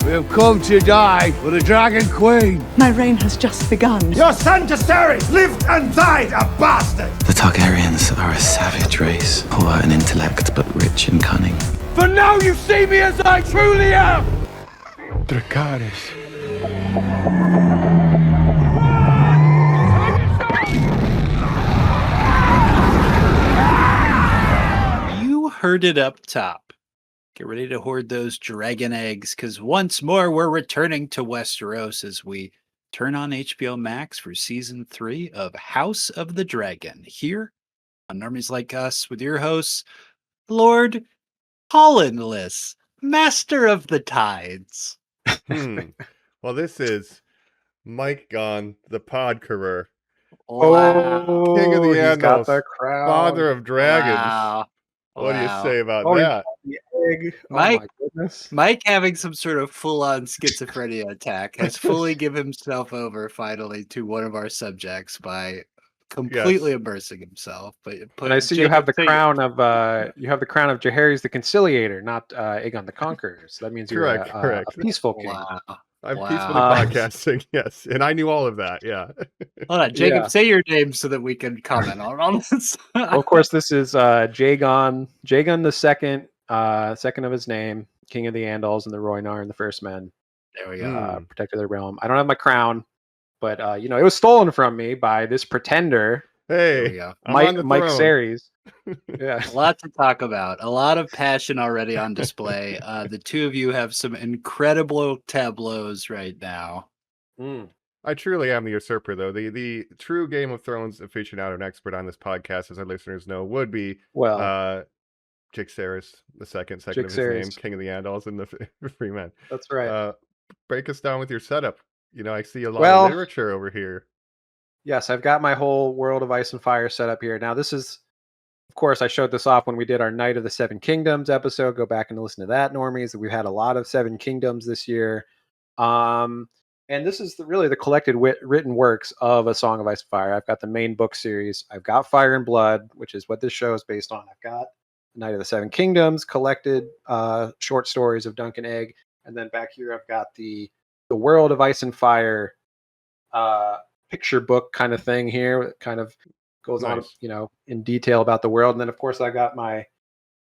We have come to die for the Dragon Queen. My reign has just begun. Your son Dracarys lived and died a bastard! The Targaryens are a savage race, poor in intellect but rich in cunning. For now you see me as I truly am. Dracarys. You heard it up top. Get ready to hoard those dragon eggs, because once more we're returning to Westeros as we turn on HBO Max for season 3 of House of the Dragon, here on Normies Like Us with your hosts, Lord Colin, Master of the Tides. Well, this is Mike Gon, the Podcarer, Wow. King of the he's got Andals, the crown. Father of Dragons. Wow. What do you Wow. say about Oh, that? the egg. Mike- Oh my goodness. Mike, having some sort of full-on schizophrenia attack, has fully given himself over finally to one of our subjects by completely immersing himself. But And I see you have the crown of Jaehaerys the Conciliator, not Aegon the Conqueror. So that means you're Correct. a peaceful king. Wow. I'm Wow. peacefully podcasting, yes. And I knew all of that, yeah. Hold on, Jacob, Yeah. say your name so that we can comment on all this. Well, of course, this is Jaegon the second, second of his name, King of the Andals and the Rhoynar and the First Men, There we go. protector of the realm. I don't have my crown, but it was stolen from me by this pretender, There we Hey, go. I'm on the Mike throne. Series. Yeah. A lot to talk about. A lot of passion already on display. The two of you have some incredible tableaus right now. I truly am the usurper, though. The true Game of Thrones aficionado and expert on this podcast, as our listeners know, would be Well, Jaehaerys the second of his name, Jaehaerys. King of the Andals and the Free Men. that's right. Break us down with your setup. I see a lot Well- of literature over here. Yes, I've got my whole World of Ice and Fire set up here. Now, this is, of course, I showed this off when we did our Night of the Seven Kingdoms episode. Go back and listen to that, normies. We've had a lot of Seven Kingdoms this year. And this is really the collected written works of A Song of Ice and Fire. I've got the main book series. I've got Fire and Blood, which is what this show is based on. I've got Night of the Seven Kingdoms, collected short stories of Duncan Egg. And then back here, I've got the World of Ice and Fire picture book kind of thing here. It kind of goes on, Nice. in detail about the world. And then, of course, I got my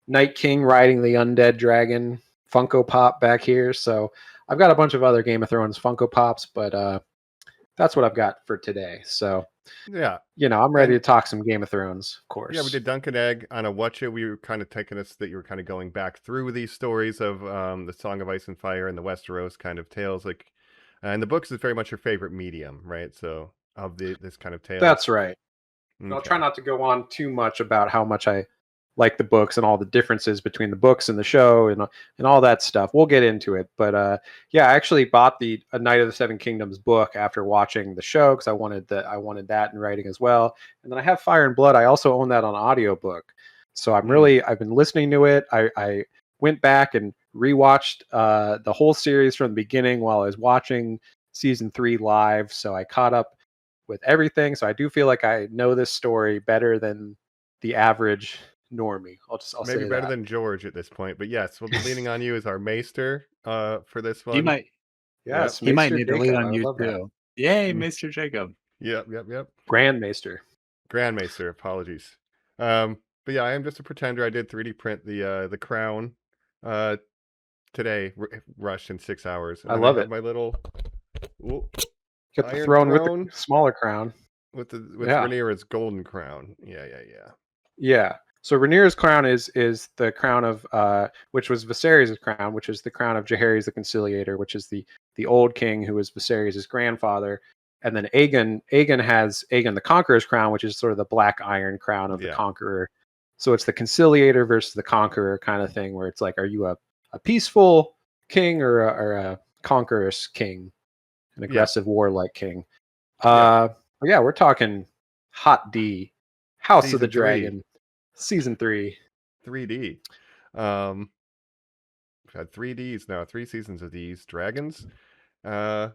Night King riding the undead dragon Funko Pop back here. So I've got a bunch of other Game of Thrones Funko Pops, but that's what I've got for today. So, Yeah. I'm ready to talk some Game of Thrones, of course. Yeah, we did Duncan Egg on a Watcha. We were kind of taking us that you were kind of going back through these stories of the Song of Ice and Fire and the Westeros kind of tales. And the books is very much your favorite medium, right? So of this kind of tale. That's right. I'll try not to go on too much about how much I like the books and all the differences between the books and the show and all that stuff. We'll get into it. But I actually bought the A Night of the Seven Kingdoms book after watching the show because I wanted that in writing as well. And then I have Fire and Blood. I also own that on audiobook. So I've been listening to it. I went back and rewatched the whole series from the beginning while I was watching season 3 live. So I caught up with everything. So I do feel like I know this story better than the average normie. I'll Maybe say better that. than George at this point. But yes, we'll be leaning on you as our maester for this one. He might Yes, he might Maester need to lean Jacob, on I you love that. too. Yay, Mr. Jacob. Yep. Grand Maester. Grand Maester, apologies. But yeah, I am just a pretender. I did 3D print the crown today, rushed in 6 hours. And I then love have it. My little Get the Iron throne with Throne. the smaller crown. with Yeah. Rhaenyra's golden crown. Yeah. Yeah. So Rhaenyra's crown is the crown of which was Viserys' crown, which is the crown of Jaehaerys the Conciliator, which is the old king who was Viserys' grandfather. And then Aegon has Aegon the Conqueror's crown, which is sort of the black iron crown of the Conqueror. So it's the Conciliator versus the Conqueror kind of thing, where it's like, are you a peaceful king or a conqueror's king, an aggressive warlike king? We're talking Hot D, House of the Season 3. Dragon, season 3. 3D. We've had 3Ds now, 3 seasons of these dragons. And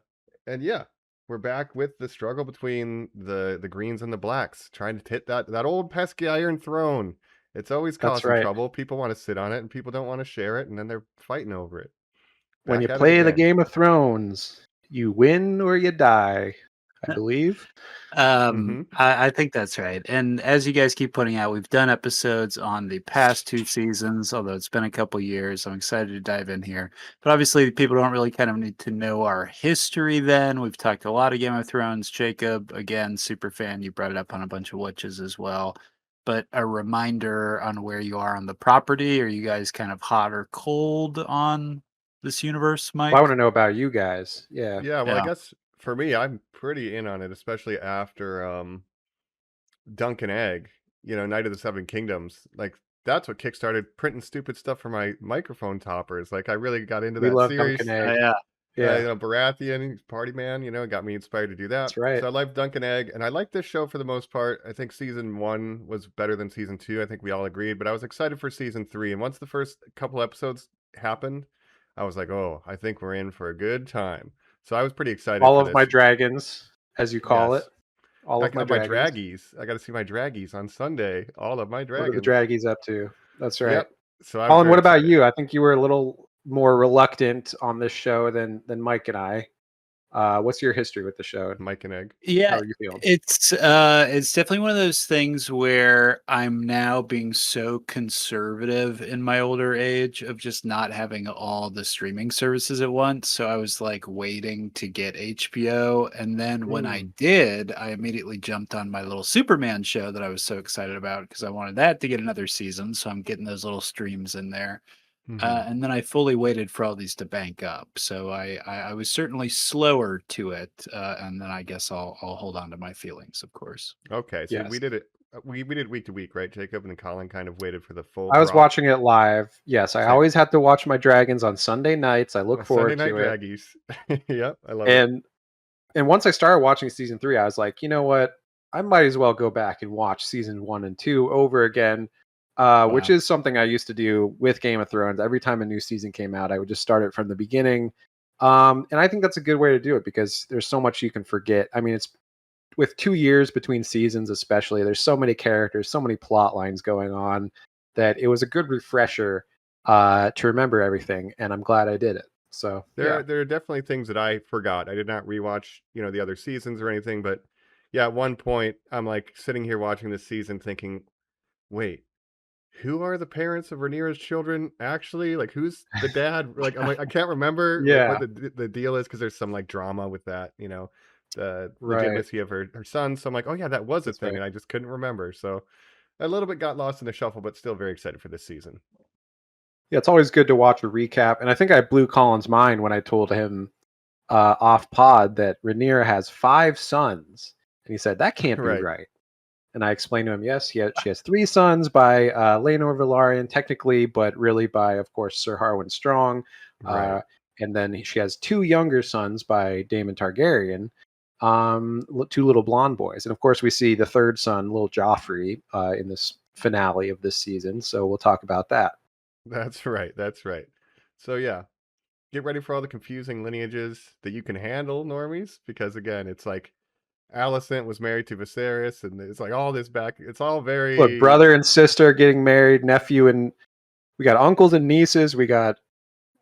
yeah, we're back with the struggle between the greens and the blacks, trying to hit that old pesky Iron Throne. It's always That's causing right. trouble. People want to sit on it and people don't want to share it, and then they're fighting over it. When you Back at it play the again. Game of Thrones, you win or you die, I believe. I think that's right. And as you guys keep putting out, we've done episodes on the past 2 seasons, although it's been a couple years. I'm excited to dive in here. But obviously, people don't really kind of need to know our history then. We've talked a lot of Game of Thrones. Jacob, again, super fan. You brought it up on a bunch of witches as well. But a reminder on where you are on the property. Are you guys kind of hot or cold on this universe, Mike? Well, I want to know about you guys. Yeah. Yeah, well, I Yeah. guess for me, I'm pretty in on it, especially after Dunk and Egg, Night of the Seven Kingdoms. Like that's what kickstarted printing stupid stuff for my microphone toppers. Like I really got into We that love Duncan series. Egg. Yeah. Yeah, Baratheon, Party Man, got me inspired to do that. that's right. So I like Dunk and Egg, and I like this show for the most part. I think season 1 was better than season 2. I think we all agreed, but I was excited for season 3. And once the first couple episodes happened, I was like, oh, I think we're in for a good time. So I was pretty excited All for of this. my dragons, as you call Yes. it. All I of my got my dragons. draggies. I got to see my draggies on Sunday. All of my What are the dragons. draggies up to? That's right. Yep. So I was Colin, very what about excited. you? I think you were a little more reluctant on this show than Mike and I. What's your history with the show? Mike and Egg. How Yeah, are you feeling? it's definitely one of those things where I'm now being so conservative in my older age of just not having all the streaming services at once. So I was like waiting to get HBO, and then when I did, I immediately jumped on my little Superman show that I was so excited about because I wanted that to get another season. So I'm getting those little streams in there. Mhm. And then I fully waited for all these to bank up. So I was certainly slower to it. And then I guess I'll hold on to my feelings, of course. Okay, so we Yes. did it. We did week to week, right, Jacob? And then Colin kind of waited for the full I was drop. watching it live. Yes, I Same. always had to watch my dragons on Sunday nights. I look Sunday forward night to it. draggies. Yep, I love it. And once I started watching season 3, I was like, you know what? I might as well go back and watch season 1 and 2 over again. Which Wow. is something I used to do with Game of Thrones. Every time a new season came out, I would just start it from the beginning. And I think that's a good way to do it because there's so much you can forget. I mean, it's with 2 years between seasons, especially, there's so many characters, so many plot lines going on that it was a good refresher to remember everything. And I'm glad I did it. So There are definitely things that I forgot. I did not rewatch, the other seasons or anything, but yeah, at one point I'm like sitting here watching this season thinking, wait, who are the parents of Rhaenyra's children actually? Like who's the dad? Like I'm like I can't remember like what yeah, the deal is because there's some like drama with that, the right. legitimacy of her son. So I'm like, oh yeah, that was a That's thing, right. and I just couldn't remember. So a little bit got lost in the shuffle, but still very excited for this season. Yeah, it's always good to watch a recap. And I think I blew Colin's mind when I told him off pod that Rhaenyra has 5 sons. And he said, that can't be Right. right. And I explained to him, yes, she has 3 sons by Laenor Velaryon, technically, but really by, of course, Sir Harwin Strong. Right. And then she has 2 younger sons by Daemon Targaryen, 2 little blonde boys. And of course, we see the 3rd son, little Joffrey, in this finale of this season. So we'll talk about that. That's right. That's right. So yeah, get ready for all the confusing lineages that you can handle, normies, because again, it's like Alicent was married to Viserys, and it's like all this back. It's all Look, very brother and sister getting married, nephew and we got uncles and nieces, we got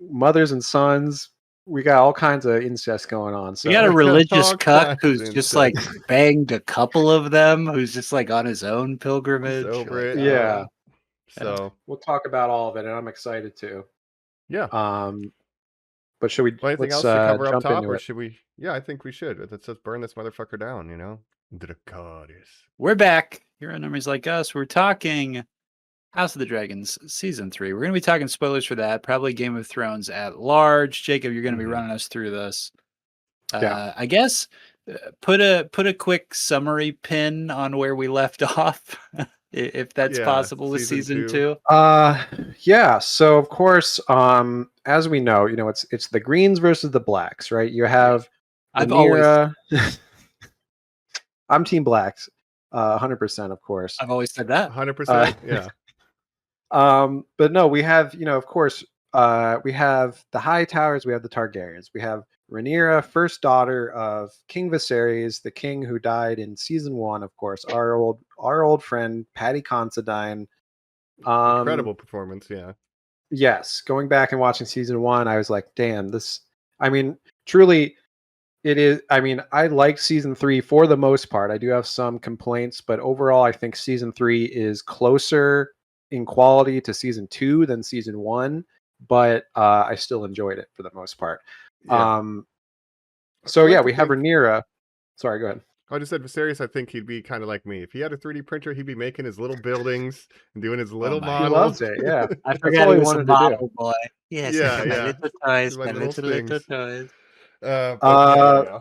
mothers and sons, we got all kinds of incest going on. We got a So religious all cuck kinds who's of just like incest. banged a couple of them, who's just like on his own He's pilgrimage. over Like, it. yeah, So we'll talk about all of it, and I'm excited too. yeah. But should we? Well, anything Let's else to cover up jump top, into or it. should we? Yeah, I think we should. Let's just burn this motherfucker down. Dracarys. we're back here on Normies Like Us. We're talking House of the Dragons season 3. We're going to be talking spoilers for that, probably Game of Thrones at large. Jacob, you're going to be running us through this. Yeah. I guess put a quick summary pin on where we left off, if that's Yeah, possible with season season two. 2. Yeah. So of course, as we know, it's the Greens versus the Blacks, right? You have I've always Rhaenyra. I'm Team Blacks, 100%, of course. I've always said that. 100%. Yeah. But no, we have, of course, we have the High Towers, we have the Targaryens, we have Rhaenyra, first daughter of King Viserys, the king who died in season 1, of course, our old friend Paddy Considine. Incredible performance. Yeah. Yes, going back and watching season 1, I was like, damn, this. I mean, truly, it is. I mean, I like season 3 for the most part. I do have some complaints, but overall, I think season 3 is closer in quality to season 2 than season 1. But I still enjoyed it for the most part. Yeah. So I like yeah, to we have think- Rhaenyra. Sorry, go ahead. I just said Viserys. I think he'd be kind of like me. If he had a 3D printer, he'd be making his little buildings and doing his little my He models. loves it. Yeah, I That's forgot all he he was a wanted to do. model boy. Yes, Yeah, my yeah. little toys, My my little little things. toys. But Uh, yeah.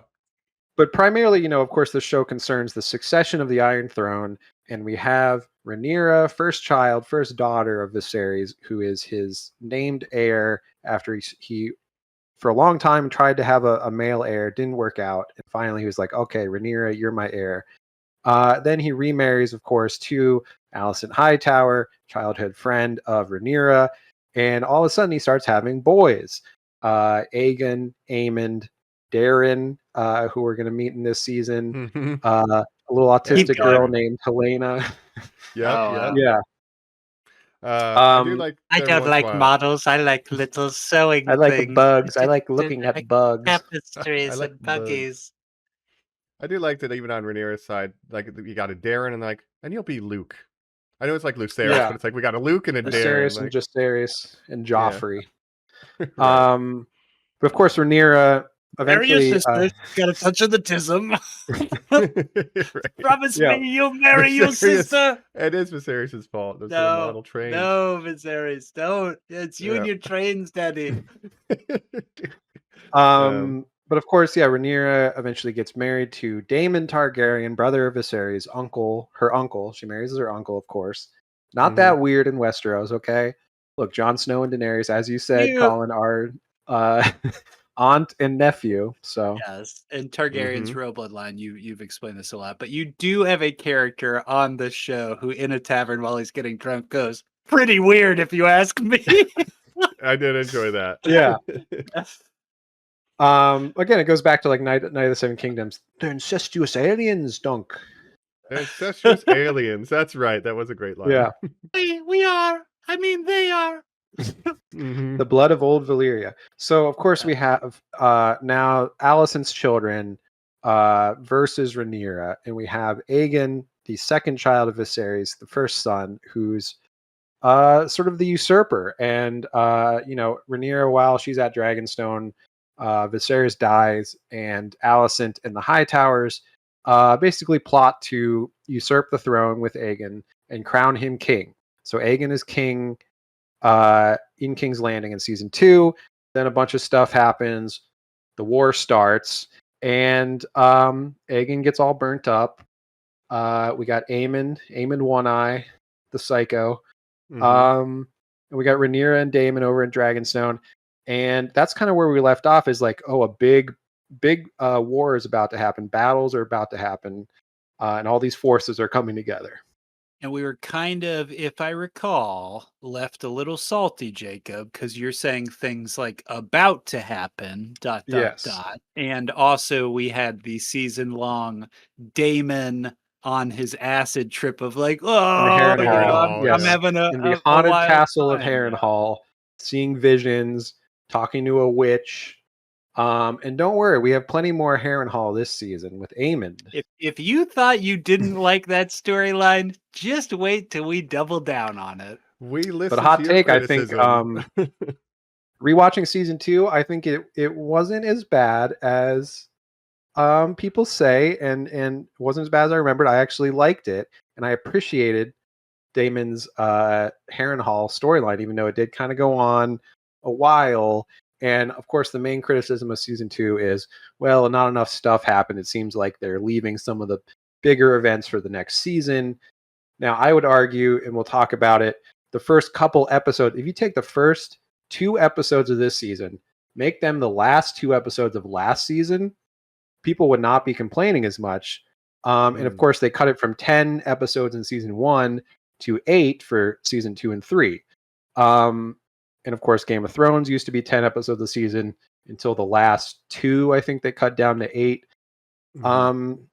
But primarily, of course, the show concerns the succession of the Iron Throne, and we have Rhaenyra, first child, first daughter of Viserys, who is his named heir after he for a long time tried to have a male heir, didn't work out, and finally he was like, okay, Rhaenyra, you're my heir. Then he remarries, of course, to Alicent Hightower, childhood friend of Rhaenyra, and all of a sudden he starts having boys. Aegon, Aemond, Darren, who we're going to meet in this season, Mhm. a little autistic going. girl named Helena. Yep. Oh, Yep. wow. Yeah. I do like. I every don't once in a like while- models. I like little sewing I like things. bugs. I like looking at bugs. Tapestries I like and bugs. buggies. I do like that even on Rhaenyra's side, like you got a Darren and you'll be Luke. I know it's like Lucerys, Yeah. but it's like we got a Luke and a Darren. Viserys and Like, Jacaerys and Joffrey. right. But of course, Rhaenyra Marry your eventually. sister. Got a touch of the tism. Right. Promise Yeah. me you'll marry your Viserys- sister. It is Viserys' fault. Those little No, model trains. no, Viserys, don't. It's you and Yeah. your trains, Daddy. But of course, yeah, Rhaenyra eventually gets married to Daemon Targaryen, brother of Viserys, her uncle. She marries her uncle, of course. Not that weird in Westeros, okay? Look, Jon Snow and Daenerys, as you said, Yeah. Colin, are aunt and nephew. So Yes, and Targaryen's royal bloodline. You've explained this a lot, but you do have a character on the show who, in a tavern while he's getting drunk, goes pretty weird, if you ask me. I did enjoy that. yeah. Again, it goes back to like Night of the Seven Kingdoms. They're incestuous aliens, dunk. Incestuous aliens. That's right. That was a great line. Yeah. we are. I mean, they are. Mhm. The blood of old Valyria. So of course we have now Alicent's children versus Rhaenyra, and we have Aegon, the second child of Viserys, the first son, who's sort of the usurper. And Rhaenyra, while she's at Dragonstone, Viserys dies, and Alicent and the Hightowers basically plot to usurp the throne with Aegon and crown him king. So Aegon is king in King's Landing in season 2. Then a bunch of stuff happens. The war starts, and Aegon gets all burnt up. We got Aemond One Eye, the psycho. Mhm. And we got Rhaenyra and Daemon over in Dragonstone, and that's kind of where we left off. Is like, oh, a big war is about to happen. Battles are about to happen, and all these forces are coming together. And we were kind of, if I recall, left a little salty, Jacob, because you're saying things like about to happen, ... Yes. And also we had the season-long Damon on his acid trip of like, Harrenhal, I'm yes. having In the a haunted wild castle of time. Harrenhal, seeing visions, talking to a witch. And don't worry, we have plenty more Harrenhal this season with Aemond. If you thought you didn't like that storyline, just wait till we double down on it. We listen But a hot to your take, I think, criticism. rewatching season 2, I think it wasn't as bad as people say, and wasn't as bad as I remembered. I actually liked it, and I appreciated Damon's Harrenhal storyline, even though it did kind of go on a while. And of course, the main criticism of season 2 is, well, not enough stuff happened. It seems like they're leaving some of the bigger events for the next season. Now, I would argue, and we'll talk about it, the first couple episodes, if you take the first 2 episodes of this season, make them the last 2 episodes of last season, people would not be complaining as much. And of course, they cut it from 10 episodes in season 1 to 8 for season 2 and 3. And of course, Game of Thrones used to be 10 episodes a season until the last 2, I think they cut down to 8.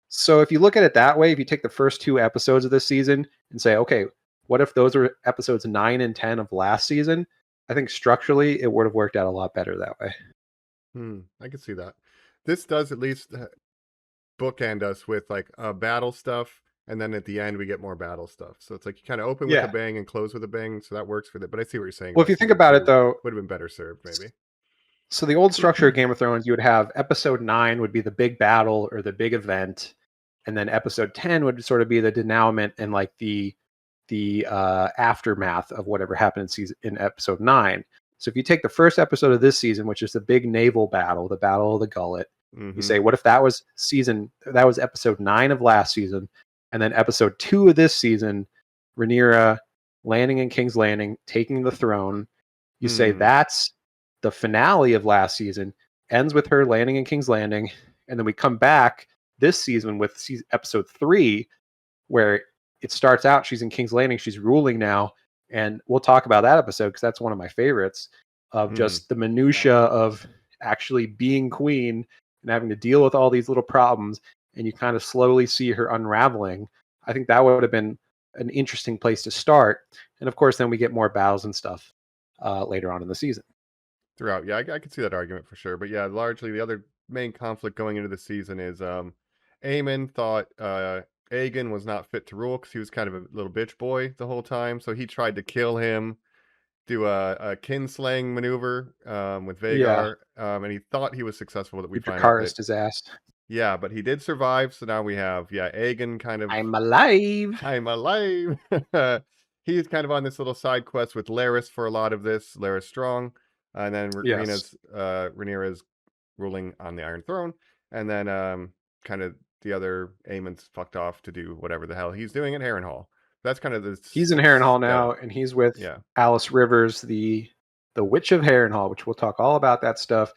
So if you look at it that way, if you take the first 2 episodes of this season and say, okay, what if those were episodes 9 and 10 of last season? I think structurally it would have worked out a lot better that way. I can see that. This does at least bookend us with like battle stuff, and then at the end we get more battle stuff. So it's like you kind of open with a bang and close with a bang. So that works for that. But I see what you're saying. Well, if you think about it, though, would have been better served maybe. So the old structure of Game of Thrones, you would have episode 9 would be the big battle or the big event, and then episode 10 would sort of be the denouement and like the aftermath of whatever happened in episode 9. So if you take the first episode of this season, which is the big naval battle, the Battle of the Gullet, you say, what if that was episode 9 of last season, and then episode 2 of this season, Rhaenyra landing in King's Landing, taking the throne. You say that's the finale of last season, ends with her landing in King's Landing, and then we come back this season with episode 3, where it starts out she's in King's Landing, she's ruling now, and we'll talk about that episode because that's one of my favorites of just the minutia of actually being queen and having to deal with all these little problems, and you kind of slowly see her unraveling. I think that would have been an interesting place to start, and of course then we get more battles and stuff later on in the season. Throughout, yeah, I could see that argument for sure. But yeah, largely the other main conflict going into the season is Aemon thought Aegon was not fit to rule because he was kind of a little bitch boy the whole time. So he tried to kill him, do a kinslaying maneuver with Vhagar, and he thought he was succsuccessful. That we find out Dracarys his ass. Yeah, but he did survive. So now we have Aegon kind of I'm alive. He's kind of on this little side quest with Larys for a lot of this. Larys Strong. And then Rhaenyra's ruling on the Iron Throne. And then kind of the other Aemon's fucked off to do whatever the hell he's doing at Harrenhal. That's kind of the... He's in Harrenhal now, and he's with Alice Rivers, the Witch of Harrenhal, which we'll talk all about that stuff.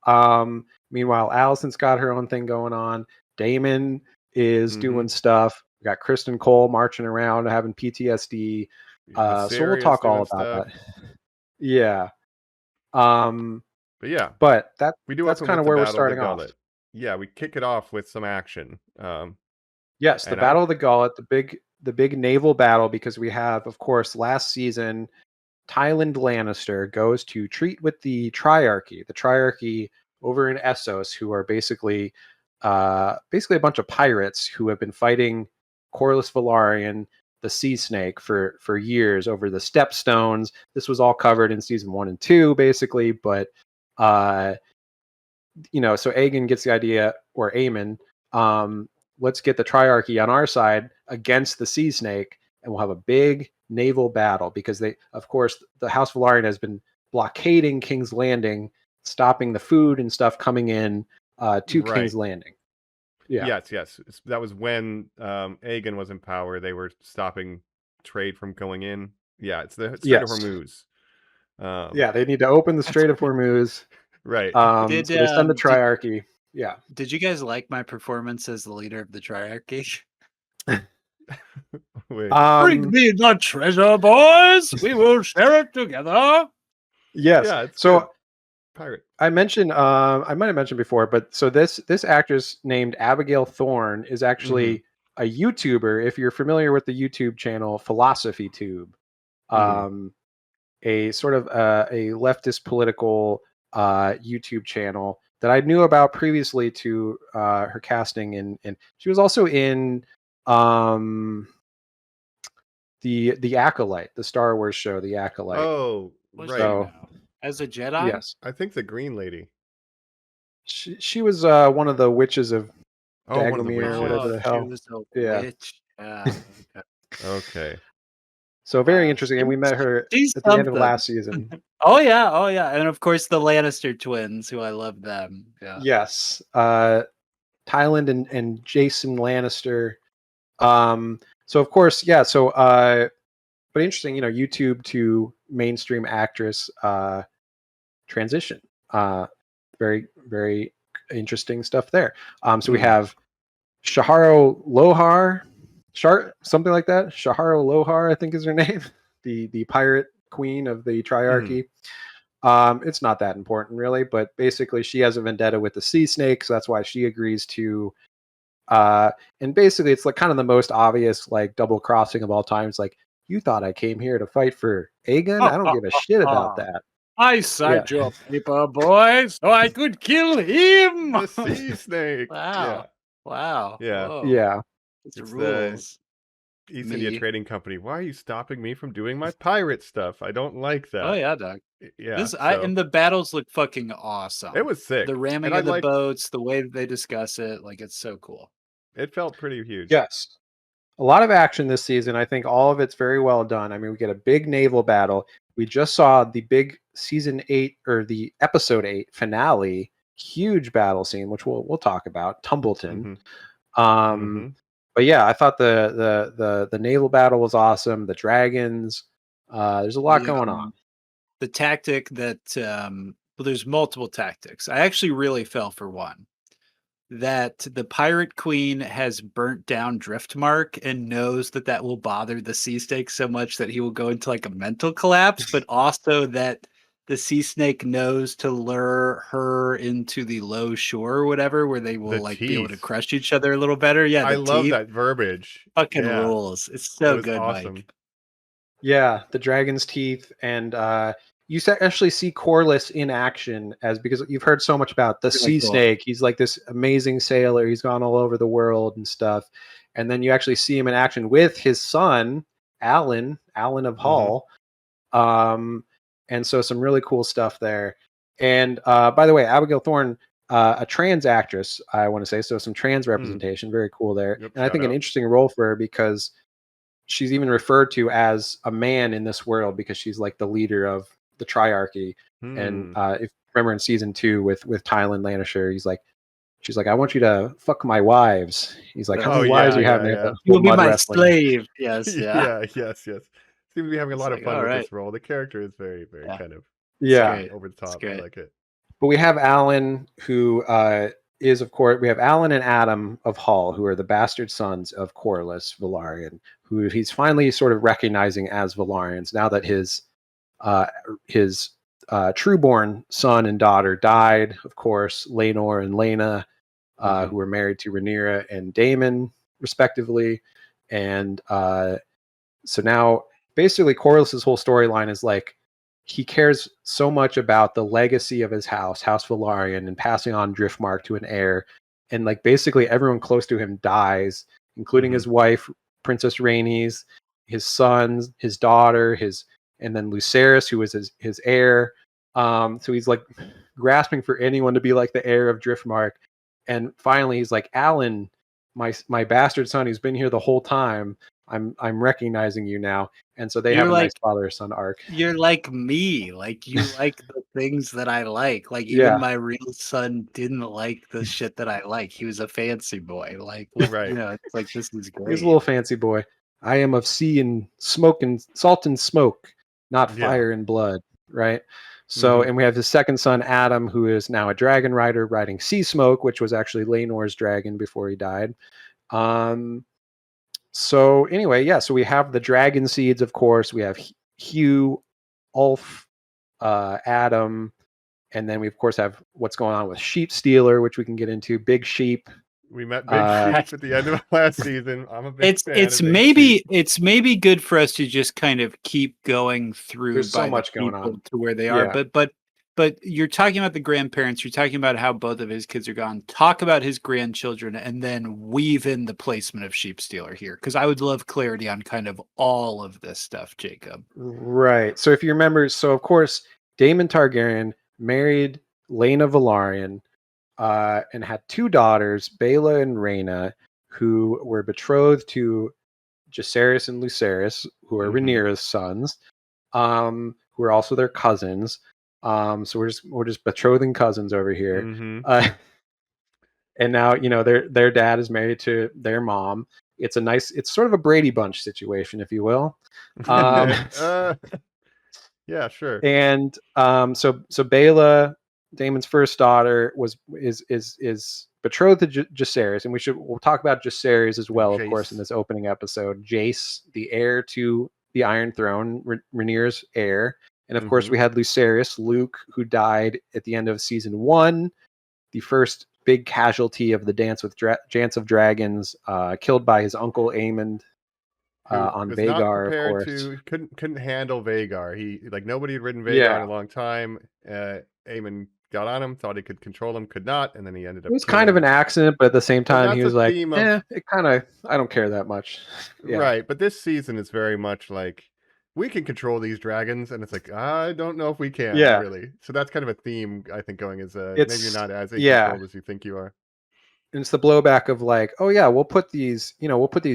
Meanwhile, Alicent's got her own thing going on. Daemon is doing stuff. We got Kristen Cole marching around, having PTSD. So we'll talk all about that. Yeah. But that's kind of where we're starting off. Yeah, we kick it off with some action. Yes, the Battle of the Gullet, the big naval battle, because we have, of course, last season, Tywin Lannister goes to treat with the Triarchy over in Essos, who are basically a bunch of pirates who have been fighting Corlys Velaryon, the Sea Snake, for years over the Stepstones. This was all covered in season 1 and 2, basically, but so Aegon gets the idea, or Aemon, let's get the Triarchy on our side against the Sea Snake, and we'll have a big naval battle, because the House Velaryon has been blockading King's Landing, stopping the food and stuff coming in to King's Landing. Yeah. Yes. That was when Aegon was in power. They were stopping trade from going in. Yeah, it's the Strait of Hormuz. They need to open the Strait of Hormuz. Right. So they send the Triarchy. Did you guys like my performance as the leader of the Triarchy? Bring me the treasure, boys. We will share it together. Yes. Yeah, so pirate. I mentioned, I might have mentioned before, but so this actress named Abigail Thorne is actually a YouTuber. If you're familiar with the YouTube channel Philosophy Tube, a sort of a leftist political YouTube channel that I knew about previously to her casting in. She was also in the Acolyte, the Star Wars show, The Acolyte. Oh, Was right. So, as a Jedi? yes, I think the Green Lady. she was one of the witches of One of the Dagomir, or witches. whatever the hell. She was a witch. Okay. So very interesting, and we met her She's at the end of something. last season. Oh yeah, and of course the Lannister twins, who I love them. Yeah. Yes, Tyland and Jason Lannister. So of course, but interesting, YouTube to mainstream actress transition. Very, very interesting stuff there. So we have Shaharo Lohar, something like that. Shaharo Lohar, I think is her name. The pirate queen of the Triarchy. It's not that important really, but basically she has a vendetta with the Sea Snake, so that's why she agrees to. And basically it's like kind of the most obvious like double crossing of all time. It's like, You thought I came here to fight for Aegon? I don't give a shit about that. I signed your paper, boys, so I could kill him. The sea snake. Wow. Wow. Yeah. Whoa. Yeah. It's It's rules. East India Me. Trading Company. Why are you stopping me from doing my pirate stuff? I don't like that. Oh yeah, Doug. Yeah. And the battles look fucking awesome. It was sick. The ramming And of the boats, the way that they discuss it, like it's so cool. It felt pretty huge. Yes. A lot of action this season. I think all of it's very well done. I mean, we get a big naval battle. We just saw the big season 8 or the episode 8 finale, huge battle scene, which we'll talk about, Tumbleton. But yeah, I thought the naval battle was awesome. The dragons, there's a lot going on. The tactic that well, there's multiple tactics. I actually really fell for one. That the pirate queen has burnt down Driftmark and knows that will bother the sea snake so much that he will go into like a mental collapse, but also that the sea snake knows to lure her into the low shore or whatever, where they will be able to crush each other a little better. Yeah, I love that verbiage. Fucking rules. It's so good, awesome. Mike. Yeah, the dragon's teeth, and you actually see Corlys in action because you've heard so much about the sea snake. He's like this amazing sailor. He's gone all over the world and stuff. And then you actually see him in action with his son, Alan of Hull. And so some really cool stuff there. And by the way, Abigail Thorne, a trans actress, I want to say, so some trans representation, very cool there. Yep, and I think an interesting role for her because she's even referred to as a man in this world because she's like the leader of the triarchy. And if you remember in season 2 with Tywin Lannister, she's like, I want you to fuck my wives. He's like, how many wives do you have? You'll be my slave. Yes. Yes. Seems to be having a lot of fun with this role. The character is very, very kind of over the top. I like it. But we have Alan, who is, of course, we have Alan and Adam of Hull, who are the bastard sons of Corlys Velaryon, who he's finally sort of recognizing as Velaryons now that his trueborn son and daughter died. Of course, Laenor and Laena, who were married to Rhaenyra and Daemon, respectively. And so now, basically, Corlys's whole storyline is like, he cares so much about the legacy of his house, House Velaryon, and passing on Driftmark to an heir. And like basically everyone close to him dies, including his wife, Princess Rhaenys, his sons, his daughter, and then Lucerys, who was his heir. So he's like grasping for anyone to be like the heir of Driftmark. And finally he's like, Alan, my bastard son who's been here the whole time, I'm recognizing you now. And so they have a nice father-son arc. You're like me. Like you like the things that I like. Like even my real son didn't like the shit that I like. He was a fancy boy. Like right. It's like this is great. He's a little fancy boy. I am of sea and smoke and salt and smoke, not fire and blood. Right. So and we have his second son, Adam, who is now a dragon rider riding Sea Smoke, which was actually Laenor's dragon before he died. So anyway, so we have the dragon seeds, of course. We have Hugh, Ulf, Adam, and then we of course have what's going on with Sheep Stealer, which we can get into. Big Sheep. We met Big Sheep at the end of last season. I'm a big fan. It's maybe good for us to just kind of keep going through. There's so much going on to where they are, but you're talking about the grandparents. You're talking about how both of his kids are gone. Talk about his grandchildren, and then weave in the placement of Sheep Stealer here, because I would love clarity on kind of all of this stuff, Jacob. Right. So if you remember, of course, Daemon Targaryen married Laena Velaryon, and had 2 daughters, Baela and Rhaena, who were betrothed to Jacaerys and Lucerys, who are Rhaenyra's sons, who are also their cousins. So we're just betrothing cousins over here. And now, their dad is married to their mom. It's sort of a Brady Bunch situation, if you will. Yeah, sure. And so Baela, Daemon's first daughter, is betrothed to Jacaerys, and we'll talk about Jacaerys as well, of course, in this opening episode. Jace, the heir to the Iron Throne, Rhaenyra's heir. And of course, we had Lucerys, Luke, who died at the end of season 1, the first big casualty of the Dance of Dragons, killed by his uncle Aemond. Who on was not Vagar, of prepared course. to couldn't handle Vagar. He like nobody had ridden Vagar Yeah. in a long time. Aemon got on him, thought he could control him, could not, and then he ended up It was killing kind of him. an accident, but at the same But time, that's he a was like, theme of it kind of, I don't care that much. Yeah. right. But this season is very much like we can control these dragons, and it's like I don't know if we can Yeah. really. So that's kind of a theme I think going is maybe you're It's, not as in yeah. control as you think you are. And it's the blowback of like, oh yeah, we'll put these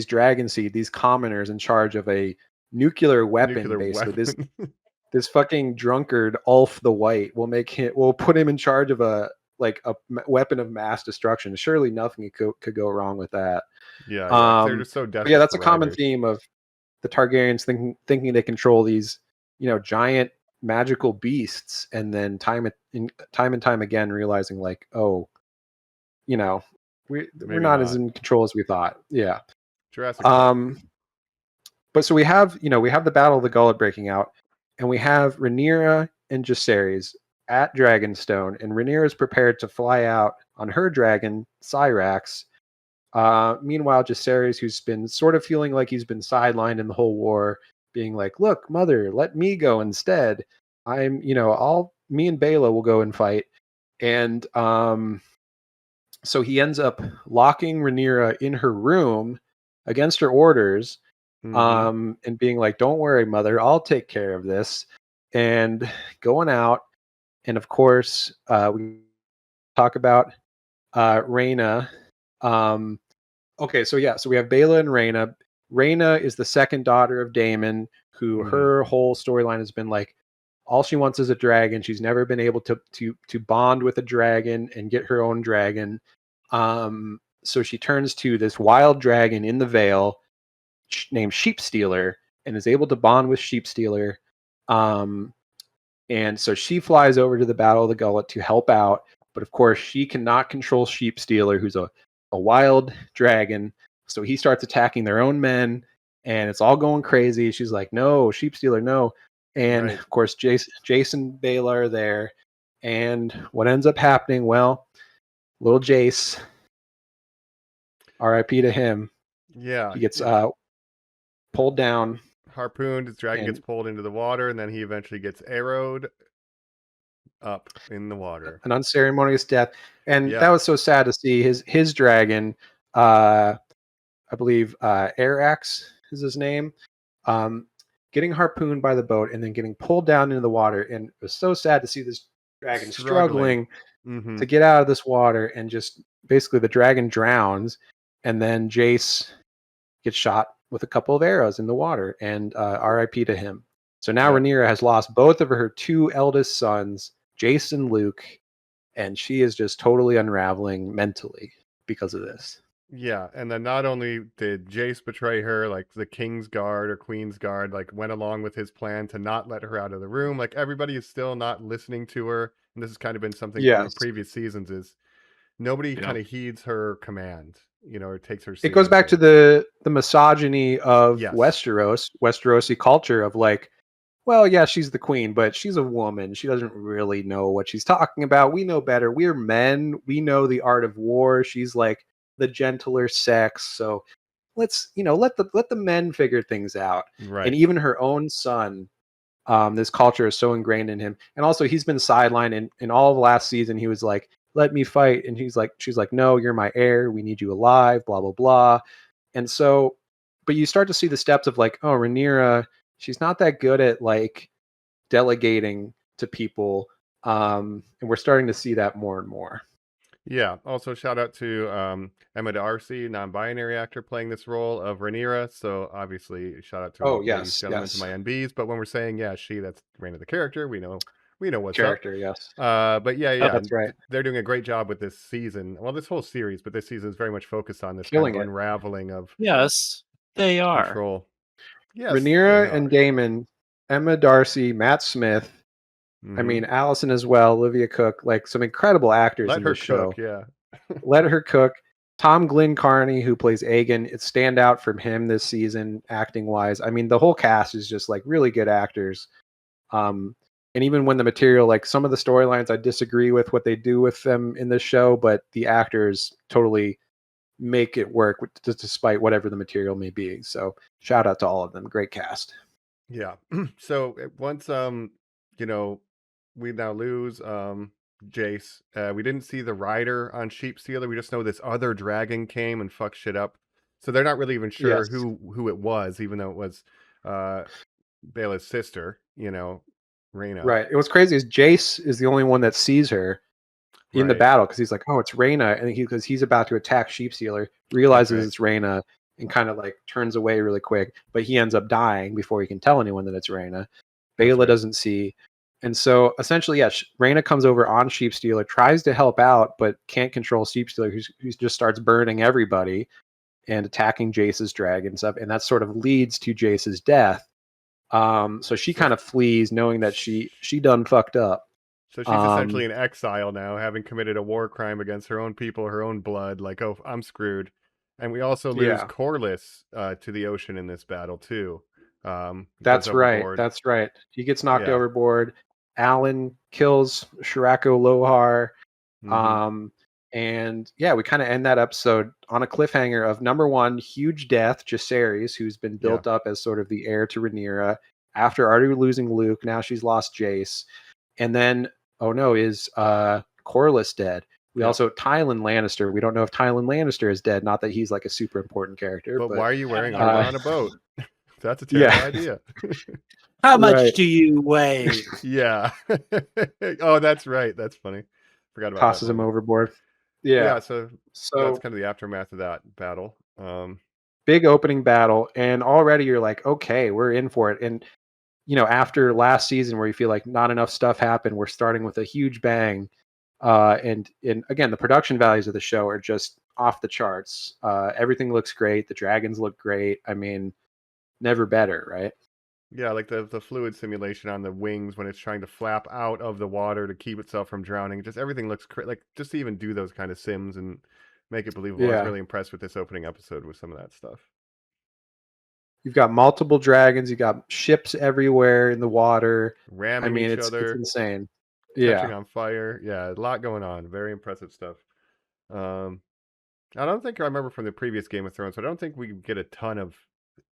dragon seed, these commoners in charge of a nuclear weapon, basically. Weapon. This fucking drunkard Ulf the White, we'll put him in charge of a weapon of mass destruction. Surely nothing could go wrong with that. Yeah, they're just so But desperate. yeah, that's a for common riders. theme of the Targaryens thinking they control these, giant magical beasts, and then time and time again realizing like, oh, we're Maybe not not. as in control as we thought. Yeah. Jurassic Park. But so we have the Battle of the Gullet breaking out, and we have Rhaenyra and Jacaerys at Dragonstone, and Rhaenyra is prepared to fly out on her dragon, Syrax. Meanwhile, Jacaerys, who's been sort of feeling like he's been sidelined in the whole war, being like, "Look, mother, let me go instead. Me and Baela will go and fight." And so he ends up locking Rhaenyra in her room against her orders, and being like, "Don't worry, mother, I'll take care of this," and going out. And of course, we talk about Rhaena. Okay, so we have Baela and Rhaena. Rhaena is the second daughter of Daemon, who her whole storyline has been like, all she wants is a dragon. She's never been able to bond with a dragon and get her own dragon. So she turns to this wild dragon in the Vale named Sheepstealer, and is able to bond with Sheepstealer. And so she flies over to the Battle of the Gullet to help out. But of course, she cannot control Sheepstealer, who's a wild dragon. So he starts attacking their own men, and it's all going crazy. She's like, "No, Sheepstealer, no!" And Right. of course, Jason Baela are there. And what ends up happening? Well, little Jace, R.I.P. to him. Yeah. He gets pulled down. Harpooned, his dragon gets pulled into the water, and then he eventually gets arrowed up in the water. An unceremonious death. And that was so sad to see. His dragon, I believe Arax is his name, getting harpooned by the boat and then getting pulled down into the water. And it was so sad to see this dragon struggling to get out of this water, and just basically the dragon drowns, and then Jace gets shot with a couple of arrows in the water, and RIP to him. So now Rhaenyra has lost both of her two eldest sons, Jace and Luke, and she is just totally unraveling mentally because of this. Yeah, and then not only did Jace betray her, like the King's Guard or Queen's Guard, like went along with his plan to not let her out of the room. Like everybody is still not listening to her, and this has kind of been something from the previous seasons. Is nobody kind of heeds her command, or takes her seriously. It goes back to the misogyny of Westerosi culture of like, well, yeah, she's the queen, but she's a woman. She doesn't really know what she's talking about. We know better. We're men. We know the art of war. She's like the gentler sex. So let's, let the men figure things out. Right. And even her own son, this culture is so ingrained in him. And also he's been sidelined in all of last season. He was like, "Let me fight." And she's like, "No, you're my heir. We need you alive, blah, blah, blah." And so, but you start to see the steps of like, oh, Rhaenyra, she's not that good at like delegating to people. And we're starting to see that more and more. Yeah. Also, shout out to Emma D'Arcy, non-binary actor, playing this role of Rhaenyra. So obviously, shout out to ladies, gentlemen, to my NBs. But when we're saying that's Rhaena the character, we know what's character, up. Yes. But that's right. They're doing a great job with this season. Well, this whole series, but this season is very much focused on this Killing kind of unraveling of yes, they are. Control. Yes, Rhaenyra and Daemon, Emma D'Arcy, Matt Smith. I mean, Allison as well, Olivia Cook, like some incredible actors in this show. Yeah. Let her cook. Tom Glyn Carney, who plays Aegon, it stand out from him this season, acting wise. I mean, the whole cast is just like really good actors. And even when the material, like some of the storylines, I disagree with what they do with them in this show, but the actors totally make it work despite whatever the material may be. So shout out to all of them. Great cast. Yeah. So once you know, we now lose Jace. We didn't see the rider on Sheep Stealer. We just know this other dragon came and fucked shit up. So they're not really even sure Yes. who it was, even though it was Bela's sister, Rhaena. Right. It was crazy is Jace is the only one that sees her in the Right. battle because he's like, oh, it's Rhaena, and because he's about to attack Sheepstealer, realizes right. it's Rhaena and kind of like turns away really quick, but he ends up dying before he can tell anyone that it's Rhaena. Bela right. doesn't see, and so essentially, yeah, Rhaena comes over on Sheepstealer, tries to help out, but can't control Sheepstealer, who just starts burning everybody and attacking Jace's dragon stuff, and that sort of leads to Jace's death. So she kind of flees, knowing that she done fucked up. So she's essentially in exile now, having committed a war crime against her own people, her own blood. Like, oh, I'm screwed. And we also lose Corlys to the ocean in this battle too. That's right. That's right. He gets knocked overboard. Alan kills Shirako Lohar. And yeah, we kind of end that episode on a cliffhanger of number one, huge death, Jacaerys, who's been built up as sort of the heir to Rhaenyra after already losing Luke. Now she's lost Jace. And then, oh no, is Corlys dead? We also, Tywin Lannister. We don't know if Tywin Lannister is dead. Not that he's like a super important character. But why are you wearing armor on a boat? That's a terrible idea. How much do you weigh? Yeah. Oh, that's right. That's funny. Forgot about that. Tosses him overboard. Yeah. So that's kind of the aftermath of that battle. Big opening battle, and already you're like, okay, we're in for it. And after last season where you feel like not enough stuff happened, we're starting with a huge bang. And again, the production values of the show are just off the charts. Everything looks great. The dragons look great. I mean, never better, right? Yeah, like the fluid simulation on the wings when it's trying to flap out of the water to keep itself from drowning. Just everything looks like just to even do those kind of sims and make it believable. I was really impressed with this opening episode with some of that stuff. You've got multiple dragons. You got ships everywhere in the water. Ramming each other. It's insane. Catching on fire. Yeah, a lot going on. Very impressive stuff. I don't think I remember from the previous Game of Thrones, but I don't think we get a ton of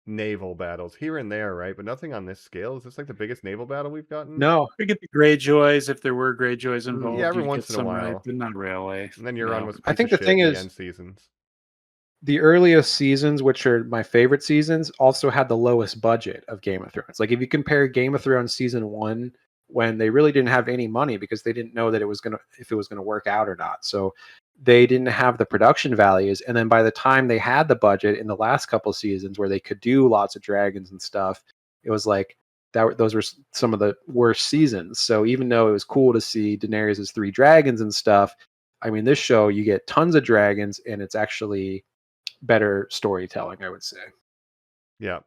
naval battles here and there, right? But nothing on this scale. Is this like the biggest naval battle we've gotten? No. We get the Greyjoys if there were Greyjoys involved. Yeah, every once in a while. Right, but not really. And then Euron was. I think the thing is, end seasons. The earliest seasons, which are my favorite seasons, also had the lowest budget of Game of Thrones. Like if you compare Game of Thrones season 1, when they really didn't have any money because they didn't know that if it was gonna work out or not. So they didn't have the production values. And then by the time they had the budget in the last couple seasons where they could do lots of dragons and stuff, it was like those were some of the worst seasons. So even though it was cool to see Daenerys' 3 dragons and stuff, I mean, this show you get tons of dragons and it's actually better storytelling, I would say. Yeah.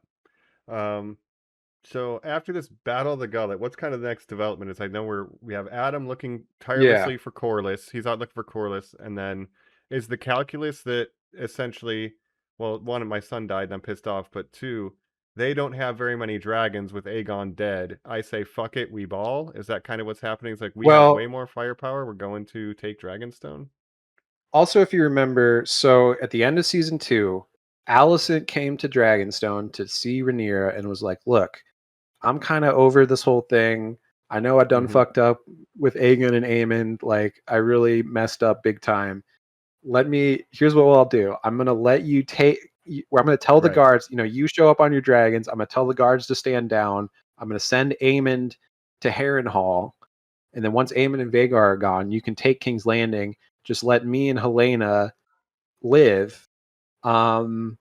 So after this Battle of the Gullet, what's kind of the next development? Is I know we have Adam looking tirelessly for Corlys. He's out looking for Corlys, and then is the calculus that essentially, well, one, my son died and I'm pissed off, but 2, they don't have very many dragons with Aegon dead. I say fuck it, we ball. Is that kind of what's happening? It's like we have way more firepower. We're going to take Dragonstone. Also, if you remember, so at the end of season 2, Alicent came to Dragonstone to see Rhaenyra and was like, look, I'm kind of over this whole thing. I know I done fucked up with Aegon and Aemond. Like, I really messed up big time. Here's what I'll do. I'm going to let you I'm going to tell the guards, you show up on your dragons. I'm going to tell the guards to stand down. I'm going to send Aemond to Harrenhal. And then once Aemond and Vhagar are gone, you can take King's Landing. Just let me and Helena live. And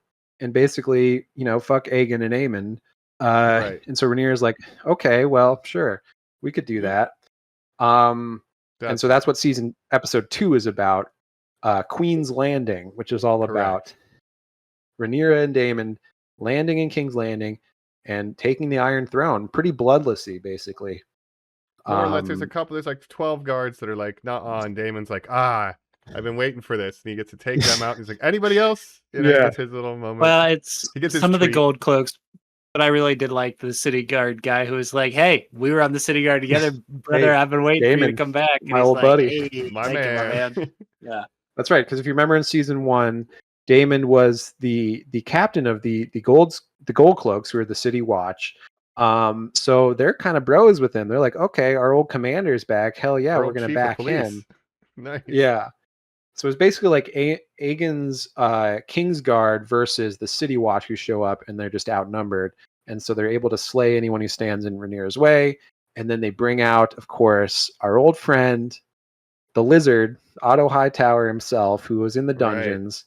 basically, fuck Aegon and Aemond. And so Rhaenyra's like, okay, well, sure, we could do that. And so that's what episode 2 is about. Queen's Landing, which is all about Rhaenyra and Daemon landing in King's Landing and taking the Iron Throne. Pretty bloodlessy, basically. More or less, there's like 12 guards that are like, nah, and Daemon's like, I've been waiting for this. And he gets to take them out. And he's like, anybody else? It's his little moment. Well, it's some of the gold cloaks. But I really did like the city guard guy who was like, hey, we were on the city guard together, brother. I've been waiting for you to come back. And my old buddy. Hey, my man. Yeah. That's right. Because if you remember in season 1, Daemon was the captain of the gold cloaks, who are the city watch. So they're kind of bros with him. They're like, okay, our old commander's back. Hell yeah, Our we're old gonna chief of back police. him. Nice. Yeah. So it's basically like Aegon's Kingsguard versus the City Watch, who show up and they're just outnumbered, and so they're able to slay anyone who stands in Rhaenyra's way. And then they bring out, of course, our old friend, the Lizard, Otto Hightower himself, who was in the Right. dungeons.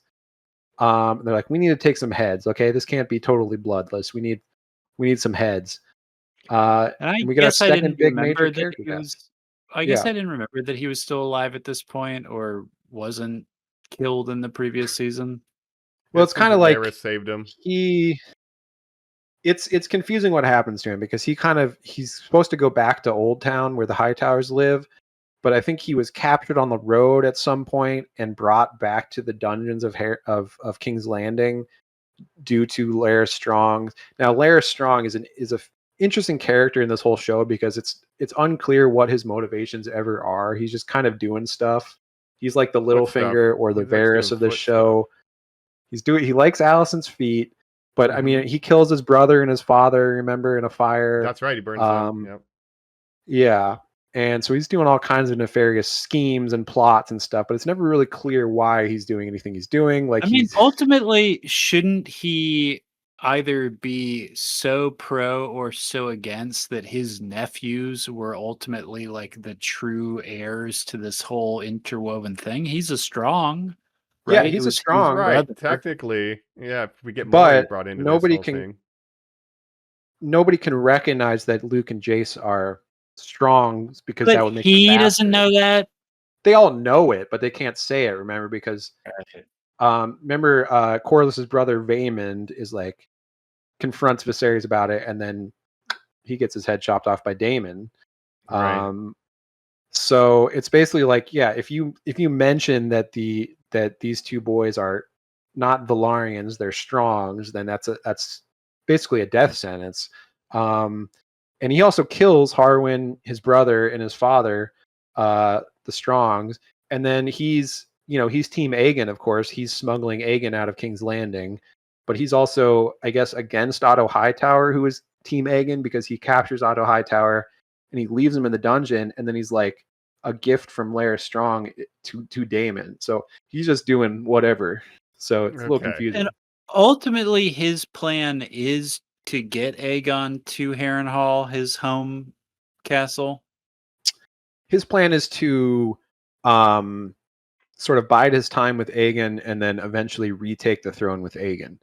They're like, we need to take some heads. Okay, this can't be totally bloodless. We need some heads. And I And we get our guess I second didn't big major remember that character he death. was. I guess Yeah. I didn't remember that he was still alive at this point, or wasn't killed in the previous season. Well, it's kind of like Dracarys saved him. It's confusing what happens to him, because he's supposed to go back to Old Town where the Hightowers live, but I think he was captured on the road at some point and brought back to the dungeons of King's Landing due to Larys Strong. Now, Larys Strong is a interesting character in this whole show, because it's unclear what his motivations ever are. He's just kind of doing stuff. He's like the Littlefinger or the He likes Varys doing of this foot show. He likes Alicent's feet, but I mean, Mhm. he kills his brother and his father, remember, in a fire. That's right. He burns them. Yep. Yeah. And so he's doing all kinds of nefarious schemes and plots and stuff, but it's never really clear why he's doing anything he's doing. Like, I mean, ultimately, shouldn't he either be so pro or so against that his nephews were ultimately like the true heirs to this whole interwoven thing? He's a strong, yeah, right? he's It a was his strong, Right. brother. Technically, yeah. If we get but Molly brought into this nobody whole can thing. nobody can recognize that Luke and Jace are strong, because that But would make them he doesn't bastards. know that. They all know it, but they can't say it, remember, because remember, Corlys's brother Vaemond is like, confronts Viserys about it, and then he gets his head chopped off by Daemon. Right. So it's basically like, yeah, if you mention that these two boys are not Valarians, they're Strongs, then that's basically a death sentence. And he also kills Harwin, his brother, and his father, the Strongs. And then he's Team Aegon, of course. He's smuggling Aegon out of King's Landing, but he's also, I guess, against Otto Hightower, who is Team Aegon, because he captures Otto Hightower and he leaves him in the dungeon, and then he's like a gift from Larys Strong to Daemon. So he's just doing whatever. So it's a little confusing. And ultimately, his plan is to get Aegon to Harrenhal, his home castle. His plan is to sort of bide his time with Aegon and then eventually retake the throne with Aegon.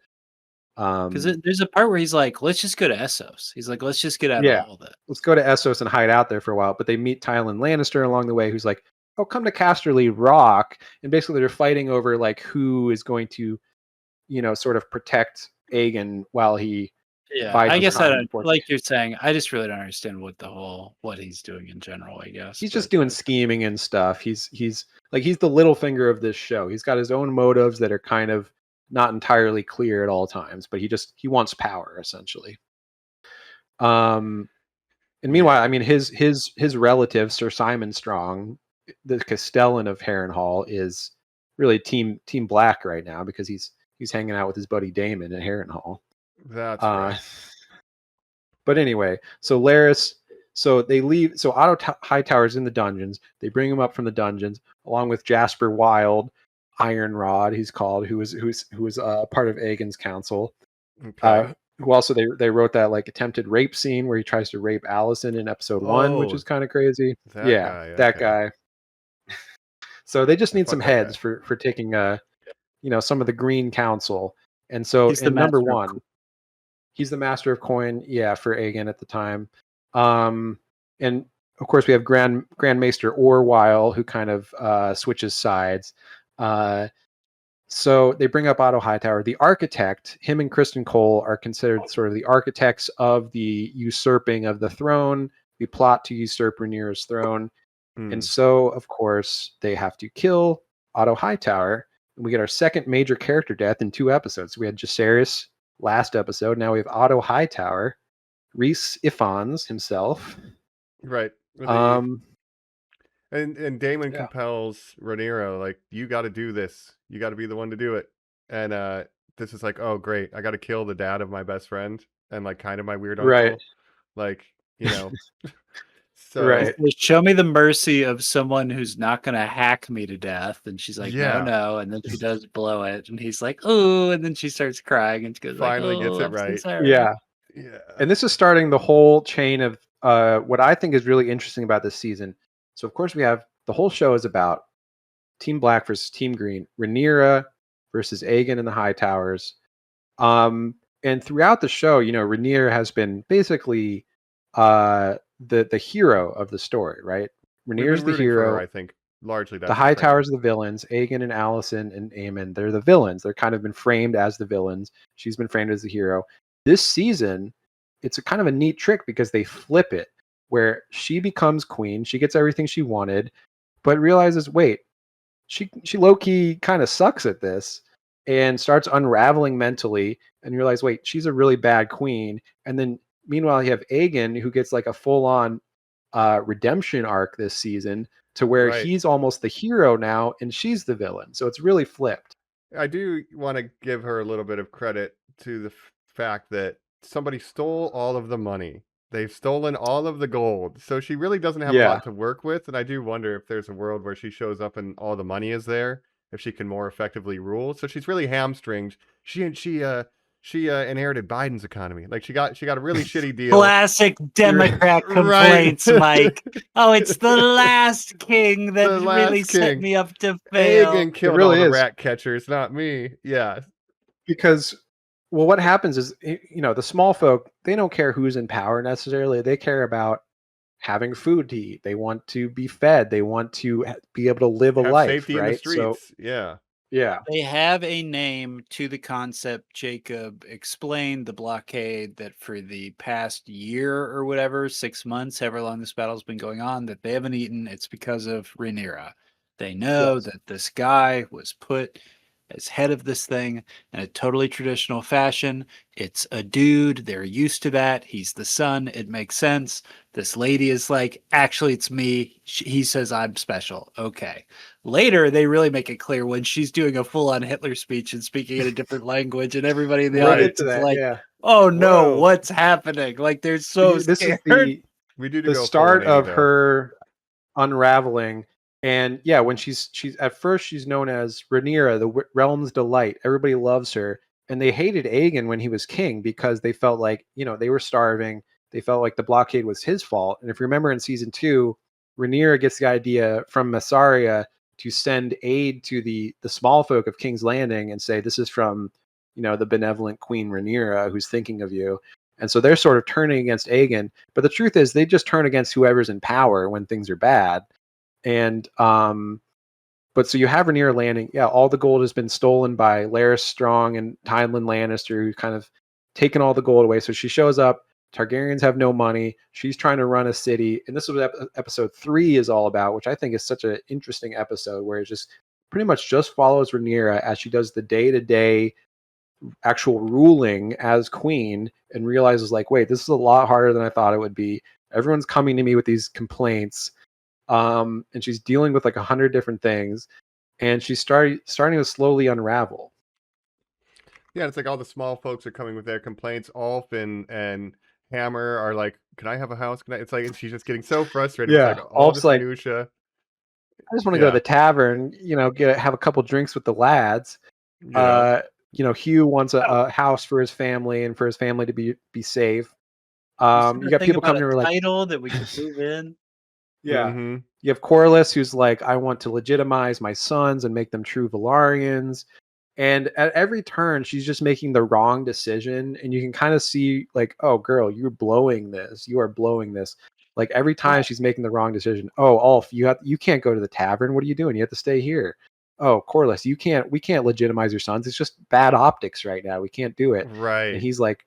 Because there's a part where he's like, let's just go to Essos. He's like, let's just get out Yeah. of all that. Let's go to Essos and hide out there for a while. But they meet Tywin Lannister along the way, who's like, oh, come to Casterly Rock. And basically they're fighting over like who is going to, sort of protect Aegon while he bides I his guess I time don't, before- like you're saying, I just really don't understand what he's doing in general, I guess. He's just doing scheming and stuff. He's the Littlefinger of this show. He's got his own motives that are kind of not entirely clear at all times, but he wants power, essentially. And meanwhile, I mean, his relative, Sir Simon Strong, the Castellan of Harrenhal, is really team Black right now, because he's hanging out with his buddy Daemon at Harrenhal. That's right. But anyway, so Larys, so they leave. So Otto Hightower's in the dungeons. They bring him up from the dungeons along with Jasper Wilde, Ironrod, he's called, who was part of Aegon's council. Okay. Who also they wrote that like attempted rape scene where he tries to rape Allison in episode 1, which is kind of crazy. That guy. So they just need some heads for taking some of the Green Council. And so in number 1, he's the master of coin, for Aegon at the time. And of course we have Grand Maester Orwyle, who kind of switches sides. So they bring up Otto Hightower, the architect. Him and Kristen Cole are considered sort of the architects of the usurping of the throne. We plot to usurp Rhaenyra's throne. And so, of course, they have to kill Otto Hightower. And we get our second major character death in 2 episodes. We had Jacaerys last episode. Now we have Otto Hightower, Rhys Ifans himself. Right. And Daemon compels Rhaenyra, like, you got to do this. You got to be the one to do it. and this is like, oh great, I got to kill the dad of my best friend and like kind of my weird Right. uncle, like you know. So Right. Show me the mercy of someone who's not going to hack me to death. And she's like, Yeah. no. And then she does blow it. And he's like, oh. And then she starts crying and she goes, Finally like, gets oh, it I'm so right. sorry. Yeah. Yeah. And this is starting the whole chain of what I think is really interesting about this season. So, of course, we have the whole show is about Team Black versus Team Green, Rhaenyra versus Aegon in the High Towers. And throughout the show, Rhaenyra has been basically the hero of the story, right? We've Rhaenyra's been the rooting for her, hero. I think largely that's The High Towers are the villains. Aegon and Alicent and Aemon, they're the villains. They're kind of been framed as the villains. She's been framed as the hero. This season, it's a kind of a neat trick because they flip it, where she becomes queen, she gets everything she wanted, but realizes, wait, she low-key kind of sucks at this, and starts unraveling mentally, and you realize, wait, she's a really bad queen. And then meanwhile, you have Aegon, who gets like a full-on redemption arc this season, to where Right. he's almost the hero now and she's the villain. So it's really flipped. I do want to give her a little bit of credit to the fact that somebody stole all of the money. They've stolen all of the gold. So she really doesn't have a Yeah. lot to work with. And I do wonder if there's a world where she shows up and all the money is there, if she can more effectively rule. So she's really hamstringed. She inherited Biden's economy. Like she got a really shitty deal. Classic Democrat complaints, Mike. Oh, it's the last king that The last really set king. me up to fail. Aegon killed really all the is. rat catchers, not me. Yeah. Because, well, what happens is, the small folk, they don't care who's in power necessarily. They care about having food to eat. They want to be fed. They want to be able to live a Have life, safety right? in the streets. So, Yeah. yeah. They have a name to the concept. Jacob explained the blockade that for the past year or whatever, 6 months, however long this battle's been going on, that they haven't eaten. It's because of Rhaenyra. They know Yes. that this guy was put as head of this thing in a totally traditional fashion. It's a dude. They're used to that. He's the son. It makes sense. This lady is like, actually, it's me. He says I'm special. Okay. Later, they really make it clear when she's doing a full-on Hitler speech and speaking in a different language, and everybody in the We'll audience get to is that, like, yeah. "Oh no, Whoa. what's happening?" Like they're so This is scared. We do the go start full 180, of though. her unraveling. And yeah, when she's at first she's known as Rhaenyra, the realm's delight. Everybody loves her, and they hated Aegon when he was king because they felt like they were starving. They felt like the blockade was his fault. And if you remember in season 2, Rhaenyra gets the idea from Massaria to send aid to the small folk of King's Landing and say, this is from the benevolent Queen Rhaenyra who's thinking of you. And so they're sort of turning against Aegon. But the truth is, they just turn against whoever's in power when things are bad. And but so you have Rhaenyra landing. Yeah, all the gold has been stolen by Larys Strong and Tywin Lannister, who kind of taken all the gold away. So she shows up. Targaryens have no money. She's trying to run a city, and this is what episode 3 is all about, which I think is such an interesting episode, where it just pretty much just follows Rhaenyra as she does the day-to-day actual ruling as queen, and realizes, like, wait, this is a lot harder than I thought it would be. Everyone's coming to me with these complaints. And she's dealing with like 100 different things, and she's starting to slowly unravel. Yeah, it's like all the small folks are coming with their complaints. Alfin and Hammer are like, "Can I have a house? Can I?" It's like, and she's just getting so frustrated. Yeah, It's like all this Alf's like, minutia. I just want to go to the tavern, have a couple drinks with the lads. Hugh wants a house for his family and for his family to be safe. You got people coming to her like, title that we can move in. Yeah. Mm-hmm. You have Corlys, who's like, I want to legitimize my sons and make them true Velaryons. And at every turn, she's just making the wrong decision. And you can kind of see, like, oh, girl, you're blowing this. You are blowing this. Like, every time she's making the wrong decision. Oh, Ulf, you can't go to the tavern. What are you doing? You have to stay here. Oh, Corlys, we can't legitimize your sons. It's just bad optics right now. We can't do it. Right. And he's like,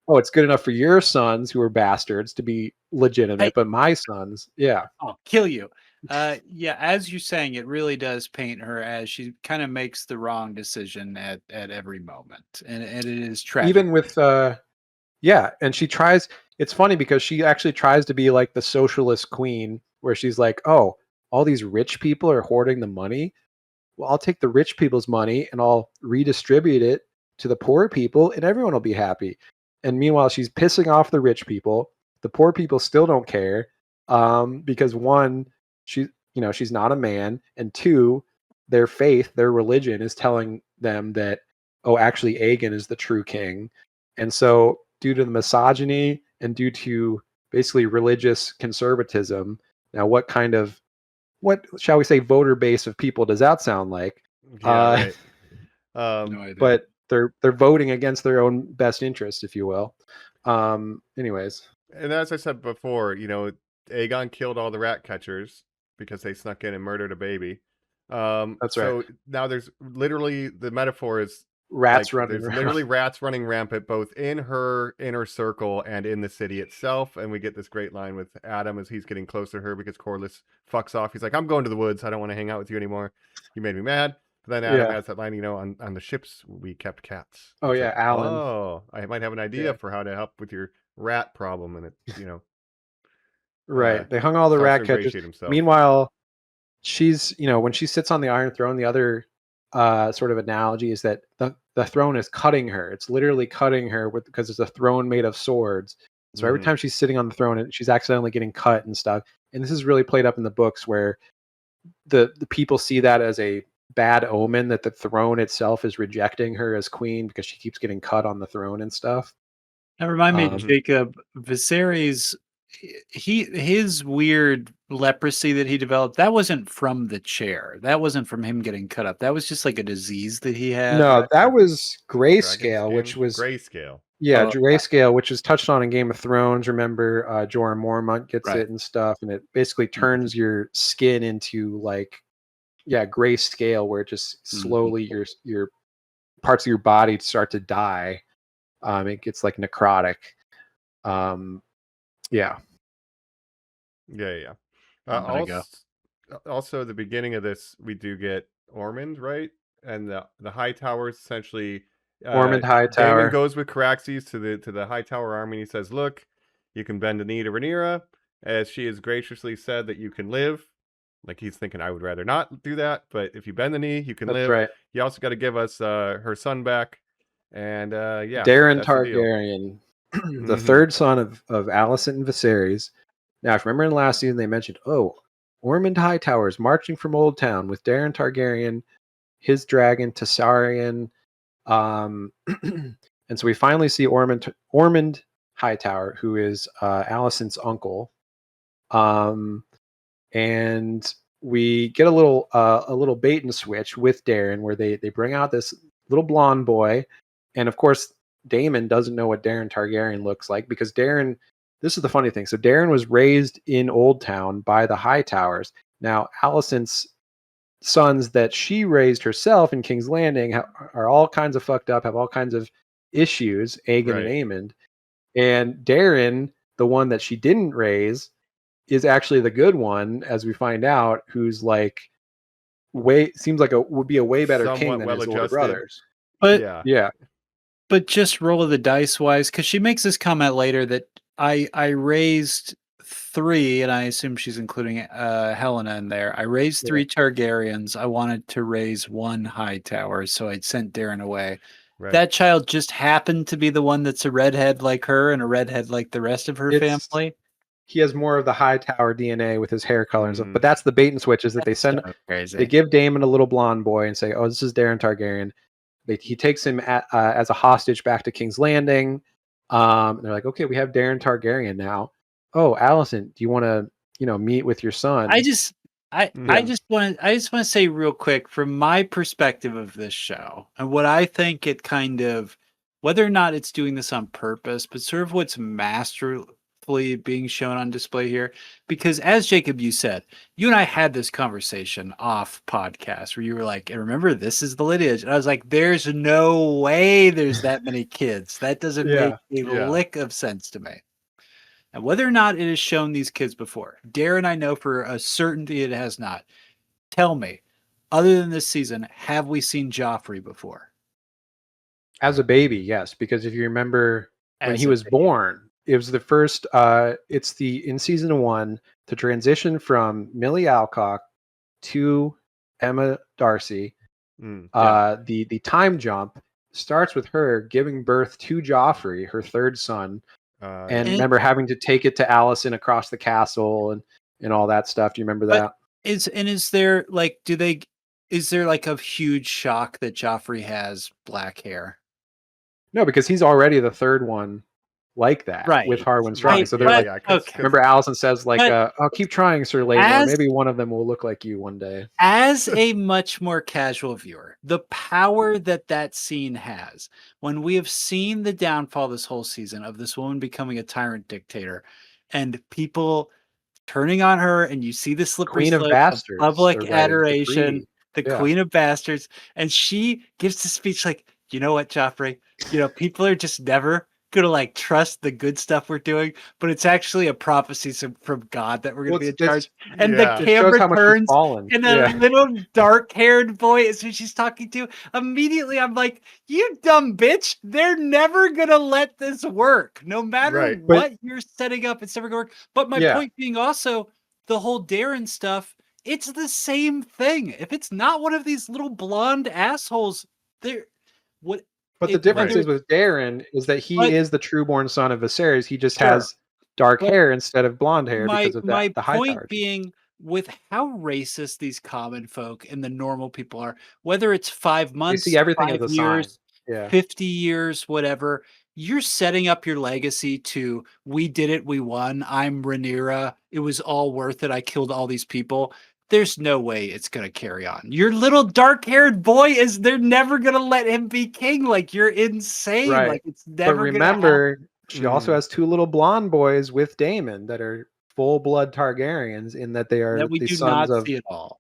oh, it's good enough for your sons who are bastards to be legitimate, but my sons, yeah. I'll kill you. Yeah, as you're saying, it really does paint her as she kind of makes the wrong decision at every moment. And it is tragic. Even with, and she tries, it's funny because she actually tries to be like the socialist queen, where she's like, oh, all these rich people are hoarding the money. well, I'll take the rich people's money and I'll redistribute it to the poor people and everyone will be happy. And meanwhile, she's pissing off the rich people. The poor people still don't care because one, she's not a man, and two, their faith, their religion is telling them that, oh, actually Aegon is the true king. And so due to the misogyny and due to basically religious conservatism, now what shall we say voter base of people does that sound like? Yeah, right. No idea. But they're voting against their own best interest, if you will. Anyways. And as I said before, Aegon killed all the rat catchers because they snuck in and murdered a baby. That's so right. now there's literally, the metaphor is Rats like, running there's around. literally rats running rampant both in her inner circle and in the city itself. And we get this great line with Adam as he's getting close to her because Corlys fucks off. He's like, I'm going to the woods. I don't want to hang out with you anymore. You made me mad. But then Adam has that line, on the ships we kept cats. Oh, It's yeah, like, Alan. Oh, I might have an idea for how to help with your rat problem. And it's, Right. They hung all the starts rat to catchers. ingratiate himself. Meanwhile, she's, when she sits on the Iron Throne, the other sort of analogy is that the throne is cutting her. It's literally cutting her because it's a throne made of swords. So every time she's sitting on the throne, she's accidentally getting cut and stuff. And this is really played up in the books where the people see that as a bad omen, that the throne itself is rejecting her as queen because she keeps getting cut on the throne and stuff. Now remind me, Jacob, Viserys, his weird leprosy that he developed, that wasn't from the chair. That wasn't from him getting cut up. That was just like a disease that he had. No, that was grayscale, Dragon which skin? was grayscale. Yeah, Oh, grayscale, which is touched on in Game of Thrones. Remember, Jorah Mormont gets Right. it and stuff, and it basically turns your skin into grayscale, where it just slowly your parts of your body start to die. It gets like necrotic. Yeah. Yeah. I'm gonna go. Also, the beginning of this, we do get Ormond, right? And the High Towers essentially. Ormond Hightower. Daemon goes with Caraxes to the High Tower army. And he says, "Look, you can bend the knee to Rhaenyra, as she has graciously said that you can live." Like he's thinking, I would rather not do that, but if you bend the knee, you can live. Right. You also got to give us her son back, and Darren that's the deal. Targaryen, the third son of Alicent and Viserys. Now, if you remember in the last season, they mentioned, Ormond Hightower is marching from Old Town with Darren Targaryen, his dragon Targaryen. And so we finally see Ormond Hightower, who is Alicent's uncle. And we get a little bait and switch with Darren, where they bring out this little blonde boy, and of course Daemon doesn't know what Darren Targaryen looks like, because Darren. This is the funny thing. So Darren was raised in Old Town by the Hightowers. Now Alicent's sons that she raised herself in King's Landing are all kinds of fucked up, have all kinds of issues, Aegon and Aemond. And Darren, the one that she didn't raise, is actually the good one, as we find out, who's like seems like would be a way better king than his older brothers. But yeah. But just roll of the dice wise, because she makes this comment later that I raised 3, and I assume she's including Helena in there. I raised 3 Targaryens. I wanted to raise 1 Hightower, so I sent Darren away. Right. That child just happened to be the one that's a redhead like her and a redhead like the rest of her family. He has more of the Hightower DNA with his hair color and stuff. But that's the bait and switch, is that they send they give Daemon a little blonde boy and say, "Oh, this is Darren Targaryen." He takes him as a hostage back to King's Landing. And they're like, "Okay, we have Darren Targaryen now. Oh, Alicent, do you want to, meet with your son?" I just want to say real quick, from my perspective of this show, and what I think it kind of, whether or not it's doing this on purpose, but sort of what's masterfully being shown on display here, because as Jacob, you said, you and I had this conversation off podcast where you were like, and remember, this is the lineage. And I was like, there's no way there's that many kids. That doesn't make a lick of sense to me. And whether or not it has shown these kids before, Darren, I know for a certainty it has not. Tell me, other than this season, have we seen Joffrey before? As a baby, yes. Because if you remember when he was born, it was the first, in season 1, the transition from Millie Alcock to Emma Darcy. Yeah. The time jump starts with her giving birth to Joffrey, her third son, and And- remember having to take it to Allison across the castle and all that stuff. Do you remember that? Is there like is there like a huge shock that Joffrey has black hair? No, because he's already the third one like that Right. with Harwin Strong. Right, So they're but- like, okay. remember Allison says like, But "I'll keep trying, Sir Laidlaw. as- Maybe one of them will look like you one day." As a much more casual viewer, the power that scene has, when we have seen the downfall this whole season of this woman becoming a tyrant dictator and people turning on her, and you see the slippery Queen of slope Bastards, public or, adoration, the Yeah. Queen of Bastards, and she gives the speech like, you know what, Joffrey? People are just never gonna like trust the good stuff we're doing, but it's actually a prophecy from God that we're gonna Well, be in it's- charge. And yeah. the It shows camera how much she's turns, fallen. and a Yeah. little dark-haired boy is who she's talking to. Immediately, I'm like, "You dumb bitch! They're never gonna let this work. No matter Right. what you're setting up, it's never gonna work." But my Yeah. point being also the whole Darren stuff. It's the same thing. If it's not one of these little blonde assholes, they're what. But the difference is with Darren is that he But- is the trueborn son of Viserys. He just Sure. has dark But hair instead of blonde hair my because of my that. The High point Tower. being, with how racist these common folk and the normal people are, whether it's 5 They months, see everything 5 as a sign. years, Yeah. 50 years, whatever, you're setting up your legacy to, we did it, we won, I'm Rhaenyra, it was all worth it, I killed all these people. There's no way it's going to carry on. Your little dark-haired boy they're never going to let him be king. Like, you're insane. Right. Like, it's But never going to happen. remember, she also Mm. has two little blonde boys with Daemon that are full blood Targaryens in that they are That we the do sons not of. see at all.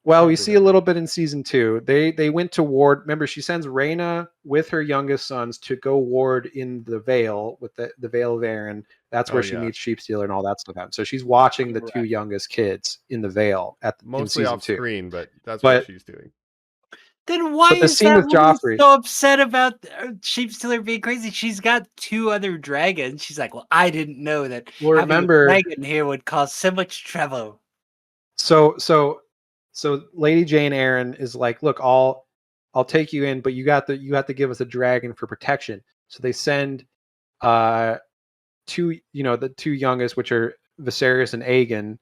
Well, we Probably see a don't. little bit in season 2. They went to ward. Remember, she sends Rhaena with her youngest sons to go ward in the Vale with the Vale of Aaron. That's where she yeah. meets Sheepstealer and all that stuff. So she's watching the two Correct. youngest kids in the Vale in Mostly season off 2. screen, but that's But- what she's doing. Then why the is scene that with woman Joffrey- so upset about Sheepstealer being crazy? She's got 2 other dragons. She's like, well, I didn't know that Well, having remember- a dragon here would cause so much trouble. So Lady Jane Eyre is like, look, I'll take you in, but you have to give us a dragon for protection. So they send the two youngest, which are Viserys and Aegon,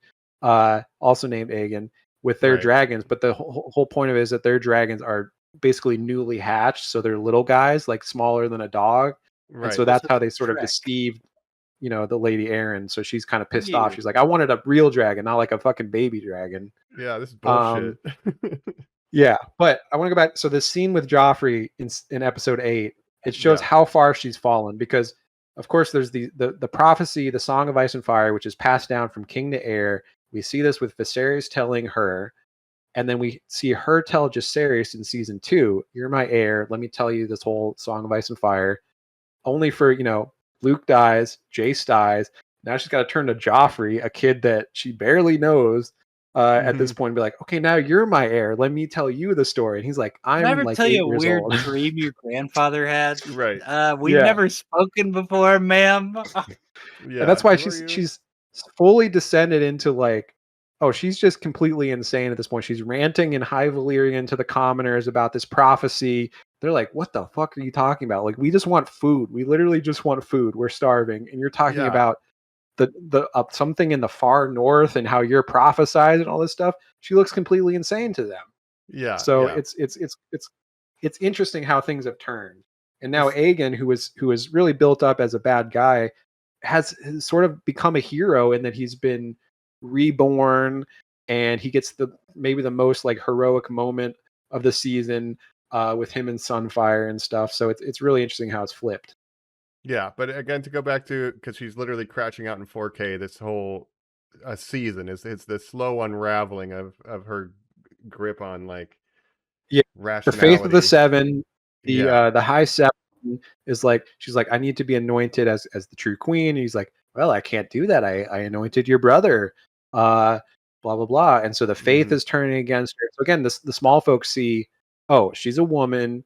also named Aegon, with their Right. dragons. But the whole point of it is that their dragons are basically newly hatched, so they're little guys, like smaller than a dog. Right. And so that's how they sort of Shrek. deceived, the Lady Aaron. So she's kind of pissed Yeah. off. She's like, I wanted a real dragon, not like a fucking baby dragon. Yeah, this is bullshit. Yeah, but I want to go back. So the scene with Joffrey in episode 8, it shows Yeah. how far she's fallen because, of course, there's the prophecy, the Song of Ice and Fire, which is passed down from king to heir. We see this with Viserys telling her, and then we see her tell Jacaerys in season 2, "You're my heir. Let me tell you this whole Song of Ice and Fire." Only for Luke dies, Jace dies. Now she's got to turn to Joffrey, a kid that she barely knows. At this point, and be like, okay, now you're my heir. Let me tell you the story. And he's like, Did I I'm ever like tell 8 you a years weird old. dream your grandfather had? Right. We've Yeah. never spoken before, ma'am. Yeah. And that's why who are you? she's fully descended into like, oh, she's just completely insane at this point. She's ranting in High Valyrian to the commoners about this prophecy. They're like, what the fuck are you talking about? Like, we just want food. We literally just want food. We're starving. And you're talking Yeah. about the something in the far north and how you're prophesied and all this stuff. She looks completely insane to them. Yeah. So yeah. it's interesting how things have turned. And now Aegon, who was really built up as a bad guy, has sort of become a hero in that he's been reborn, and he gets maybe the most like heroic moment of the season with him and Sunfire and stuff. So it's really interesting how it's flipped. Yeah, but again, to go back to, because she's literally crouching out in 4K, this whole season it's the slow unraveling of her grip on like Yeah, the rationality. faith of the seven, Yeah. the high seven is like, she's like, I need to be anointed as the true queen. And he's like, well, I can't do that. I anointed your brother, blah blah blah. And so the faith Mhm. is turning against her. So again, the small folks see, oh, she's a woman.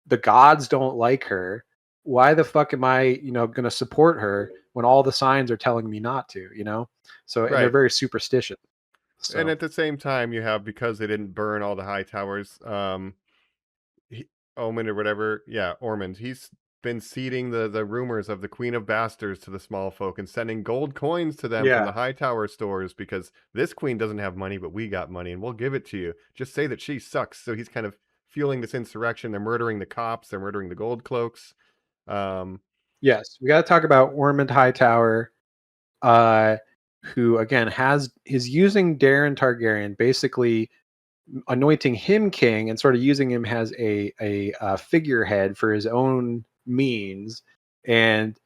The gods don't like her. Why the fuck am I, going to support her when all the signs are telling me not to, So and they're Right. very superstitious. So And at the same time, you have, because they didn't burn all the high towers, Omen or whatever, Ormond, he's been seeding the rumors of the Queen of Bastards to the small folk and sending gold coins to them from the high tower stores, because this queen doesn't have money, but we got money and we'll give it to you. Just say that she sucks. So he's kind of fueling this insurrection. They're murdering the cops. They're murdering the gold cloaks. yes, we got to talk about Ormond Hightower, who again is using Daeron Targaryen, basically anointing him king and sort of using him as a figurehead for his own means. And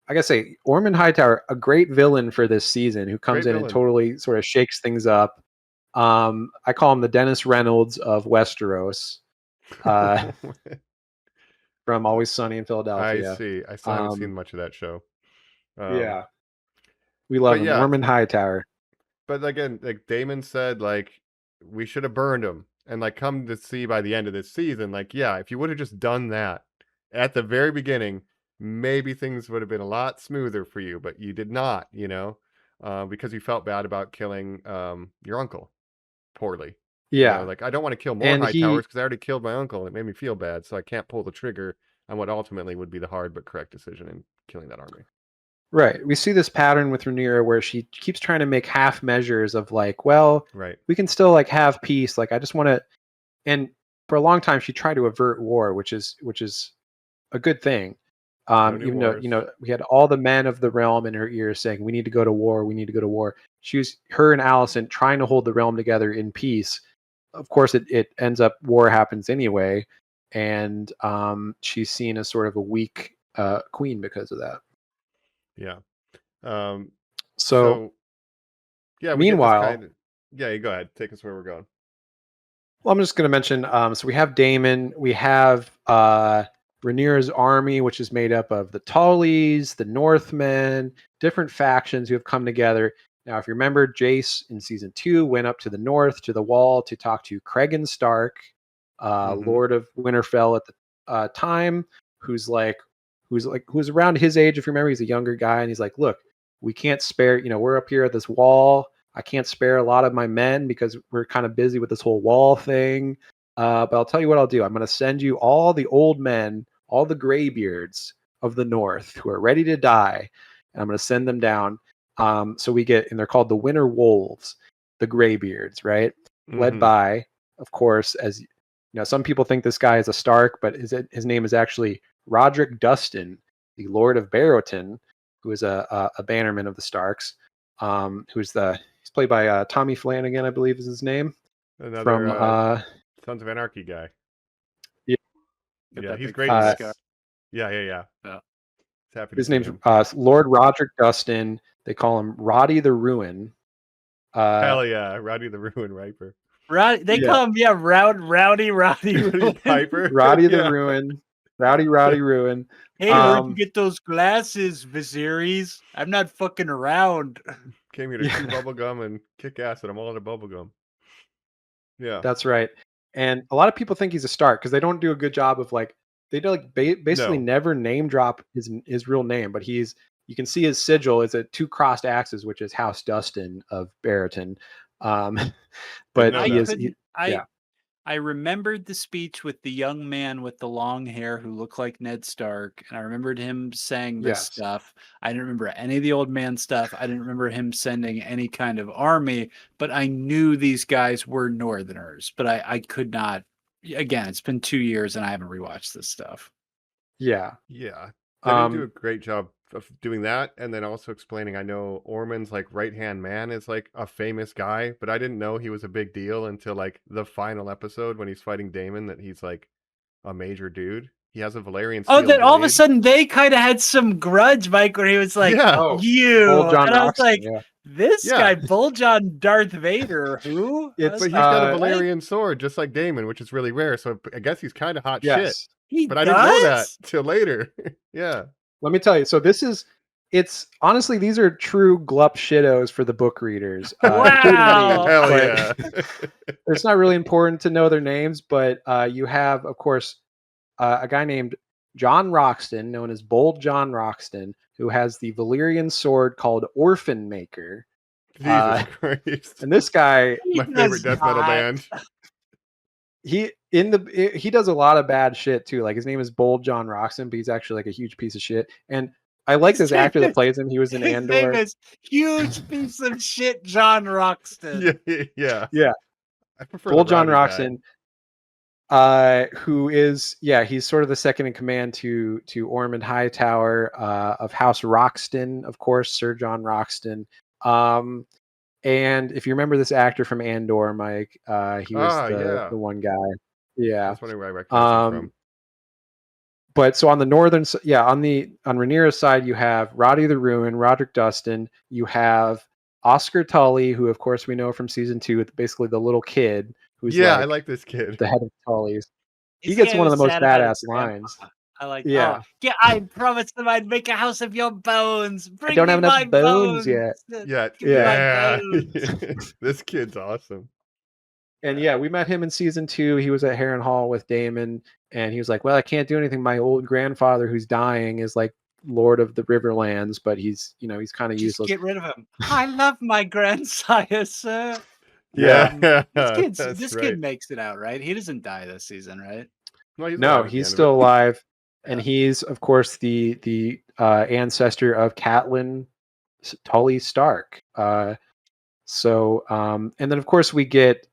I gotta say, Ormond Hightower, a great villain for this season, who comes in and totally sort of shakes things up. I call him the Dennis Reynolds of Westeros, from Always Sunny in Philadelphia. I see. I still haven't seen much of that show. Yeah, we love him, Ormond Hightower. But again, like Daemon said, like, we should have burned him. And like, come to see by the end of this season, like, yeah, if you would have just done that at the very beginning, maybe things would have been a lot smoother for you. But you did not, because you felt bad about killing your uncle poorly. Yeah, like, I don't want to kill more high towers because I already killed my uncle and it made me feel bad. So I can't pull the trigger on what ultimately would be the hard but correct decision in killing that army. Right. We see this pattern with Rhaenyra where she keeps trying to make half measures of like, well, we can still like have peace. Like, I just want to, and for a long time she tried to avert war, which is a good thing. Even though, we had all the men of the realm in her ears saying, we need to go to war. We need to go to war. Her and Alicent trying to hold the realm together in peace. Of course, it ends up, war happens anyway. And she's seen as sort of a weak queen because of that. Yeah. So yeah. Meanwhile, you go ahead. Take us where we're going. Well, I'm just going to mention. So we have Daemon. We have Rhaenyra's army, which is made up of the Tullys, the Northmen, different factions who have come together. Now, if you remember, Jace in season 2 went up to the north to the wall to talk to Cregan Stark, Lord of Winterfell at the time, who's around his age. If you remember, he's a younger guy, and he's like, "Look, we can't spare. We're up here at this wall. I can't spare a lot of my men because we're kind of busy with this whole wall thing. But I'll tell you what I'll do. I'm going to send you all the old men, all the graybeards of the north who are ready to die, and I'm going to send them down." So we get, and they're called the Winter Wolves, the graybeards, right? Led by, of course, as some people think this guy is a Stark, but his name is actually Roderick Dustin, the Lord of Barrowton, who is a bannerman of the Starks. He's played by Tommy Flanagan, I believe is his name. Another from Sons of Anarchy guy. Yeah, he's great in this. Yeah. His name's Lord Roderick Dustin. They call him Roddy the Ruin. Hell yeah, Roddy the Ruin Riper. They call him Rowdy Ruin. Piper. Roddy the Ruin. Rowdy Ruin. Hey, where'd you get those glasses, Viserys? I'm not fucking around. Came here to chew bubblegum and kick ass, and I'm all out of bubblegum. Yeah. That's right. And a lot of people think he's a Stark because they don't do a good job of basically never name drop his real name, but you can see his sigil is at 2 crossed axes, which is House Dustin of Barrowton. But I remembered the speech with the young man with the long hair who looked like Ned Stark, and I remembered him saying this stuff. I didn't remember any of the old man stuff. I didn't remember him sending any kind of army, but I knew these guys were Northerners, but I could not. Again, it's been 2 years and I haven't rewatched this stuff. Yeah. They do a great job of doing that, and then also explaining. I know Ormond's right-hand man is a famous guy, but I didn't know he was a big deal until the final episode when he's fighting Daemon, that he's a major dude. He has a Valyrian steel blade. All of a sudden they kind of had some grudge, Mike, where he was like, you. And I was like, this guy, Buljon Darth Vader, who? But he's got a Valyrian sword, just like Daemon, which is really rare. So I guess he's kind of hot shit. But I didn't know that till later. Yeah. Let me tell you. So it's honestly, these are true glup shittos for the book readers. Wow. Hell yeah. It's not really important to know their names, but you have, of course, a guy named John Roxton, known as Bold John Roxton, who has the Valyrian sword called Orphan Maker. Jesus Christ. And this guy, My favorite death metal band. he does a lot of bad shit too. Like his name is Bold John Roxton, but he's actually like a huge piece of shit. And I like this actor that plays him. He was in His Andor. name is huge piece of shit, John Roxton. Yeah. I prefer Bold the John rowdy Roxton, who is he's sort of the second in command to Ormond Hightower of House Roxton, of course, Sir John Roxton. And if you remember this actor from Andor, Mike, he was the one guy. Yeah, that's wondering where I recognize him from. But so on the northern, on Rhaenyra's side, you have Roddy the Ruin, Roderick Dustin. You have Oscar Tully, who of course we know from season 2, basically the little kid who's I like this kid, the head of Tully's. He gets one of the most badass lines. I like. Yeah. I promised them I'd make a house of your bones. I don't have enough bones yet. Yeah. This kid's awesome. And we met him in season 2. He was at Harrenhal with Daemon, and he was like, "Well, I can't do anything. My old grandfather, who's dying, is like Lord of the Riverlands, but he's kind of useless. Get rid of him. I love my grandsire, sir." Yeah, this kid makes it out, right? He doesn't die this season, right? No, he's still alive, and he's of course the ancestor of Catelyn Tully Stark. And then of course we get.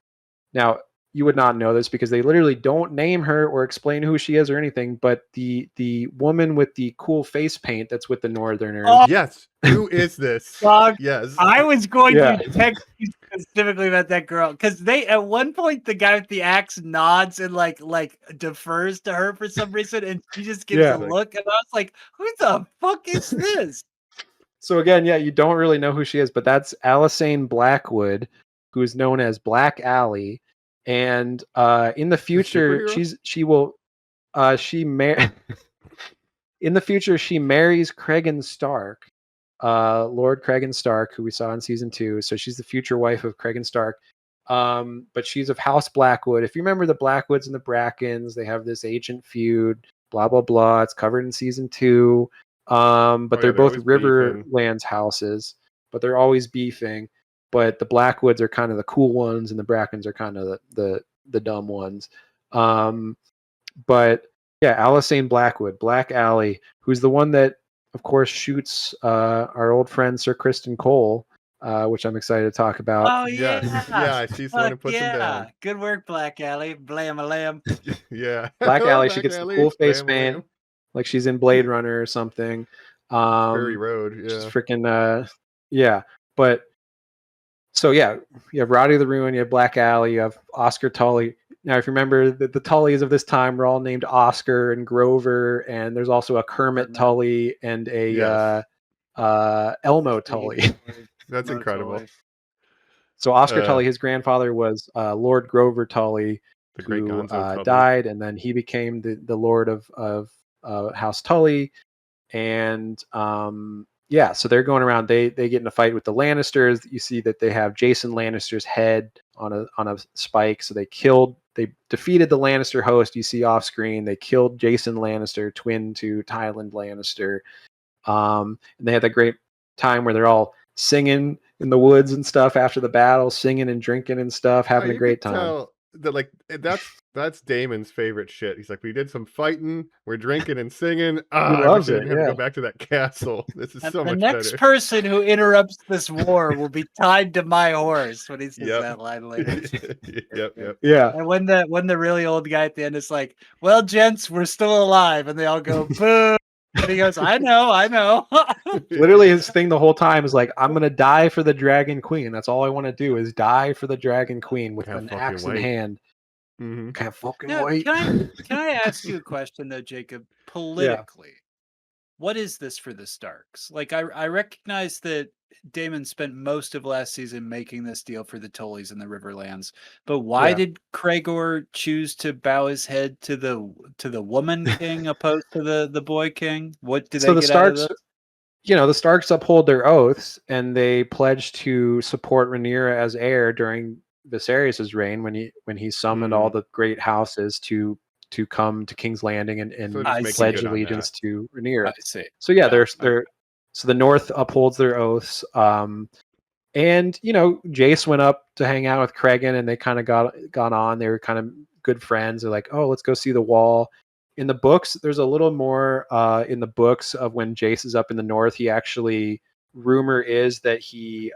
Now, you would not know this because they literally don't name her or explain who she is or anything, but the woman with the cool face paint that's with the Northerners. Oh, yes. Who is this? Yes. I was going to text you specifically about that girl because at one point the guy with the axe nods and like defers to her for some reason, and she just gives a look, and I was like, "Who the fuck is this?" So again, you don't really know who she is, but that's Alysanne Blackwood, who is known as Black Alley, and in the future in the future she marries Cregan Stark, Lord Cregan Stark, who we saw in season 2. So she's the future wife of Cregan Stark, but she's of House Blackwood. If you remember the Blackwoods and the Brackens, they have this ancient feud. Blah blah blah. It's covered in season 2. But they're both Riverlands houses, but they're always beefing. But the Blackwoods are kind of the cool ones, and the Brackens are kind of the dumb ones. But Alysanne Blackwood, Black Alley, who's the one that, of course, shoots our old friend Sir Criston Cole, which I'm excited to talk about. Oh yeah, she's the one who puts him down. Good work, Black Alley. Blam-a-lam. Yeah, Black Alley. She gets the cool face paint, like she's in Blade Runner or something. Prairie Road. Yeah, just freaking But so you have Roddy the Ruin, you have Black Alley, you have Oscar Tully. Now, if you remember, the Tullys of this time were all named Oscar and Grover, and there's also a Kermit Tully and a Elmo Tully. That's incredible. So Oscar Tully, his grandfather was Lord Grover Tully, who died, and then he became the Lord of House Tully, and so they're going around. They get in a fight with the Lannisters. You see that they have Jason Lannister's head on a spike. So they defeated the Lannister host. You see off screen, they killed Jason Lannister, twin to Tywin Lannister. And they had that great time where they're all singing in the woods and stuff after the battle, singing and drinking and stuff, having a great time. That's Damon's favorite shit. He's like, we did some fighting, we're drinking and singing. He loves it. Have to go back to that castle. This is so much better. The next person who interrupts this war will be tied to my horse when he says that line later. Yep. Yeah. And when the really old guy at the end is like, "Well, gents, we're still alive," and they all go, "Boo!" And he goes, I know. Literally, his thing the whole time is like, I'm gonna die for the Dragon Queen. That's all I want to do is die for the Dragon Queen with an axe in hand. Mm-hmm. Can't fucking wait. Can I ask you a question though, Jacob? Politically, what is this for the Starks? Like, I recognize that Daemon spent most of last season making this deal for the Tullys and the Riverlands, but why did Craigor choose to bow his head to the woman king opposed to the boy king? What did they get out of this? The Starks uphold their oaths, and they pledge to support Rhaenyra as heir during Viserys' reign when he summoned all the great houses to come to King's Landing and pledge allegiance to Rhaenyra. I see. So they're so the North upholds their oaths. And Jace went up to hang out with Cregan, and they kind of gone on. They were kind of good friends. They're like, oh, let's go see the wall. In the books, there's a little more in the books of when Jace is up in the north. He actually, rumor is that he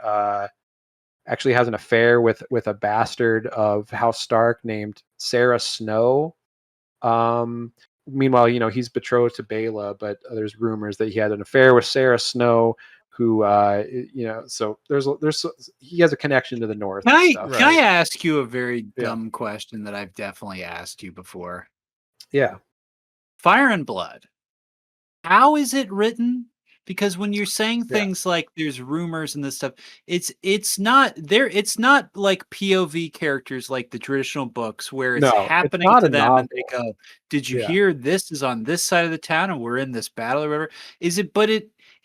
actually has an affair with a bastard of House Stark named Sarah Snow. Meanwhile, he's betrothed to Bela, but there's rumors that he had an affair with Sarah Snow, who so there's he has a connection to the north. Can and stuff. Can I ask you a very dumb question that I've definitely asked you before? Yeah. Fire and Blood. How is it written? Because when you're saying things like there's rumors and this stuff, it's not there. It's not like POV characters like the traditional books where it's happening to them and they go, "Did you hear this is on this side of the town and we're in this battle or whatever?"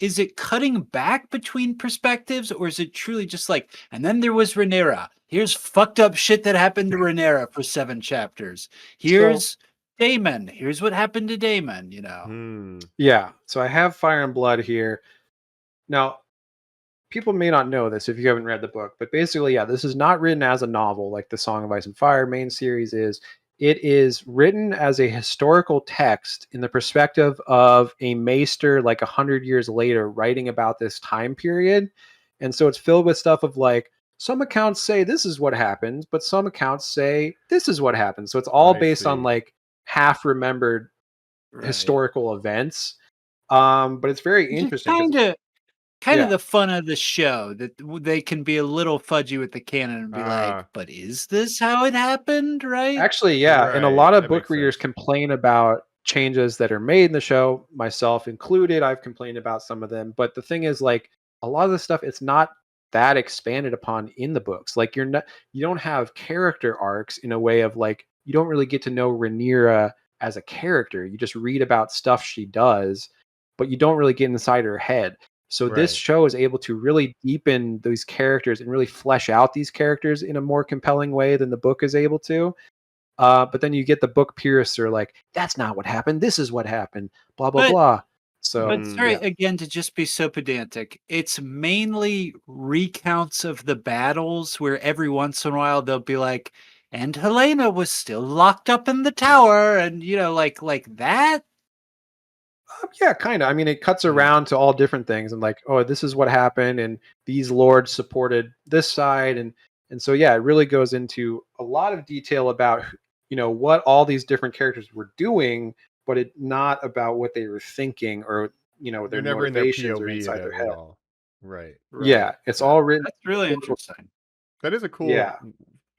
Is it cutting back between perspectives, or is it truly just like, and then there was Rhaenyra. Here's fucked up shit that happened to Rhaenyra for 7 chapters. Here's Daemon. Here's what happened to Daemon, Yeah. So I have Fire and Blood here. Now, people may not know this if you haven't read the book, but basically, this is not written as a novel like the Song of Ice and Fire main series is. It is written as a historical text in the perspective of a maester like 100 years later writing about this time period. And so it's filled with stuff of like, some accounts say this is what happened, but some accounts say this is what happened. So it's all based on like half remembered historical events. But it's very interesting. Kind of the fun of the show, that they can be a little fudgy with the canon and be like, but is this how it happened? Right? Actually, and a lot of book readers complain about changes that are made in the show, myself included. I've complained about some of them, but the thing is, like, a lot of the stuff, it's not that expanded upon in the books. Like, you don't have character arcs in a way of like, you don't really get to know Rhaenyra as a character. You just read about stuff she does, but you don't really get inside her head. So this show is able to really deepen these characters and really flesh out these characters in a more compelling way than the book is able to. But then you get the book purists like, that's not what happened. This is what happened. Blah, blah, blah. So, but sorry, again, to just be so pedantic, it's mainly recounts of the battles where every once in a while they'll be like, and Helena was still locked up in the tower. And, like that. Yeah, kind of. I mean, it cuts around to all different things and like, oh, this is what happened, and these lords supported this side, and so it really goes into a lot of detail about what all these different characters were doing, but it not about what they were thinking or their motivations or inside their head. Right. Yeah, it's all written. That's really interesting. That is a cool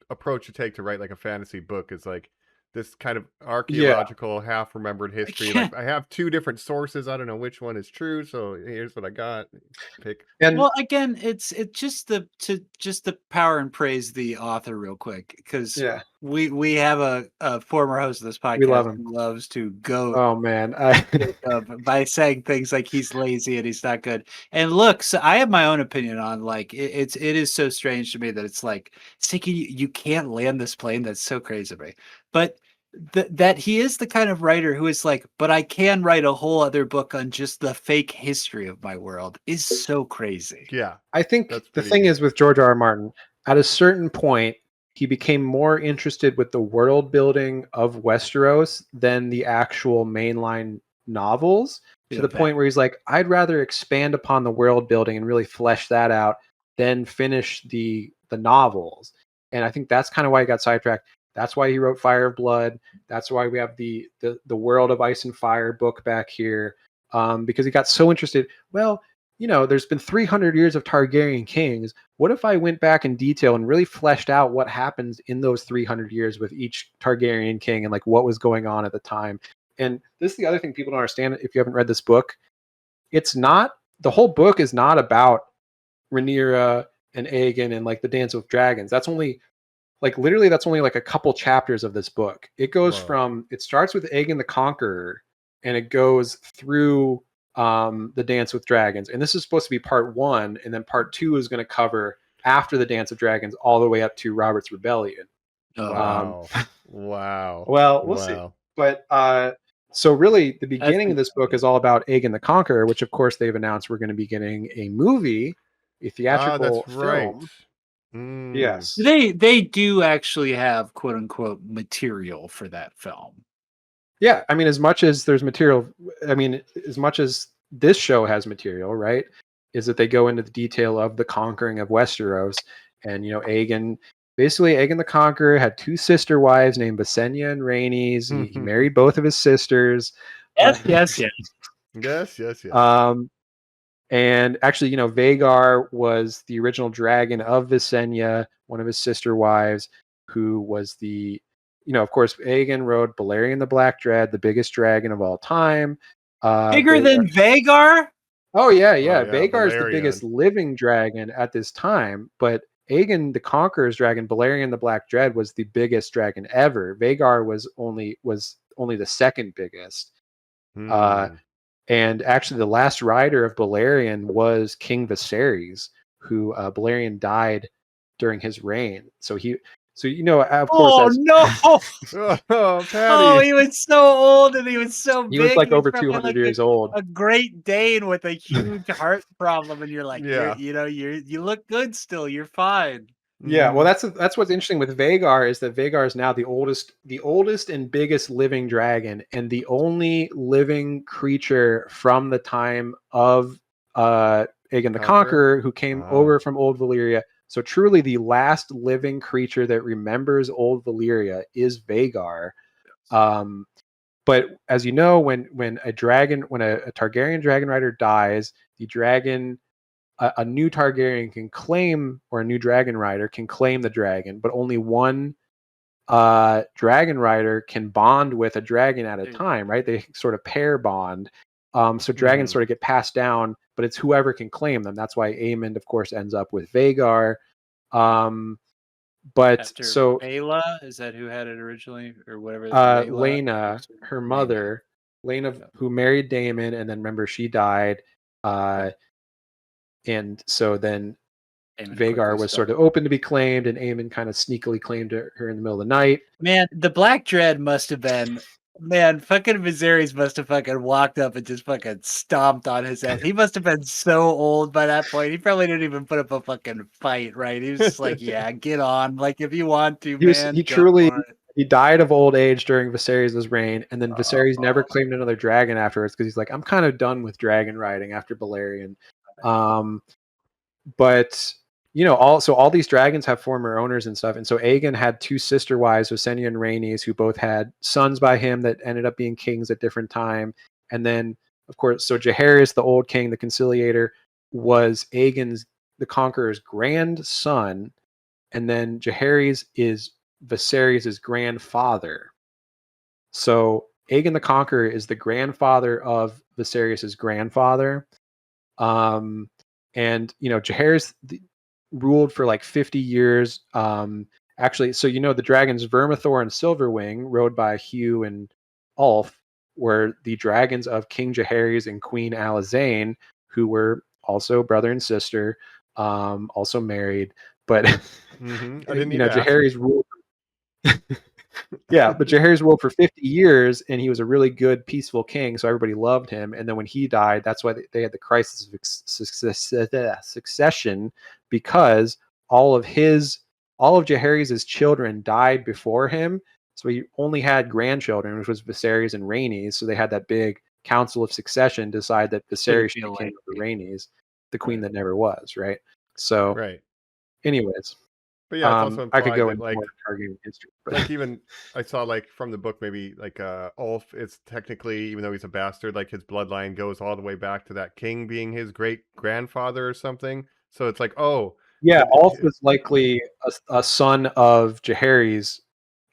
approach to take to write like a fantasy book. Is like this kind of archaeological half-remembered history. Like, I have 2 different sources. I don't know which one is true, so here's what I got. Pick. And well, again, it's just the power and praise the author real quick, because we have a former host of this podcast. We love him. Who loves to go. Oh man, by saying things like he's lazy and he's not good. And look, so I have my own opinion on like it is so strange to me that it's like thinking you can't land this plane. That's so crazy to me. But that he is the kind of writer who is like, but I can write a whole other book on just the fake history of my world is so crazy. Yeah. I think the thing is with George R.R. Martin, at a certain point, he became more interested with the world building of Westeros than the actual mainline novels, to the point where he's like, I'd rather expand upon the world building and really flesh that out than finish the novels. And I think that's kind of why he got sidetracked. That's why he wrote Fire of Blood. That's why we have the World of Ice and Fire book back here, because he got so interested. Well, there's been 300 years of Targaryen kings. What if I went back in detail and really fleshed out what happens in those 300 years with each Targaryen king and like what was going on at the time? And this is the other thing people don't understand if you haven't read this book. It's not, the whole book is not about Rhaenyra and Aegon and like the Dance with Dragons. That's only like a couple chapters of this book. It goes it starts with Aegon the Conqueror and it goes through the Dance with Dragons. And this is supposed to be part 1. And then part 2 is going to cover after the Dance of Dragons all the way up to Robert's Rebellion. Wow. Wow. Well, we'll see. But so really the beginning of this book is all about Aegon the Conqueror, which of course they've announced we're going to be getting a movie theatrical that's right. film. Mm. Yes. They do actually have quote unquote material for that film. Yeah, I mean, as much as there's material, I mean, as much as this show has material, right? Is that they go into the detail of the conquering of Westeros, and Aegon, basically Aegon the Conqueror had two sister wives named Visenya and Rhaenys. He married both of his sisters. Yes. Yes. And actually, Vagar was the original dragon of Visenya, one of his sister wives, who was of course, Aegon rode Balerion the Black Dread, the biggest dragon of all time. Bigger than Vagar? Oh, yeah. yeah, Vagar is the Balerion. biggest living dragon at this time, but Aegon the Conqueror's dragon, Balerion the Black Dread, was the biggest dragon ever. Vagar was only the second biggest. And actually, the last rider of Balerion was King Viserys, who Balerion died during his reign. So of course, no! Oh, Patty. Oh, he was so old and he was so big. he was like over probably 200 years old. A Great Dane with a huge heart problem, and you're like, Yeah. you look good still. You're fine. Yeah, well, that's what's interesting with Vagar is that Vagar is now the oldest and biggest living dragon, and the only living creature from the time of Aegon the Conqueror who came over from Old Valyria. So truly, the last living creature that remembers Old Valyria is Vagar. But as you know, when a Targaryen dragon rider dies, the dragon. A new Targaryen can claim, or a new dragon rider can claim the dragon, but only one dragon rider can bond with a dragon at a time, right? They sort of pair bond. So dragons sort of get passed down, but it's whoever can claim them. That's why Aemond, of course, ends up with Vagar. But After so Baela, is that who had it originally, or whatever? Laena, her mother, Laena, who married Daemon, and then remember she died. And so then Vagar was sort of open to be claimed, and Aemon kind of sneakily claimed her in the middle of the night. Man, the Black Dread must have been. Man, fucking Viserys must have fucking walked up and just fucking stomped on his head. He must have been so old by that point. He probably didn't even put up a fucking fight, right? He was just like, yeah, get on. Like, if you want to, man. He died of old age during Viserys' reign, and then Viserys never claimed another dragon afterwards because he's like, I'm kind of done with dragon riding after Balerion. But all these dragons have former owners and stuff, and so Aegon had two sister wives, Visenya and Rhaenys, who both had sons by him that ended up being kings at different time. And then, of course, so Jaehaerys, the old king, the conciliator, was Aegon's the Conqueror's grandson, and then Jaehaerys is Viserys' grandfather. So Aegon the Conqueror is the grandfather of Viserys' grandfather. And Jaehaerys ruled for like 50 years. Actually, so the dragons Vermithor and Silverwing, rode by Hugh and Ulf, were the dragons of King Jaehaerys and Queen Alizane, who were also brother and sister, also married. But Jaehaerys ruled. Yeah, but Jaehaerys ruled for 50 years, and he was a really good, peaceful king, so everybody loved him. And then when he died, that's why they had the crisis of succession, because all of Jaehaerys' children died before him, so he only had grandchildren, which was Viserys and Rhaenys. So they had that big council of succession decide that Viserys should be king over Rhaenys, the queen that never was, right? So, anyways. But yeah, it's also I could go into more Targaryen history. But. Like even I saw like from the book, maybe like Ulf, it's technically, even though he's a bastard, like his bloodline goes all the way back to that king being his great grandfather or something. So it's like, Ulf was likely a son of Jaehaerys,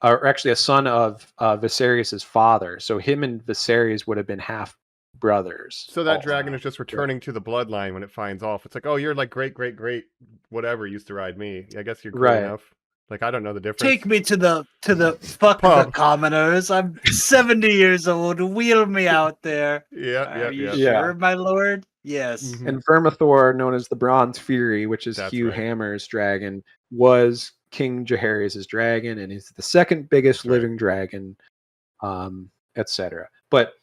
or actually a son of Viserys' father. So him and Viserys would have been half brothers. So that dragon is just returning to the bloodline when it finds Ulf. It's like, oh, you're like great whatever used to ride me. I guess you're cool enough. Like, I don't know the difference. Take me to the fuck the commoners. I'm 70 years old. Wheel me out there. Yeah. Sure, my lord? Yes. Mm-hmm. And Vermithor, known as the Bronze Fury, which is Hugh Hammer's dragon, was King Jaehaerys' dragon, and he's the second biggest living dragon, etc. But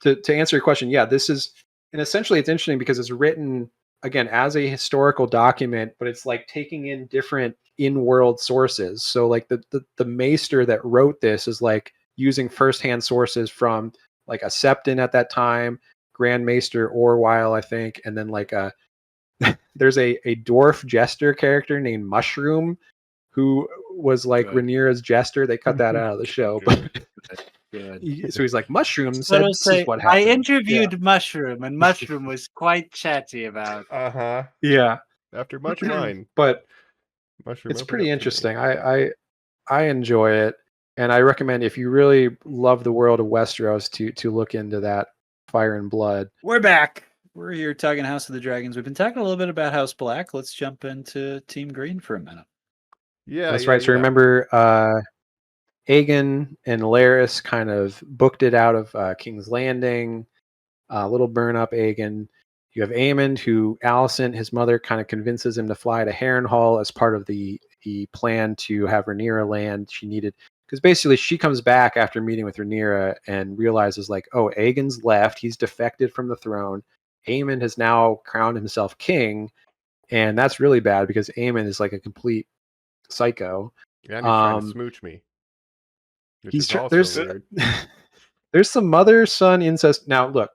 to answer your question, yeah, this is, and essentially it's interesting because it's written again, as a historical document, but it's like taking in different in-world sources. So like the maester that wrote this is like using firsthand sources from like a Septon at that time, Grand Maester Orwyle, I think, and then like there's a dwarf jester character named Mushroom who was like Good. Rhaenyra's jester. They cut that out of the show, but Good. so he's like, Mushroom So said to this say, is what I happened. interviewed Mushroom, and Mushroom was quite chatty about. Uh-huh. Yeah, After much wine. but Mushroom it's opened pretty up to me. interesting. I enjoy it, and I recommend if you really love the world of Westeros to look into that Fire and Blood. We're back. We're here talking House of the Dragons. We've been talking a little bit about House Black. Let's jump into Team Green for a minute. Yeah, That's right. So remember, Aegon and Larys kind of booked it out of King's Landing. Little burn up Aegon. You have Aemond, who Alicent, his mother, kind of convinces him to fly to Harrenhal as part of the plan to have Rhaenyra land. She needed, because basically she comes back after meeting with Rhaenyra and realizes like, oh, Aegon's left. He's defected from the throne. Aemond has now crowned himself king, and that's really bad because Aemond is like a complete psycho. And he's trying to smooch me. Which is also weird. There's some mother-son incest. Now, look,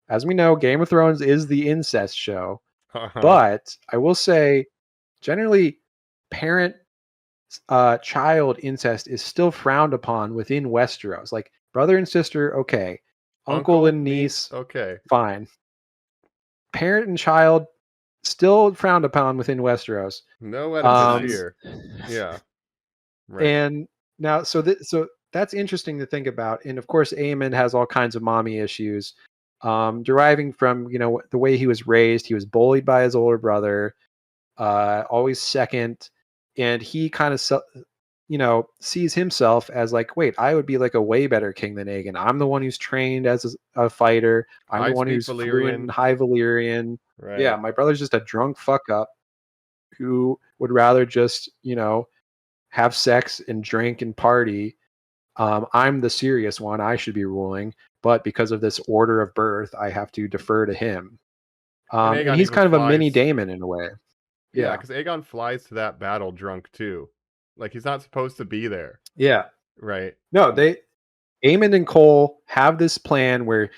as we know, Game of Thrones is the incest show, but I will say, generally, parent-child incest is still frowned upon within Westeros. Like brother and sister, okay. Uncle and niece, okay. Fine. Parent and child, still frowned upon within Westeros. No Oedipus here. Yeah. Right. And now, so that's interesting to think about. And of course, Aemond has all kinds of mommy issues, deriving from the way he was raised. He was bullied by his older brother, always second, and he kind of sees himself as like, wait, I would be like a way better king than Aegon. I'm the one who's trained as a fighter. I'm the one who's fluent in High Valyrian. Right. Yeah, my brother's just a drunk fuck up who would rather just have sex and drink and party. I'm the serious one. I should be ruling, but because of this order of birth, I have to defer to him. And he's kind of a mini Daemon in a way. Yeah, because Aegon flies to that battle drunk too. Like he's not supposed to be there. Yeah. Right. No, Aemond and Cole have this plan where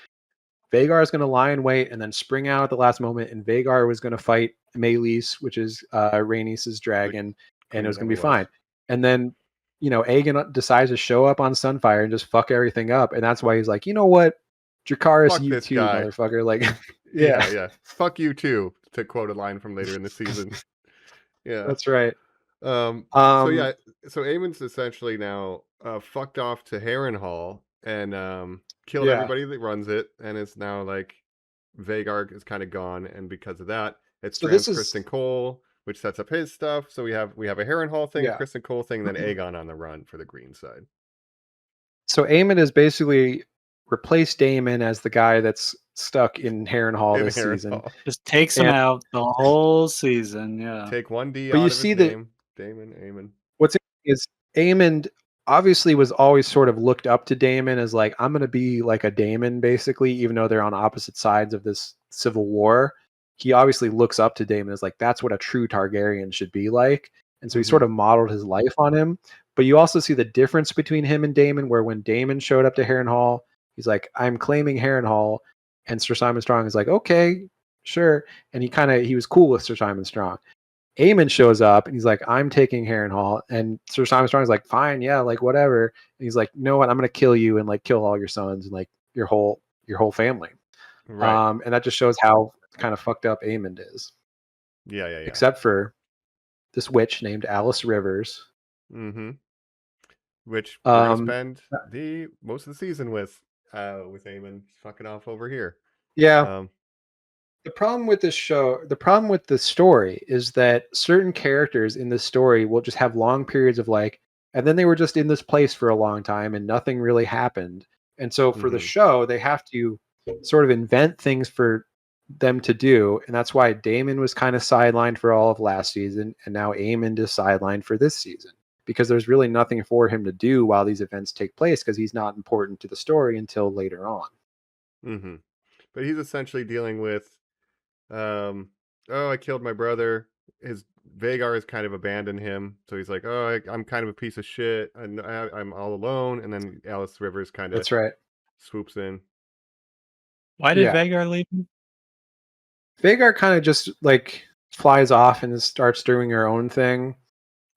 Vhagar is going to lie in wait and then spring out at the last moment, and Vhagar was going to fight Meleys, which is Rhaenys' dragon, and it was going to be fine. And then, Aegon decides to show up on Sunfire and just fuck everything up, and that's why he's like, you know what, Dracarys, fuck you too, guy. Motherfucker. Like, yeah, fuck you too, to quote a line from later in the season. Yeah, that's right. So Aemond's essentially now fucked off to Harrenhal and killed everybody that runs it, and it's now like Vhagar is kind of gone, and because of that, it's Kristen Cole, which sets up his stuff. So we have a Harrenhal thing, a Kristen Cole thing, then Aegon on the run for the green side. So Aemond has basically replaced Daemon as the guy that's stuck in Harrenhal this season. Just takes him out the whole season. Yeah. Take one D out of his name. Daemon, Aemon. What's interesting is Aemond obviously was always sort of looked up to Daemon as like, I'm going to be like a Daemon, basically, even though they're on opposite sides of this civil war. He obviously looks up to Daemon as like, that's what a true Targaryen should be like. And so he sort of modeled his life on him. But you also see the difference between him and Daemon, where when Daemon showed up to Harrenhal, he's like, I'm claiming Harrenhal. And Sir Simon Strong is like, okay, sure. And he was cool with Sir Simon Strong. Aemond shows up and he's like, I'm taking Harrenhal. And Sir Simon Strong is like, fine, yeah, like whatever. And he's like, no, what? I'm going to kill you and like kill all your sons and like your whole family. Right. And that just shows how kind of fucked up Aemond is. Yeah. Except for this witch named Alice Rivers. Mm-hmm. Which we're gonna spend the most of the season with Aemond fucking off over here. Yeah. The problem with this show, the problem with the story is that certain characters in this story will just have long periods of like, and then they were just in this place for a long time and nothing really happened. And so for the show, they have to sort of invent things for them to do. And that's why Daemon was kind of sidelined for all of last season. And now Aemond is sidelined for this season because there's really nothing for him to do while these events take place because he's not important to the story until later on. But he's essentially dealing with oh, I killed my brother. His Vagar has kind of abandoned him, so he's like, oh, I'm kind of a piece of shit, and I'm all alone. And then Alice Rivers kind of That's right. swoops in. Why did Yeah. Vagar leave him? Vagar kind of just like flies off and starts doing her own thing.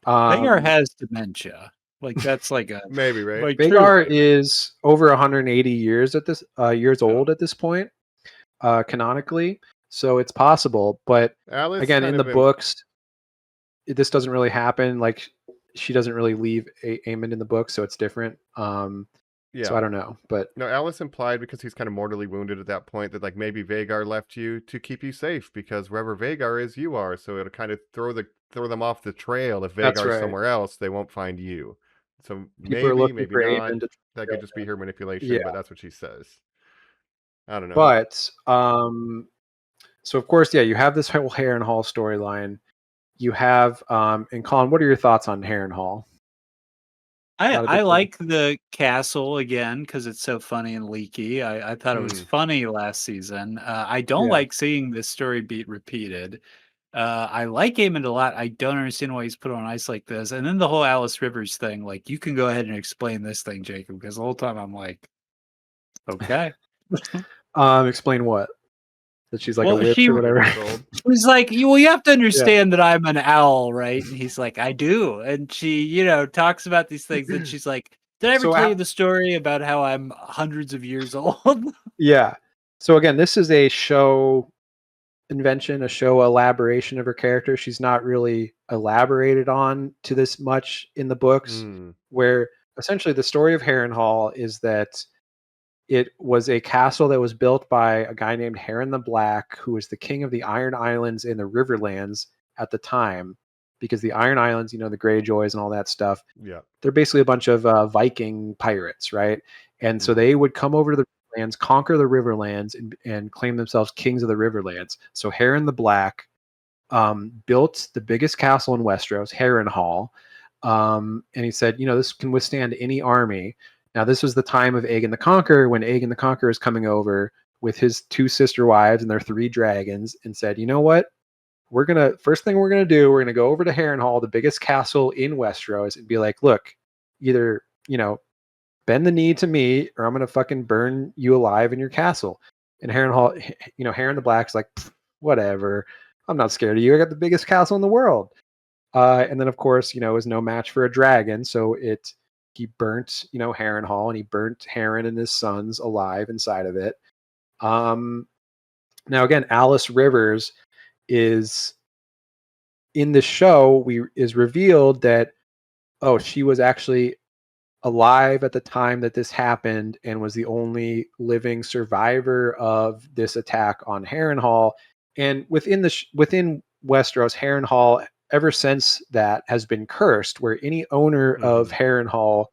Vagar has dementia. Like that's like a Maybe, right? like Vagar truly. is over 180 years at this years old at this point, canonically. So it's possible, but Alice again, kind in the of books, this doesn't really happen. Like she doesn't really leave Aemond in the book, so it's different. yeah. So I don't know, but No, Alice implied because he's kind of mortally wounded at that point that like maybe Vagar left you to keep you safe because wherever Vagar is, you are. So it'll kind of throw them off the trail. If that's Vagar's right. somewhere else, they won't find you. So People are maybe, looking maybe for not. Aemond to That could just be her manipulation, yeah. but that's what she says. I don't know. But so of course, yeah, you have this whole Harrenhal storyline. You have and Colin, what are your thoughts on Harrenhal? I like the castle again because it's so funny and leaky. I thought it was funny last season. I don't like seeing this story beat repeated. I like Aemond a lot. I don't understand why he's put on ice like this. And then the whole Alice Rivers thing, like you can go ahead and explain this thing, Jacob, because the whole time I'm like, okay. Explain what? That she's like a witch or whatever. He's like, you have to understand that I'm an owl, right? And he's like, I do. And she, talks about these things. And she's like, did I ever tell you the story about how I'm hundreds of years old? Yeah. So again, this is a show invention, a show elaboration of her character. She's not really elaborated on to this much in the books, where essentially the story of Harrenhal is that it was a castle that was built by a guy named Harren the Black, who was the king of the Iron Islands in the Riverlands at the time, because the Iron Islands, the Greyjoys and all that stuff, they're basically a bunch of Viking pirates, right? And so they would come over to the Riverlands, conquer the Riverlands, and claim themselves kings of the Riverlands. So Harren the Black built the biggest castle in Westeros, Harrenhal, and he said, this can withstand any army. Now, this was the time of Aegon the Conqueror, when Aegon the Conqueror is coming over with his 2 sister wives and their 3 dragons, and said, you know what? First thing we're going to go over to Harrenhal, the biggest castle in Westeros, and be like, look, either, bend the knee to me, or I'm going to fucking burn you alive in your castle. And Harrenhal, Harren the Black's like, whatever. I'm not scared of you. I got the biggest castle in the world. And then, of course, it was no match for a dragon. So he burnt, Harrenhal, and he burnt Harren and his sons alive inside of it. Now, again, Alice Rivers is in the show. Is revealed that, she was actually alive at the time that this happened and was the only living survivor of this attack on Harrenhal. And within Westeros, Harrenhal, ever since that, has been cursed, where any owner of Harrenhal,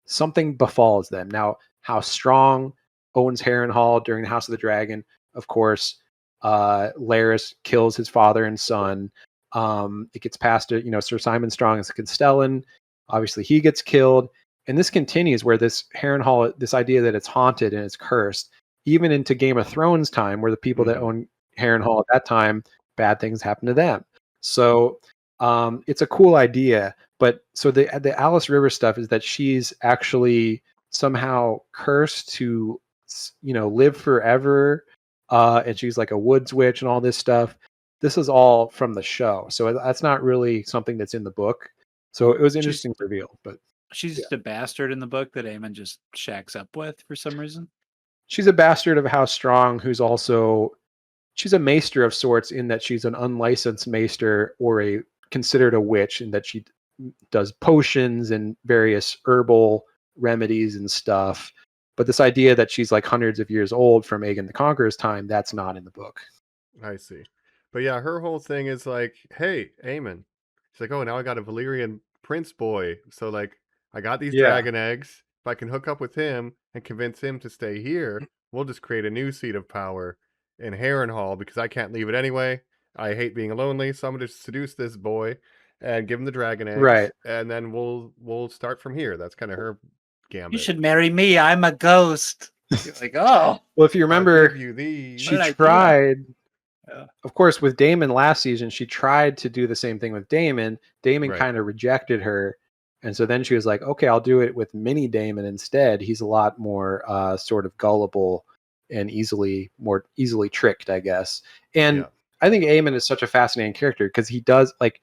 something befalls them. Now, how Strong owns Harrenhal during the House of the Dragon, of course, Larys kills his father and son. It gets passed to, Sir Simon Strong as a Constellan. Obviously, he gets killed. And this continues where this Harrenhal, this idea that it's haunted and it's cursed, even into Game of Thrones time, where the people that own Harrenhal at that time, bad things happen to them. So it's a cool idea. But so the Alice River stuff is that she's actually somehow cursed to, live forever. And she's like a woods witch and all this stuff. This is all from the show. So that's not really something that's in the book. So it was interesting to reveal. But she's just a bastard in the book that Aemond just shacks up with for some reason. She's a bastard of House Strong, she's a maester of sorts, in that she's an unlicensed maester, or considered a witch, in that she does potions and various herbal remedies and stuff. But this idea that she's like hundreds of years old from Aegon the Conqueror's time, that's not in the book. I see. But yeah, her whole thing is like, hey, Aemon. She's like, oh, now I got a Valyrian prince boy. So like, I got these dragon eggs. If I can hook up with him and convince him to stay here, we'll just create a new seat of power in Harrenhal, because I can't leave it anyway. I hate being lonely, so I'm going to seduce this boy and give him the dragon eggs. Right. And then we'll start from here. That's kind of her gambit. You should marry me. I'm a ghost. You're like, oh. Well, if you remember, you she tried of course, with Daemon last season, she tried to do the same thing with Daemon. Daemon Right. kind of rejected her. And so then she was like, okay, I'll do it with mini Daemon instead. He's a lot more sort of gullible and more easily tricked, I guess. And Yeah. I think Aemon is such a fascinating character because he does like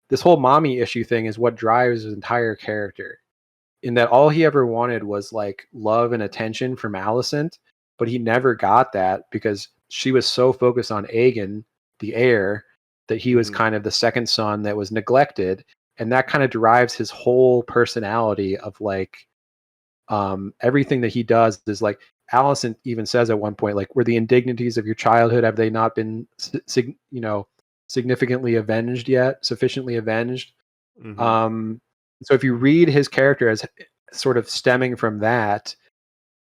this whole mommy issue thing is what drives his entire character. In that all he ever wanted was like love and attention from Alicent, but he never got that because she was so focused on Aegon, the heir, that he was Mhm. kind of the second son that was neglected. And that kind of derives his whole personality of like everything that he does is like Alicent even says at one point, like, were the indignities of your childhood, have they not been significantly avenged yet, sufficiently avenged? Mhm. So if you read his character as sort of stemming from that,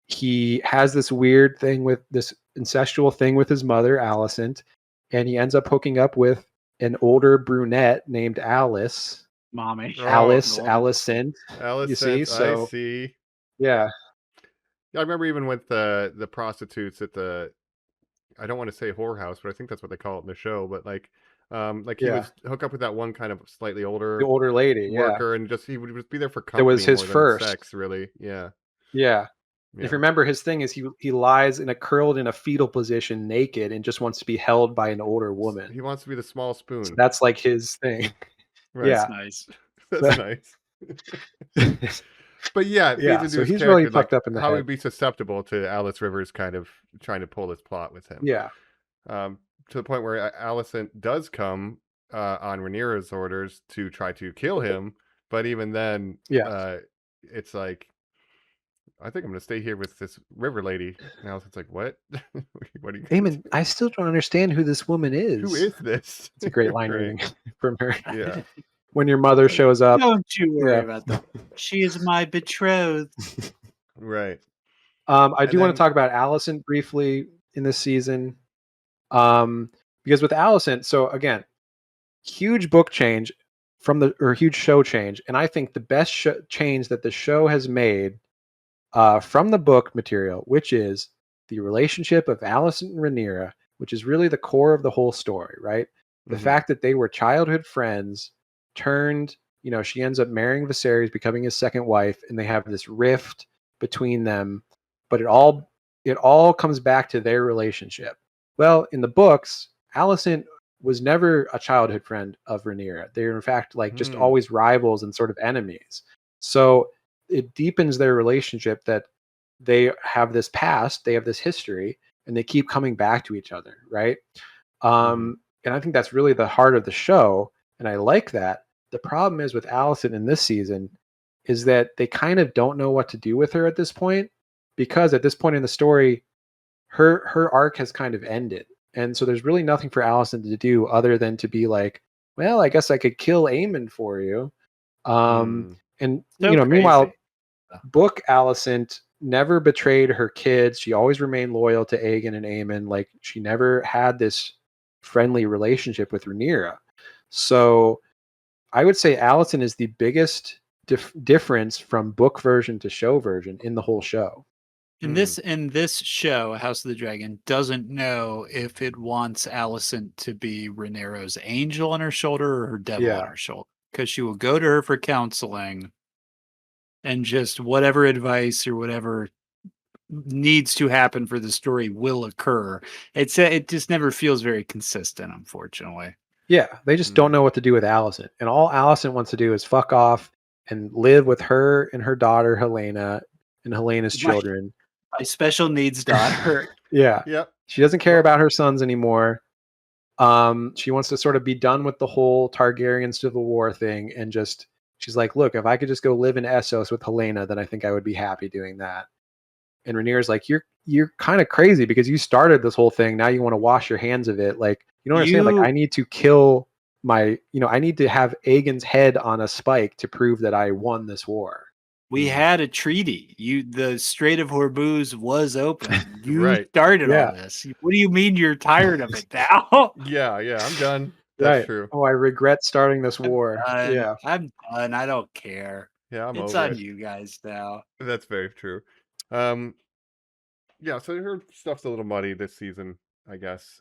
he has this weird thing with this incestual thing with his mother, Alicent, and he ends up hooking up with an older brunette named Alice. Mommy. Oh, Alicent. You see? Alicent, I So see. yeah. I remember even with the prostitutes at the, I don't want to say whorehouse, but I think that's what they call it in the show. But like he Yeah. was hook up with that one kind of slightly The older older lady, yeah. worker, and just he would just be there for That was company his more than first. sex, really. Yeah, Yeah. If yeah. you remember, his thing is he lies curled in a fetal position, naked, and just wants to be held by an older woman. He wants to be the small So spoon. that's like his thing. Right. Yeah. That's nice. That's nice. But yeah, it feeds Yeah. into So his he's really character, fucked like up in the how head. he'd be susceptible to Alice Rivers kind of trying to pull this plot with him. Yeah. To the point where Alicent does come on Rhaenyra's orders to try to kill him, but even then, Yeah. it's like, I think I'm going to stay here with this river lady. And Alicent's like, what? What are you going to Eamon, do? I still don't understand who this woman Who is. is this? It's a great line Right. reading from her. Yeah. When your mother shows up. Don't you worry Yeah. about that. She is my betrothed. Right. I And do want then, to talk about Alicent briefly in this season. Because with Alicent, so again, huge book change huge show change. And I think the best change that the show has made from the book material, which is the relationship of Alicent and Rhaenyra, which is really the core of the whole story, right? The mhm, fact that they were childhood friends turned, she ends up marrying Viserys, becoming his second wife, and they have this rift between them, but it all comes back to their relationship. Well, in the books, Alicent was never a childhood friend of Rhaenyra. They're in fact like just hmm, always rivals and sort of enemies. So it deepens their relationship that they have this past, they have this history, and they keep coming back to each other, right? mhm, And I think that's really the heart of the show, and I like that. The problem is with Alicent in this season is that they kind of don't know what to do with her at this point because at this point in the story, her arc has kind of ended, and so there's really nothing for Alicent to do other than to be like, well, I guess I could kill Aemon for you. mm, And So meanwhile, crazy. book Alicent never betrayed her kids. She always remained loyal to Aegon and Aemon. Like she never had this friendly relationship with Rhaenyra. So I would say Alicent is the biggest difference from book version to show version in the whole show. mm, In this show, House of the Dragon doesn't know if it wants Alicent to be Rhaenyra's angel on her shoulder or her devil on Yeah. her shoulder, because she will go to her for counseling, and just whatever advice or whatever needs to happen for the story will occur. It just never feels very consistent, unfortunately. Yeah, they just don't mm. know what to do with Alicent. And all Alicent wants to do is fuck off and live with her and her daughter Helena and Helena's My, children. my special needs daughter. Yeah. Yep. She doesn't care Well, about her sons anymore. She wants to sort of be done with the whole Targaryen Civil War thing and just she's like, look, if I could just go live in Essos with Helena, then I think I would be happy doing that. And Rhaenyra's like, you're kind of crazy because you started this whole thing. Now you want to wash your hands of it. Like, you don't understand. Like, You I need to kill I need to have Aegon's head on a spike to prove that I won this war. We Mm. had a treaty. The Strait of Hormuz was open. You Right. started Yeah. all this. What do you mean you're tired of it now? Yeah, I'm done. That's Right. true. Oh, I regret starting this I'm war. done. Yeah. I'm done. I don't care. Yeah, I'm It's over on it. you guys now. That's very true. Yeah, so her stuff's a little muddy this season, I guess.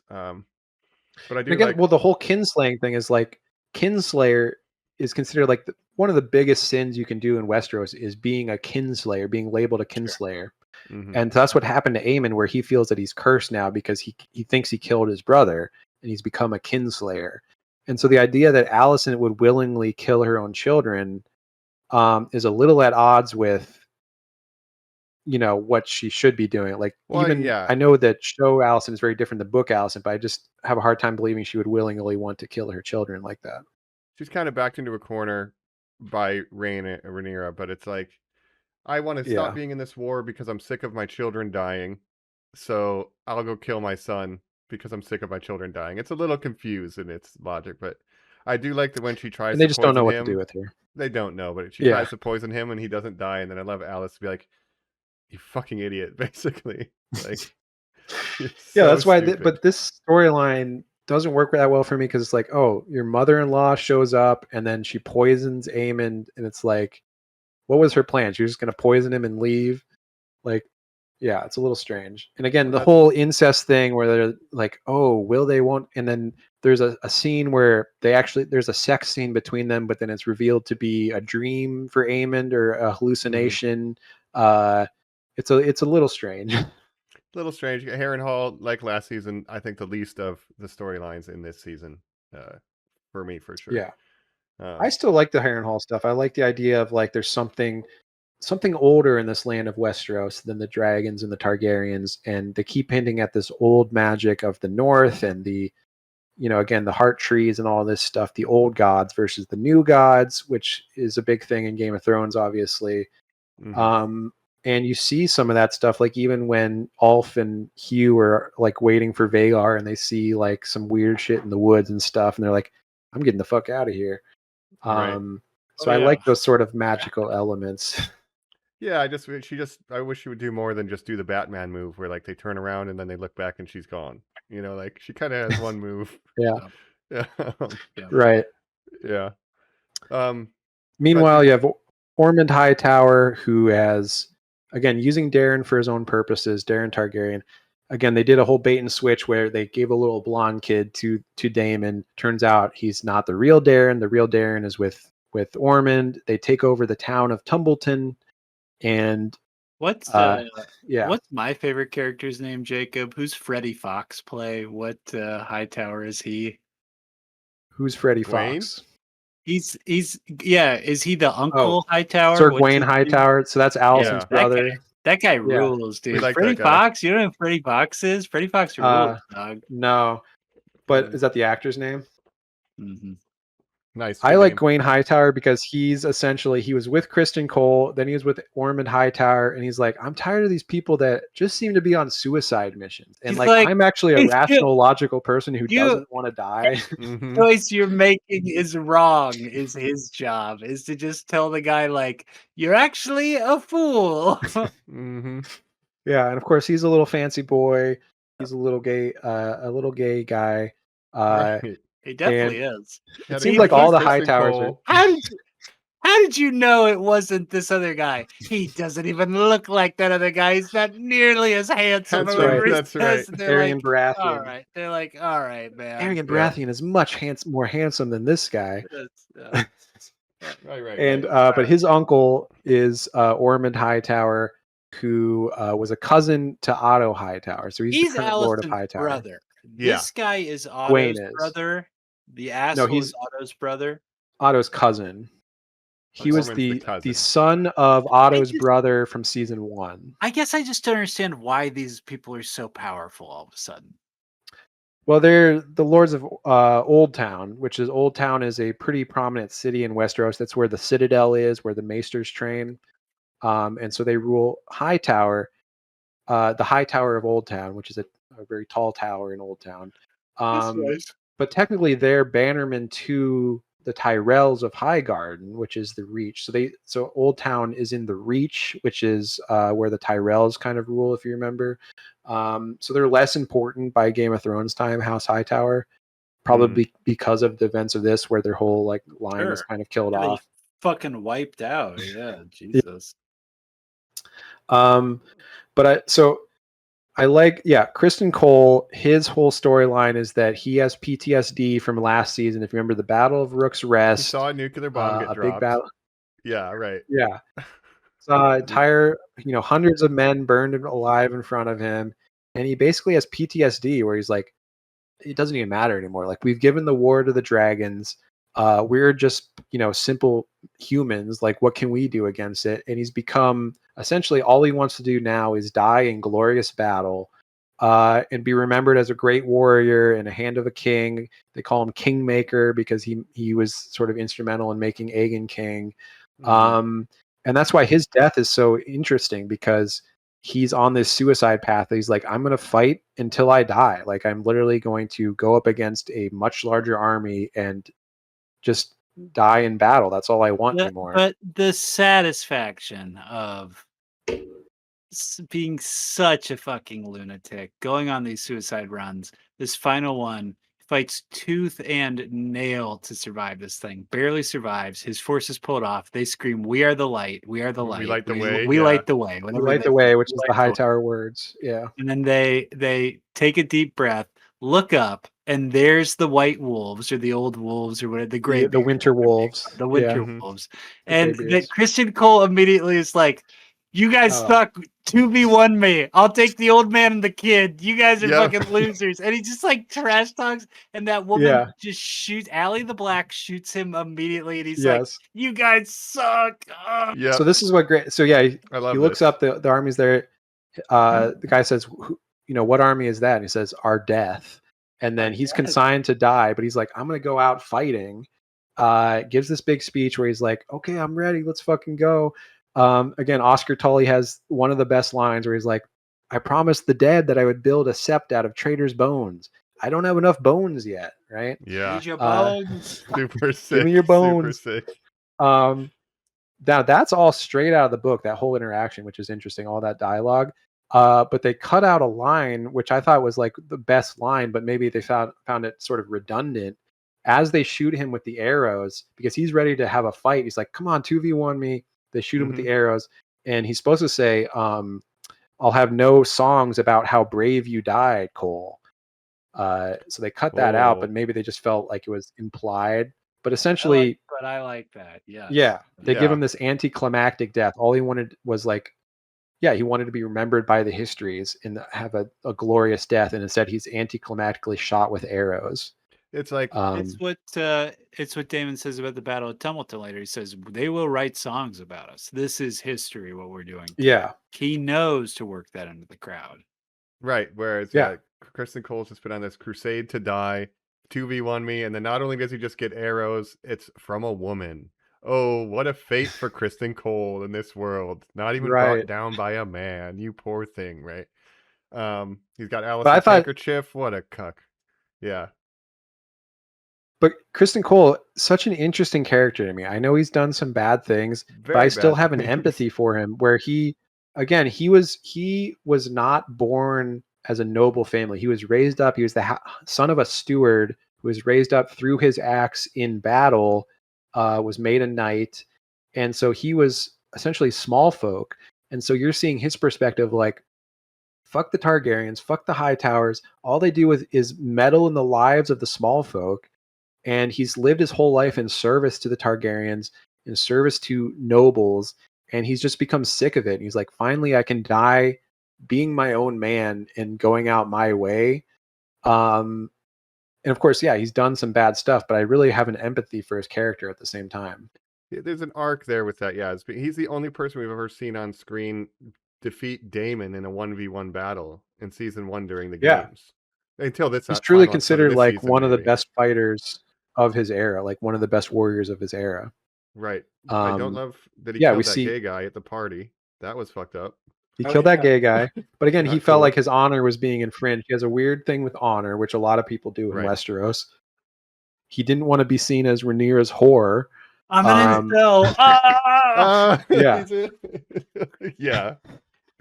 But I And do again, like. well, the whole kinslaying thing is like kinslayer is considered like one of the biggest sins you can do in Westeros is being a kinslayer, being labeled a kinslayer. Mhm. And that's what happened to Aemon, where he feels that he's cursed now because he thinks he killed his brother and he's become a kinslayer. And so the idea that Alicent would willingly kill her own children is a little at odds with what she should be doing. Like, Well, even yeah. I know that show Alicent is very different than book Alicent, but I just have a hard time believing she would willingly want to kill her children like that. She's kind of backed into a corner by Rhaenyra, but it's like, I want to stop Yeah. being in this war because I'm sick of my children dying. So I'll go kill my son because I'm sick of my children dying. It's a little confused in its logic, but I do like that when she tries And they to just don't know poison what him. to do with her. They don't know, but she Yeah. tries to poison him and he doesn't die. And then I love Alice to be like, "You fucking idiot!" Basically, like, Yeah, so that's why. stupid. But this storyline doesn't work that well for me because it's like, oh, your mother-in-law shows up and then she poisons Aemon, and it's like, what was her plan? She was just going to poison him and leave. Like, yeah, it's a little strange. And again, Well, the that's- whole incest thing where they're like, oh, will they, won't, and then there's a scene where there's a sex scene between them, but then it's revealed to be a dream for Aemon or a hallucination. It's a little strange. little strange. Harrenhal, like last season, I think the least of the storylines in this season, for me, for sure. Yeah. I still like the Harrenhal stuff. I like the idea of like there's something older in this land of Westeros than the dragons and the Targaryens, and they keep hinting at this old magic of the North and the, again, the heart trees and all this stuff, the old gods versus the new gods, which is a big thing in Game of Thrones, obviously. Mhm. And you see some of that stuff, like even when Ulf and Hugh are like waiting for Vagar and they see like some weird shit in the woods and stuff, and they're like, I'm getting the fuck out of here. Right. So Oh, I yeah. like those sort of magical elements. Yeah, I wish she would do more than just do the Batman move where like they turn around and then they look back and she's gone. Like she kind of has one move. Yeah. Yeah. Right. Yeah. But Meanwhile, you have Ormond Hightower, who has, again, using Darren for his own purposes, Darren Targaryen. Again, they did a whole bait and switch where they gave a little blonde kid to Daemon. Turns out he's not the real Darren. The real Darren is with Ormond. They take over the town of Tumbleton, and What's yeah, what's my favorite character's name, Jacob? Who's Freddie Fox play? What Hightower is he? who's Freddie Gwaine? Fox? He's yeah. Is he the Uncle Hightower? Sir What's Gawain his name? Hightower. So that's Alison's Yeah. brother. That guy rules, We dude. like that Freddie guy. Fox. You know who Freddie Fox is? Freddie Fox rules, dog. No, but is that the actor's name? Mhm. Nice. I good like name. Gawain Hightower because he was with Kristen Cole, then he was with Ormond Hightower, and he's like, I'm tired of these people that just seem to be on suicide missions. And He's like, like, I'm actually a "Hey, rational, logical person who you- doesn't want to die. Mhm. choice you're making is wrong. Is his job is to just tell the guy like you're actually a fool. Mhm. Yeah, and of course he's a little fancy boy. He's a little gay guy. Right. He definitely is. Yeah, seems they like all the Kristen Hightowers Cole. How did you know it wasn't this other guy? He doesn't even look like that other guy. He's not nearly as handsome. That's or whatever right, he that's says. right. And they're Arian like, Baratheon. all right. They're like, all right, man. Arian Baratheon is much more handsome than this guy. Right. And but his uncle is Ormond Hightower, who was a cousin to Otto Hightower. So he's the current Lord of Alison's Hightower. brother. Yeah. This guy is Gawain Otto's is. brother. The asshole he's- is Otto's brother. Otto's cousin. He was Ormond's the the cousin. son of Otto's brother from season 1. I guess I just don't understand why these people are so powerful all of a sudden. Well, they're the lords of Old Town, Old Town is a pretty prominent city in Westeros. That's where the Citadel is, where the Maesters train. And so they rule Hightower, the High Tower of Old Town, which is a very tall tower in Old Town. But technically they're bannermen to the Tyrells of Highgarden, which is the Reach. So Old Town is in the Reach, which is where the Tyrells kind of rule, if you remember. So they're less important by Game of Thrones time, House Hightower, probably because of the events of this, where their whole like line was Sure. kind of killed They off. fucking wiped out. Yeah, Jesus. So I like, Kristen Cole, his whole storyline is that he has PTSD from last season. If you remember the Battle of Rook's He Rest, saw a nuclear bomb get a dropped. big battle. Yeah, right. Yeah. Saw entire, hundreds of men burned alive in front of him. And he basically has PTSD where he's like, it doesn't even matter anymore. Like, we've given the war to the dragons. We're just, simple humans. Like, what can we do against it? And he's become essentially all he wants to do now is die in glorious battle, and be remembered as a great warrior and a hand of a king. They call him Kingmaker because he was sort of instrumental in making Aegon king. And that's why his death is so interesting, because he's on this suicide path. He's like, I'm going to fight until I die. Like, I'm literally going to go up against a much larger army and just die in battle. That's all I want anymore. But the satisfaction of being such a fucking lunatic, going on these suicide runs, this final one, fights tooth and nail to survive this thing, barely survives. His forces pull it off. They scream, "We are the light. We are the light. We light the way." We Yeah. light the way. We light the way, which is the Hightower words. Yeah. And then they take a deep breath, look up, and there's the white wolves, or the old wolves, or whatever, the gray, the winter wolves. the winter Yeah. wolves. The And graybeards. that Christian Cole immediately is like, "You guys Oh. suck. 2v1 me. I'll take the old man and the kid. You guys are Yeah. fucking losers." And he just like trash talks, and that woman Yeah. just shoots, Allie the Black shoots him immediately, and he's Yes. like, "You guys suck." Ugh. Yeah. So this is what great. So yeah, I love he looks this. up the armies there. The guy says, what army is that? And he says, our death. And then he's consigned to die, but he's like, I'm going to go out fighting. Gives this big speech where he's like, okay, I'm ready. Let's fucking go. Again, Oscar Tully has one of the best lines where he's like, I promised the dead that I would build a sept out of traitors' bones. I don't have enough bones yet, right? Yeah. Need your bones. Super sick. Give me your bones. Super sick. Now that's all straight out of the book, that whole interaction, which is interesting, all that dialogue. But they cut out a line, which I thought was like the best line, but maybe they found it sort of redundant. As they shoot him with the arrows, because he's ready to have a fight. He's like, come on, 2v1 me. They shoot him with the arrows. And he's supposed to say, I'll have no songs about how brave you died, Cole. So they cut that out, but maybe they just felt like it was implied. But essentially, But I like that. Yeah. yeah, they give Yeah. him this anticlimactic death. All he wanted was like, he wanted to be remembered by the histories and have a glorious death. And instead, he's anticlimactically shot with arrows. It's like It's what Damon says about the Battle of Tumulton later. He says they will write songs about us. This is history. What we're doing. Yeah, He knows to work that into the crowd. right. Whereas Kristen Cole's just been on this crusade to die, 2v1 me, and then not only does he just get arrows, it's from a woman. Oh, what a fate for Kristen Cole in this world. Not even brought down by a man. You poor thing, right? He's got Alice's handkerchief. What a cuck. Yeah. But Kristen Cole, such an interesting character to me. I know he's done some bad things, but I still have an empathy for him, where he was not born as a noble family. He was raised up. He was the son of a steward who was raised up through his acts in battle, was made a knight. And so he was essentially small folk. And so you're seeing his perspective, like, fuck the Targaryens, fuck the Hightowers. All they do is meddle in the lives of the small folk. And he's lived his whole life in service to the Targaryens, in service to nobles. And he's just become sick of it. And he's like, finally, I can die being my own man and going out my way. And of course, he's done some bad stuff, but I really have an empathy for his character at the same time. There's an arc there with that. Yeah, he's the only person we've ever seen on screen defeat Daemon in a 1v1 battle in season 1 during the games. Until this, he's truly considered like one of the best fighters of his era, like one of the best warriors of his era. Right. I don't love that he killed that gay guy at the party. That was fucked up. He killed that gay guy. But again, he felt like his honor was being infringed. He has a weird thing with honor, which a lot of people do in Westeros. He didn't want to be seen as Rhaenyra's whore. I'm an incel. Yeah.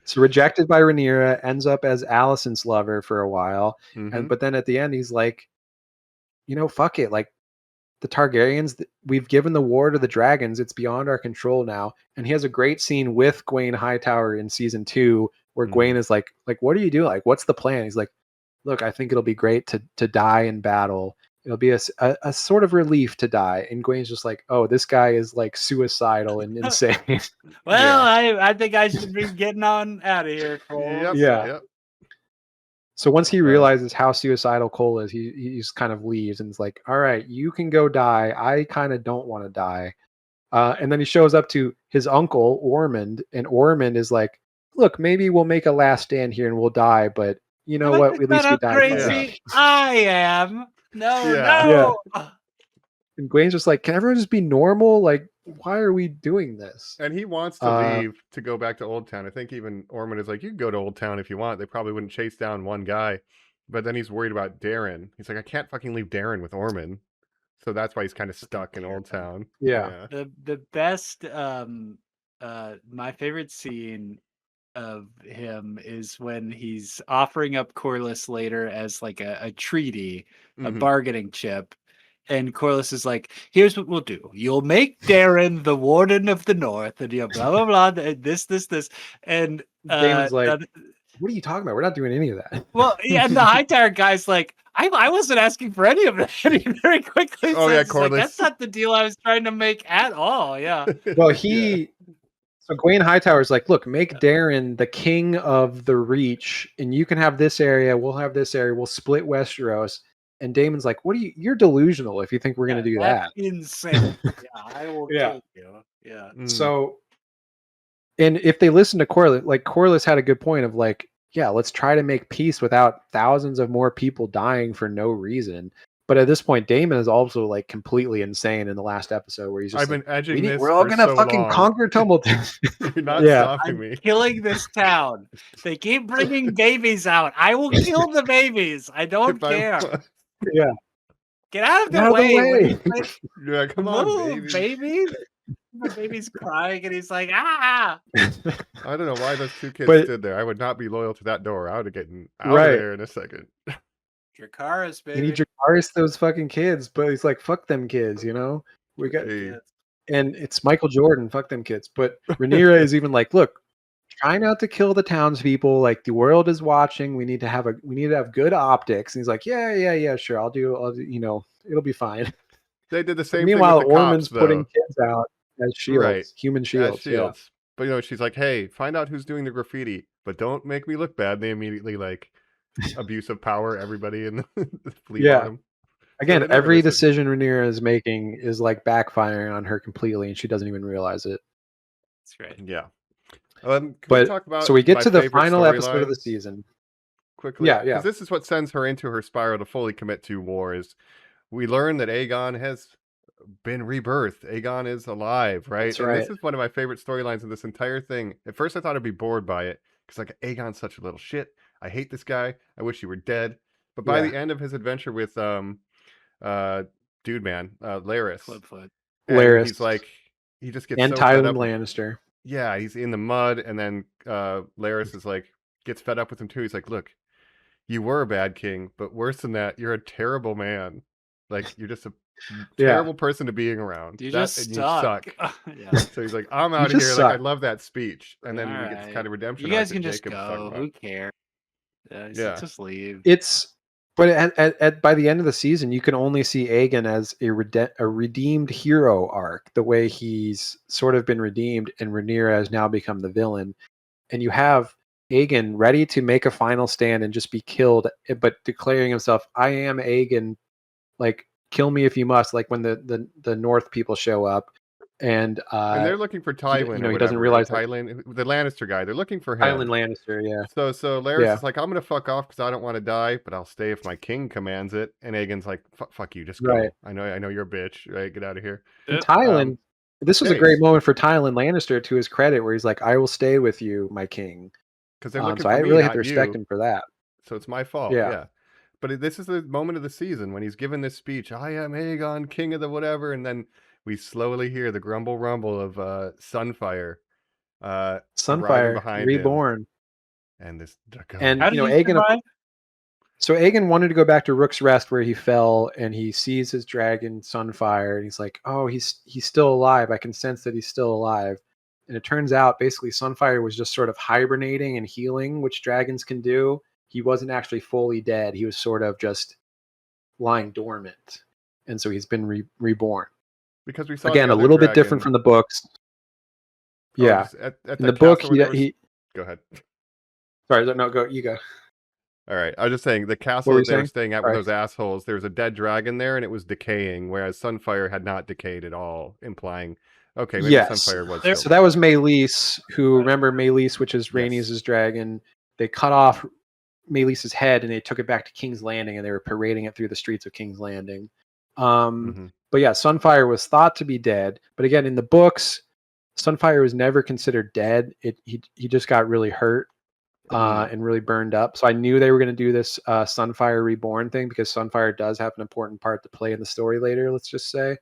So rejected by Rhaenyra, ends up as Alicent's lover for a while. But then at the end, he's like, fuck it. Like, the Targaryens, we've given the war to the dragons. It's beyond our control now. And he has a great scene with Gwayne Hightower in season 2 where Gwayne is like, what do you do? Like, what's the plan? He's like, look, I think it'll be great to die in battle. It'll be a sort of relief to die. And Gwayne's just like, oh, this guy is like suicidal and insane. Well, I think I should be getting on out of here, Cole. Yep. So once he realizes how suicidal Cole is, he just kind of leaves and is like, all right, you can go die. I kind of don't want to die. And then he shows up to his uncle, Ormond, and Ormond is like, look, maybe we'll make a last stand here and we'll die, but you know what? At least we died. Crazy. I am. No. And Gwayne's just like, can everyone just be normal? Like, why are we doing this? And he wants to leave to go back to Old Town. I think even Ormond is like, you can go to Old Town if you want. They probably wouldn't chase down one guy. But then he's worried about Darren. He's like, I can't fucking leave Darren with Ormond. So that's why he's kind of stuck in Old Town. Yeah. The best my favorite scene of him is when he's offering up Corlys later as like a treaty, a bargaining chip. And Corlys is like, here's what we'll do. You'll make Darren the Warden of the North, and you blah, blah, blah, this. And Damon's like, what are you talking about? We're not doing any of that. Well, yeah, and the Hightower guy's like, I wasn't asking for any of that. And he very quickly says, Corlys. like, that's not the deal I was trying to make at all. Yeah. Well, so Gwayne Hightower's like, look, make Darren the king of the Reach, and you can have this area, we'll have this area, we'll split Westeros. And Damon's like, you're delusional if you think we're going to do that. Insane. Yeah, I will kill you. Yeah. So, and if they listen to Corlys, like Corlys had a good point of like, yeah, let's try to make peace without thousands of more people dying for no reason. But at this point, Daemon is also like completely insane in the last episode where he's just been edging this. We're all going to fucking conquer Tumbleton. You're not stopping me. Killing this town. They keep bringing babies out. I will kill the babies. I don't care. Yeah. Get out of the way. Yeah, come on, baby. The baby's crying and he's like, ah. I don't know why those two kids stood there. I would not be loyal to that door. I would have gotten out of there in a second. Dracarys, baby. You need Dracarys those fucking kids, but he's like, fuck them kids, you know? We got and it's Michael Jordan, fuck them kids. But Rhaenyra is even like, look, try not to kill the townspeople. Like the world is watching. We need to have good optics. And he's like, yeah, sure. I'll do, you know, it'll be fine. They did the same Meanwhile, thing with the Ormond's cops, putting kids out as shields, human shields. As shields. Yeah. But you know, she's like, hey, find out who's doing the graffiti, but don't make me look bad. And they immediately like abuse of power everybody in the fleet. Yeah. On him. Again, so every decision Rhaenyra is making is like backfiring on her completely, and she doesn't even realize it. That's right. Yeah. We talk about so we get to the final episode of the season quickly. Yeah. Because this is what sends her into her spiral to fully commit to war. Is we learn that Aegon has been rebirthed. Aegon is alive, right? That's right. This is one of my favorite storylines of this entire thing. At first, I thought I'd be bored by it because like Aegon's such a little shit. I hate this guy. I wish he were dead. But by the end of his adventure with Larys, he's like, he just gets and so fed Tywin up. Lannister. Yeah, he's in the mud, and then Larys is like, gets fed up with him too. He's like, look, you were a bad king, but worse than that, you're a terrible man. Like, you're just a terrible person to being around. You you suck. Yeah. So he's like, I'm out of here. Like, I love that speech. And then he gets kind of redemption. You guys can just go. Who cares? Yeah, just leave. But by the end of the season, you can only see Aegon as a redeemed hero arc, the way he's sort of been redeemed, and Rhaenyra has now become the villain. And you have Aegon ready to make a final stand and just be killed, but declaring himself, I am Aegon, like, kill me if you must, like when the North people show up. And they're looking for Tywin. He doesn't realize Tywin, the Lannister guy. They're looking for him. Tywin Lannister, yeah. So Larys is like, I'm gonna fuck off because I don't want to die, but I'll stay if my king commands it. And Aegon's like, fuck you, just go. Right. I know you're a bitch. Right, get out of here. And Tywin, this was a great moment for Tywin Lannister, to his credit, where he's like, I will stay with you, my king. Because they're looking so for I me, really have to not respect you. him for that. So it's my fault. Yeah. But this is the moment of the season when he's given this speech. I am Aegon, king of the whatever, and then we slowly hear the grumble rumble of Sunfire. Sunfire behind reborn. him. And this and Aegon. So Aegon wanted to go back to Rook's Rest where he fell, and he sees his dragon Sunfire, and he's like, "Oh, he's still alive. I can sense that he's still alive." And it turns out basically Sunfire was just sort of hibernating and healing, which dragons can do. He wasn't actually fully dead. He was sort of just lying dormant, and so he's been reborn. Because we saw Again, the a other little bit dragon- different from the books. Oh, Yeah, just at in the book, he Go ahead. sorry, no, go, you go. All right, I was just saying the castle were that you they were saying? staying at with Sorry. those assholes. There was a dead dragon there, and it was decaying, whereas Sunfire had not decayed at all, implying, okay, maybe Yes. Sunfire was. There- still So that was Maelys, who remember Maelys, which is Yes. Rhaenys' dragon. They cut off Maelys' head and they took it back to King's Landing, and they were parading it through the streets of King's Landing. Mhm. But yeah, Sunfire was thought to be dead. But again, in the books, Sunfire was never considered dead. He just got really hurt and really burned up. So I knew they were going to do this Sunfire Reborn thing, because Sunfire does have an important part to play in the story later, let's just say.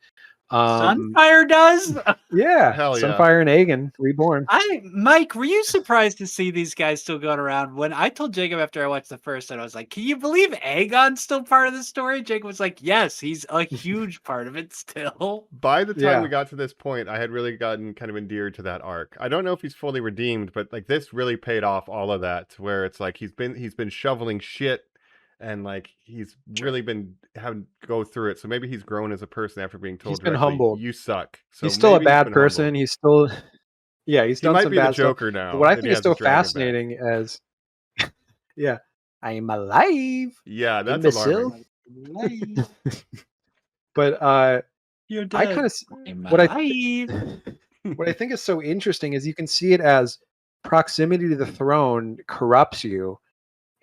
Sunfire does? Yeah, Hell yeah. Sunfire and Aegon Reborn. Mike, were you surprised to see these guys still going around? When I told Jacob after I watched the first, and I was like, "Can you believe Aegon's still part of the story?" Jacob was like, "Yes, he's a huge part of it still." By the time Yeah. we got to this point, I had really gotten kind of endeared to that arc. I don't know if he's fully redeemed, but like this really paid off all of that, to where it's like he's been shoveling shit, and like he's really been having to go through it. So maybe he's grown as a person after being told He's been directly, humbled. "You suck." So He's still a maybe he's bad been person. humbled. He's still, yeah, he's He done might some be the bad stuff. Joker now. But what I that think he is has so his dragon back. fascinating as, yeah, I am alive. Yeah, that's Imbecile. alarming. But You're I dead. kind of I'm what alive. what I think is so interesting is you can see it as proximity to the throne corrupts you.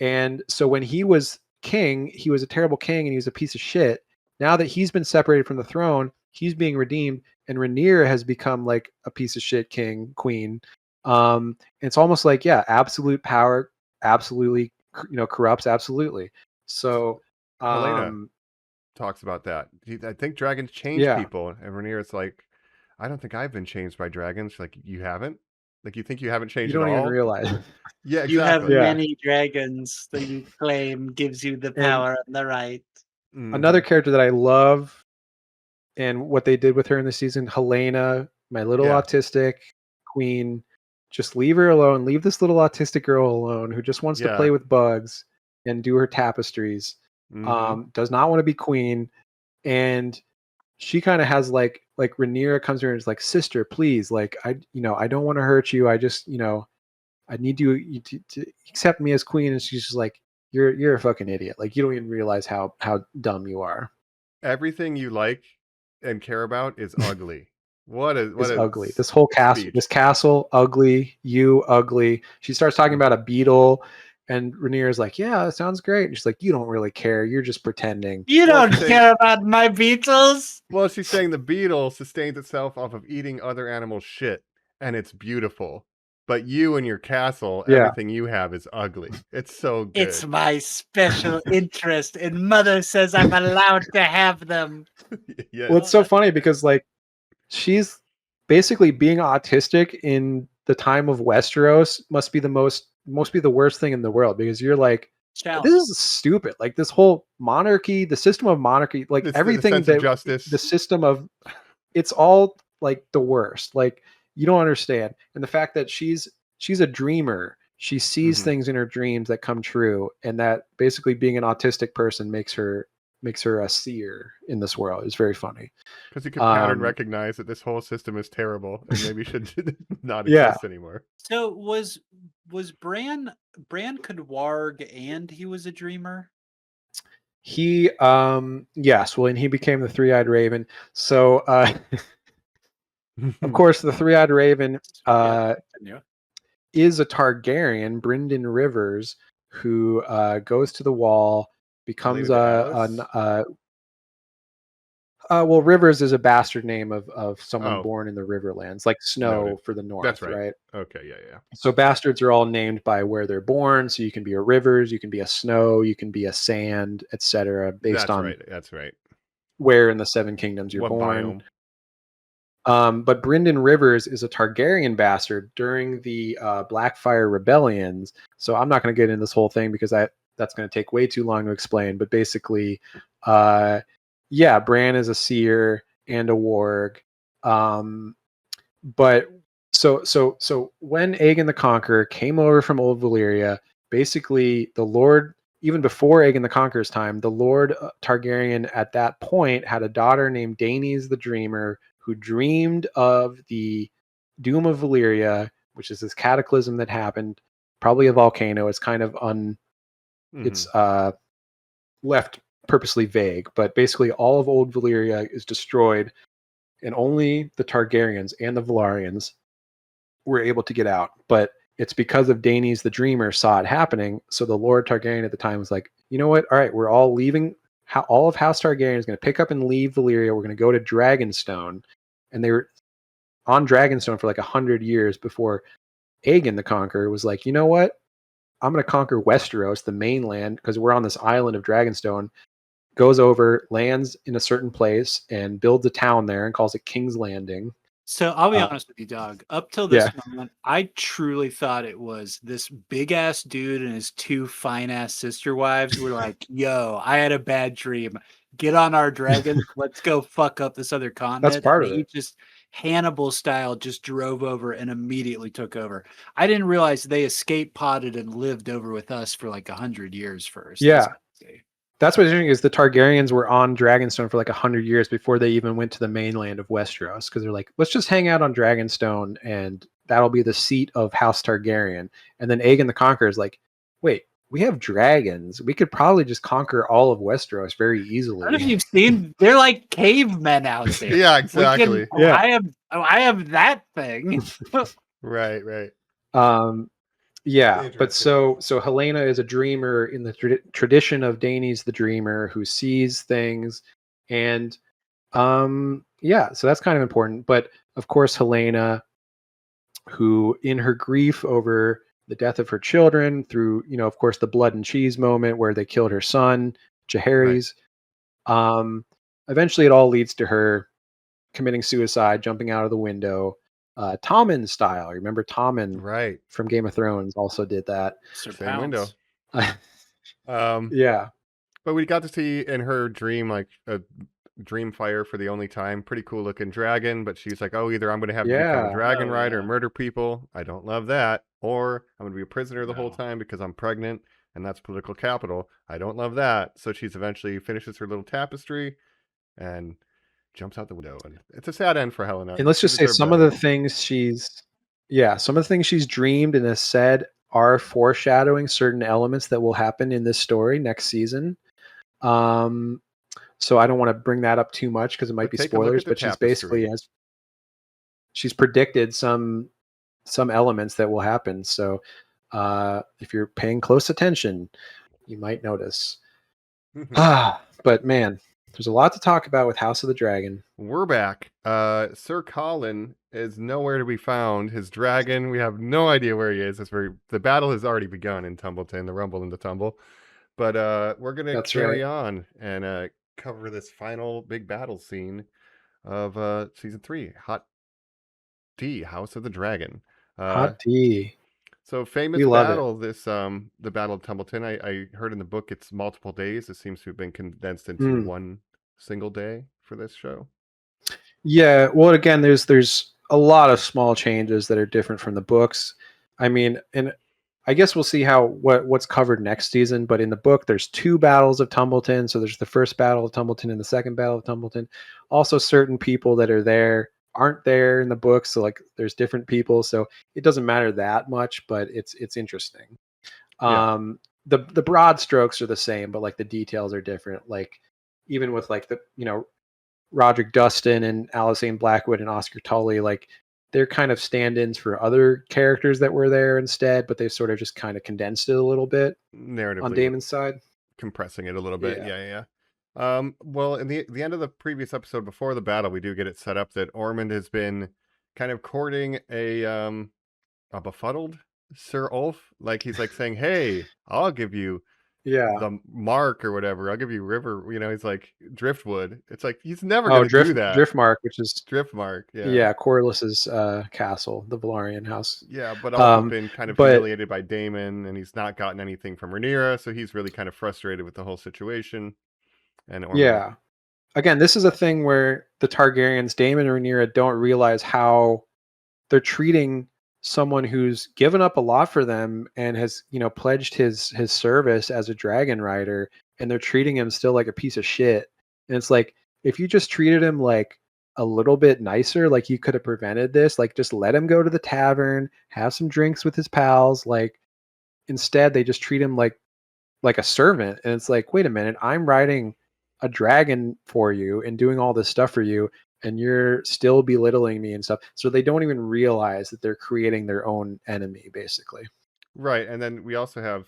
And so when he was king, he was a terrible king and he was a piece of shit. Now that he's been separated from the throne, he's being redeemed, and Rhaenyra has become like a piece of shit queen. It's almost like, yeah, absolute power absolutely, corrupts absolutely. So Helena talks about that. I think dragons change Yeah. people, and Rhaenyra's like, "I don't think I've been changed by dragons." She's like, "You haven't? Like, you think you haven't you changed don't at even all?" realize. Yeah, You have exactly. Yeah. many dragons that you claim gives you the power and the right. Another character that I love, and what they did with her in the season, Helena, my little Yeah. autistic queen. Just leave her alone. Leave this little autistic girl alone who just wants to Yeah. play with bugs and do her tapestries. Mhm. Does not want to be queen. And she kind of has like Rhaenyra comes to her and is like, "Sister, please, like I don't want to hurt you. I just, I need you to accept me as queen." And she's just like, You're a fucking idiot. Like, you don't even realize how dumb you are. Everything you like and care about is ugly. What It's a ugly. This whole castle, speech. this castle, ugly. You ugly. She starts talking about a beetle, and Rhaenyra's like, "Yeah, that sounds great." And she's like, "You don't really care. You're just pretending." You Well, don't they- care about my Beatles. Well, she's saying the beetle sustains itself off of eating other animals' shit, and it's beautiful. But you and your castle, Yeah. everything you have is ugly. It's so good. It's my special interest, and Mother says I'm allowed to have them. Yes. Well, it's so funny because like she's basically being autistic in the time of Westeros must be the worst thing in the world, because you're like, Challenge. this is stupid. Like this whole monarchy, the system of monarchy, like The everything sense of that justice. the system of, it's all like the worst. Like you don't understand. And the fact that she's a dreamer, she sees Mhm. things in her dreams that come true, and that basically being an autistic person makes her a seer in this world is very funny. Because you can pattern Um, recognize that this whole system is terrible and maybe should not Yeah. exist anymore. So was Bran could warg and he was a dreamer? He yes, well, and he became the three-eyed raven. So of course the three-eyed raven Continue. is a Targaryen, Brynden Rivers, who goes to the wall, becomes Related to Alice? well, Rivers is a bastard name of someone Oh. born in the Riverlands, like Snow Noted. for the North, That's right. right? Okay, yeah. So bastards are all named by where they're born. So you can be a Rivers, you can be a Snow, you can be a Sand, etc., based That's on right. That's right. where in the Seven Kingdoms you're What born. biome? But Brynden Rivers is a Targaryen bastard during the Blackfire rebellions. So I'm not going to get into this whole thing because that's going to take way too long to explain. But basically, Bran is a seer and a warg. But so when Aegon the Conqueror came over from Old Valyria, basically the Lord, even before Aegon the Conqueror's time, the Lord Targaryen at that point had a daughter named Daenys the Dreamer, who dreamed of the doom of Valyria, which is this cataclysm that happened, probably a volcano. It's kind of it's left purposely vague, but basically all of Old Valyria is destroyed, and only the Targaryens and the Velaryons were able to get out. But it's because of Daenys the Dreamer saw it happening. So the Lord Targaryen at the time was like, you know what? All right, we're all leaving. All of House Targaryen is going to pick up and leave Valyria. We're going to go to Dragonstone. And they were on Dragonstone for like 100 years before Aegon the Conqueror was like, you know what? I'm going to conquer Westeros, the mainland, because we're on this island of Dragonstone. Goes over, lands in a certain place, and builds a town there and calls it King's Landing. So I'll be honest with you, Doug. Up till this moment, I truly thought it was this big ass dude and his two fine ass sister wives were like, yo, I had a bad dream. Get on our dragon. Let's go fuck up this other continent. That's part of he it. Just Hannibal style just drove over and immediately took over. I didn't realize they escape potted and lived over with us for like 100 years first. Yeah. That's what's interesting is the Targaryens were on Dragonstone for like 100 years before they even went to the mainland of Westeros, because they're like, let's just hang out on Dragonstone and that'll be the seat of House Targaryen. And then Aegon the Conqueror is like, wait, we have dragons. We could probably just conquer all of Westeros very easily. I don't know if you've seen, they're like cavemen out there. Yeah, exactly. I have that thing. Right. Yeah, but so Helena is a dreamer in the tradition of Daenys the Dreamer, who sees things, and so that's kind of important. But of course, Helena, who in her grief over the death of her children, through of course the blood and cheese moment where they killed her son Jaehaerys, eventually it all leads to her committing suicide, jumping out of the window. Tommen style. Remember Tommen from Game of Thrones also did that. Same window. Yeah. But we got to see in her dream, like a dream fire for the only time. Pretty cool looking dragon, but she's like, oh, either I'm going to have to become a dragon rider and murder people. I don't love that. Or I'm going to be a prisoner the whole time because I'm pregnant and that's political capital. I don't love that. So she's eventually finishes her little tapestry and jumps out the window, and it's a sad end for Helena. And let's just say some of the things she's dreamed and has said are foreshadowing certain elements that will happen in this story next season. So I don't want to bring that up too much because it might be spoilers, but she's basically she's predicted some elements that will happen. So if you're paying close attention, you might notice. But man, there's a lot to talk about with House of the Dragon. We're back. Sir Colin is nowhere to be found. His dragon, we have no idea where he is. The battle has already begun in Tumbleton, the Rumble and the Tumble. But we're going to carry on and cover this final big battle scene of season 3, Hot D, House of the Dragon. Hot D. So famous battle, this the Battle of Tumbleton. I heard in the book it's multiple days. It seems to have been condensed into one single day for this show. Yeah, well, again, there's a lot of small changes that are different from the books. I mean, and I guess we'll see what's covered next season. But in the book, there's 2 battles of Tumbleton. So there's the first battle of Tumbleton and the second battle of Tumbleton. Also, certain people that are there aren't there in the book, so like there's different people, so it doesn't matter that much, but it's interesting. The broad strokes are the same, but like the details are different. Like even with like the Roderick Dustin and Alicent Blackwood and Oscar Tully, like they're kind of stand-ins for other characters that were there instead, but they sort of just kind of condensed it a little bit narratively on Daemon's side, compressing it a little bit. Yeah. Well, in the end of the previous episode before the battle, we do get it set up that Ormond has been kind of courting a befuddled Sir Ulf. Like he's like saying, hey, I'll give you Yeah. the mark or whatever. I'll give you river. He's like driftwood. It's like he's never Oh, gonna do that. Driftmark, which is Driftmark. Yeah. Corliss's castle, the Valarian house. Yeah, but also Um, been kind of but humiliated by Daemon, and he's not gotten anything from Rhaenyra, so he's really kind of frustrated with the whole situation. And yeah, again, this is a thing where the Targaryens, Daemon and Rhaenyra, don't realize how they're treating someone who's given up a lot for them and has, pledged his service as a dragon rider, and they're treating him still like a piece of shit. And it's like, if you just treated him like a little bit nicer, like you could have prevented this, like just let him go to the tavern, have some drinks with his pals. Like instead they just treat him like a servant. And it's like, wait a minute, I'm riding a dragon for you and doing all this stuff for you, and you're still belittling me and stuff. So they don't even realize that they're creating their own enemy, basically. right, and then we also have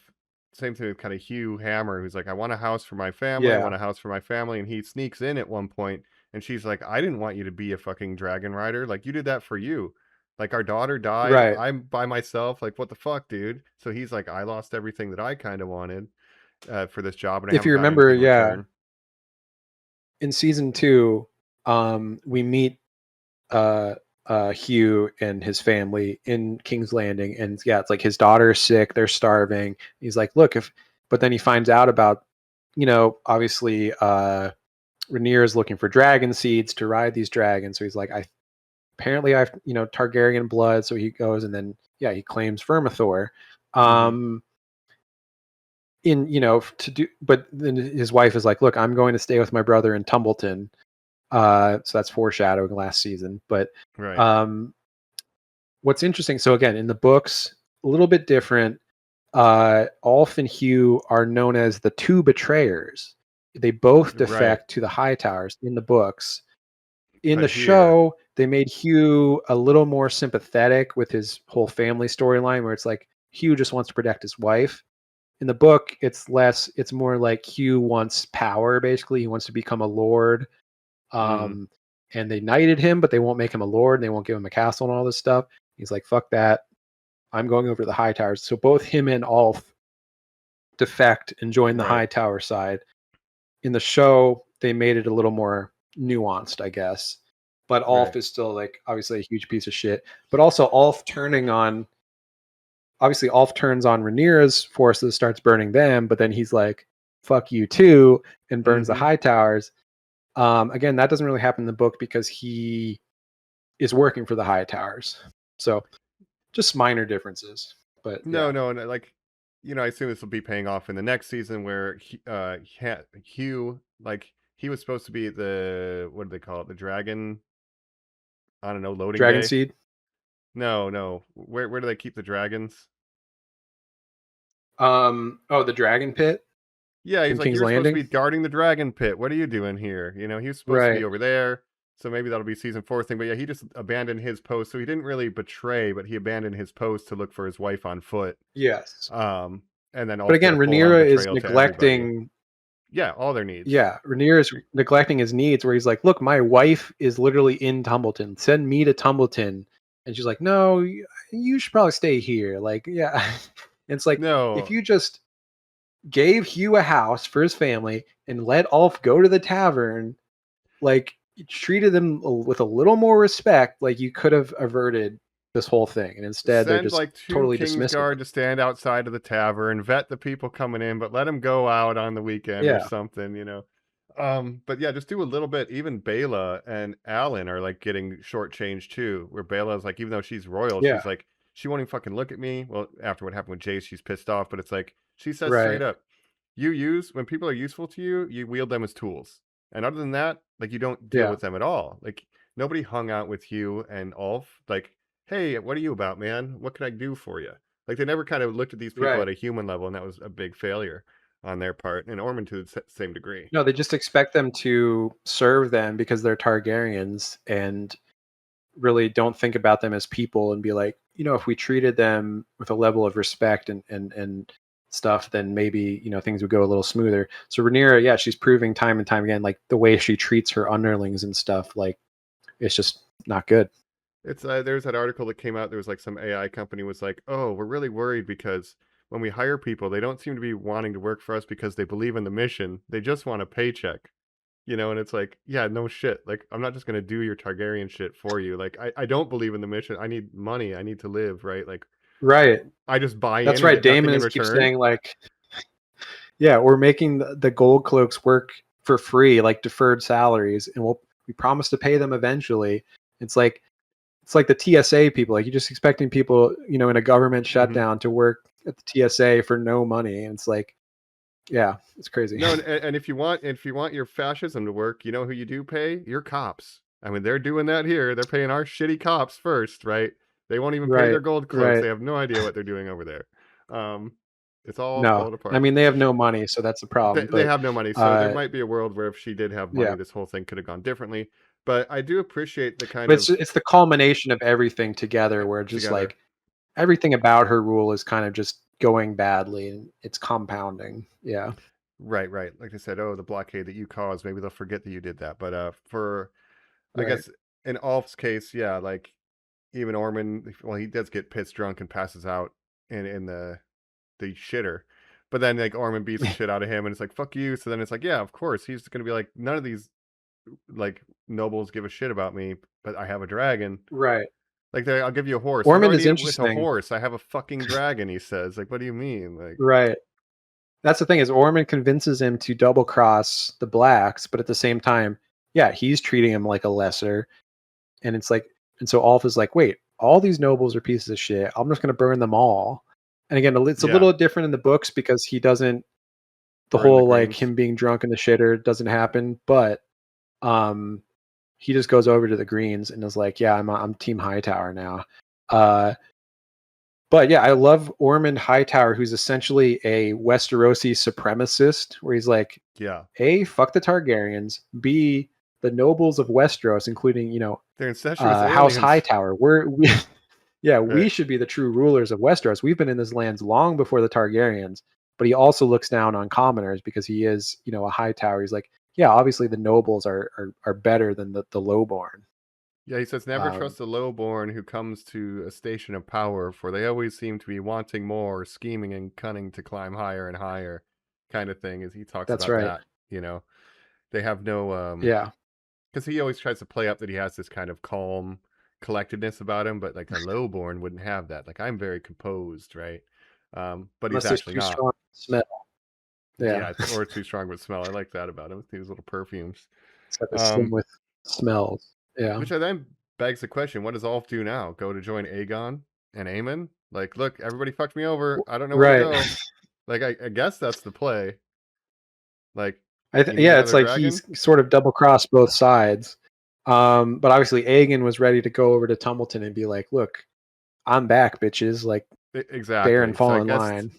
same thing with kind of Hugh Hammer, who's like, I want a house for my family. I want a house for my family, and he sneaks in at one point, and she's like, I didn't want you to be a fucking dragon rider. Like you did that for you. Like our daughter died. Right. I'm by myself. Like what the fuck, dude? So he's like, I lost everything that I kind of wanted for this job, and I If you haven't gotten remember, anything in return. in season 2, we meet Hugh and his family in King's Landing, and it's like his daughter's sick, they're starving. He's like, look, but then he finds out about, obviously Rhaenyra is looking for dragon seeds to ride these dragons. So he's like, apparently I've, Targaryen blood. So he goes and then, he claims Vermithor. But then his wife is like, look, I'm going to stay with my brother in Tumbleton. So that's foreshadowing last season. But right. What's interesting, so again, in the books, a little bit different. Alf and Hugh are known as the two betrayers. They both defect to the High Towers in the books. In the show, they made Hugh a little more sympathetic with his whole family storyline, where it's like Hugh just wants to protect his wife. In the book, it's more like Hugh wants power, basically. He wants to become a lord. And they knighted him, but they won't make him a lord, and they won't give him a castle and all this stuff. He's like, fuck that. I'm going over to the High Towers. So both him and Alf defect and join the High Tower side. In the show, they made it a little more nuanced, I guess. But Alf is still like obviously a huge piece of shit. But also Alf turns on Rhaenyra's forces, starts burning them, but then he's like, fuck you too, and burns the High Towers. Again, that doesn't really happen in the book because he is working for the High Towers. So just minor differences. But no, and like, I assume this will be paying off in the next season where Hugh, like, he was supposed to be the, what do they call it? The dragon, I don't know, loading dragon bay? seed? No. Where do they keep the dragons? The dragon pit? Yeah, he's like, King's you're Landing? supposed to be guarding the dragon pit. What are you doing here? He was supposed to be over there. So maybe that'll be season 4 thing. But yeah, he just abandoned his post. So he didn't really betray, but he abandoned his post to look for his wife on foot. Yes. And then but again, Rhaenyra is neglecting all their needs. Yeah, Rhaenyra is neglecting his needs, where he's like, look, my wife is literally in Tumbleton. Send me to Tumbleton. And she's like, no, you should probably stay here. Like, yeah. It's like, no. If you just gave Hugh a house for his family and let Alf go to the tavern, like, treated them with a little more respect, like, you could have averted this whole thing. And instead they're just like 2 totally dismissive. Kingsguard to stand outside of the tavern, vet the people coming in, but let them go out on the weekend or something, but yeah, just do a little bit. Even Bela and Alan are like getting shortchanged too, where Bela's like, even though she's royal, she's like, she won't even fucking look at me. Well, after what happened with Jace, she's pissed off, but it's like, she says straight up, when people are useful to you, you wield them as tools. And other than that, like, you don't deal with them at all. Like, nobody hung out with Hugh and Ulf. Like, hey, what are you about, man? What can I do for you? Like, they never kind of looked at these people at a human level, and that was a big failure on their part. And Ormond to the same degree. No, they just expect them to serve them because they're Targaryens, and really don't think about them as people and be like, if we treated them with a level of respect and stuff, then maybe, things would go a little smoother. So Rhaenyra, she's proving time and time again, like, the way she treats her underlings and stuff, like, it's just not good. It's there's that article that came out. There was like some AI company was like, oh, we're really worried because when we hire people, they don't seem to be wanting to work for us because they believe in the mission. They just want a paycheck. And it's like, yeah, no shit. Like, I'm not just gonna do your Targaryen shit for you. Like, I don't believe in the mission. I need money. I need to live, right? Like, Right. I just buy That's in right. and get nothing in Damon keeps return. saying like, yeah, we're making the gold cloaks work for free, like deferred salaries, and we promise to pay them eventually. It's like the TSA people. Like, you're just expecting people, in a government shutdown to work at the TSA for no money. And it's like, yeah, it's crazy. No, and if you want your fascism to work, you know who you do pay? Your cops. I mean, they're doing that here. They're paying our shitty cops first, right? They won't even pay their Right, gold cloaks. right. They have no idea what they're doing over there. It's all No, falling apart. I mean, they have no money, so that's the problem. They But have no money, so there might be a world where if she did have money, yeah, this whole thing could have gone differently. But I do appreciate the kind but of it's the culmination of everything together, where just together. like everything about her rule is kind of just going badly, and it's compounding. Yeah. Right. Like I said, oh, the blockade that you caused, maybe they'll forget that you did that. But I Right. guess in Ulf's case, yeah, like even Ormond, well, he does get pissed drunk and passes out in the shitter. But then like Ormond beats the shit out of him and it's like, fuck you. So then it's like, yeah, of course. He's gonna be like, none of these like nobles give a shit about me, but I have a dragon. Right. Like I'll give you a horse. Ormond What is do I need with a interesting. horse? I have a fucking dragon, he says. Like, what do you mean? Like, Right. That's the thing, is Ormond convinces him to double cross the blacks, but at the same time, yeah, he's treating him like a lesser. And it's like, and so Ulf is like, wait, all these nobles are pieces of shit. I'm just going to burn them all. And again, it's a yeah, little different in the books because he doesn't, the burn the whole like greens. him being drunk in the shitter doesn't happen, but he just goes over to the Greens and is like, yeah, I'm Team Hightower now. But yeah, I love Ormond Hightower, who's essentially a Westerosi supremacist, where he's like, Yeah, A, fuck the Targaryens, B, the nobles of Westeros, including, they're incestuous House aliens. Hightower. Right. We should be the true rulers of Westeros. We've been in this lands long before the Targaryens, but he also looks down on commoners because he is, a Hightower. He's like, yeah, obviously the nobles are better than the lowborn. Yeah, he says, never trust the lowborn who comes to a station of power, for they always seem to be wanting more, scheming and cunning to climb higher and higher, kind of thing. As he talks That's about right. that, they have no Yeah. because he always tries to play up that he has this kind of calm collectedness about him, but like a lowborn wouldn't have that. Like, I'm very composed, right? But he's Unless it's actually too not. strong smell. Yeah. Or too strong with smell. I like that about him. These little perfumes. It's got this thing with smells. Yeah. Which I then begs the question: what does Ulf do now? Go to join Aegon and Aemon? Like, look, everybody fucked me over. I don't know where to go. Like, I guess that's the play. Like, it's like dragon? he's sort of double crossed both sides. But obviously Aegon was ready to go over to Tumbleton and be like, look, I'm back, bitches. Like, exactly. bear and fall So in line.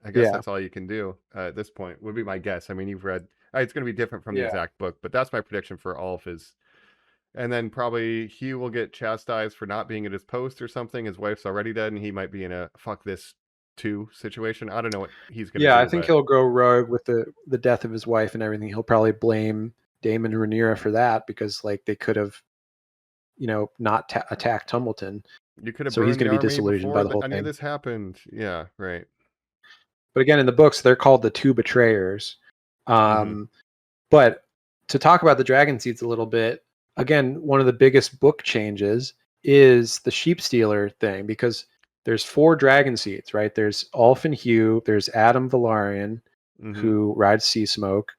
I guess that's all you can do at this point, would be my guess. I mean, you've read, it's going to be different from the exact book, but that's my prediction for Ulf is, and then probably Hugh will get chastised for not being at his post or something. His wife's already dead and he might be in a fuck this too situation. I don't know what he's going to do. Yeah, I think he'll go rogue with the death of his wife and everything. He'll probably blame Daemon and Rhaenyra for that because like they could have, not attacked Tumbleton. You could have so he's going to be disillusioned by the whole thing. Any of this happened. Yeah, right. But again, in the books, they're called the two betrayers. But to talk about the dragon seeds a little bit, again, one of the biggest book changes is the sheep stealer thing, because there's 4 dragon seeds, right? There's Ulf and Hugh, there's Adam Velaryon, who rides Sea Smoke,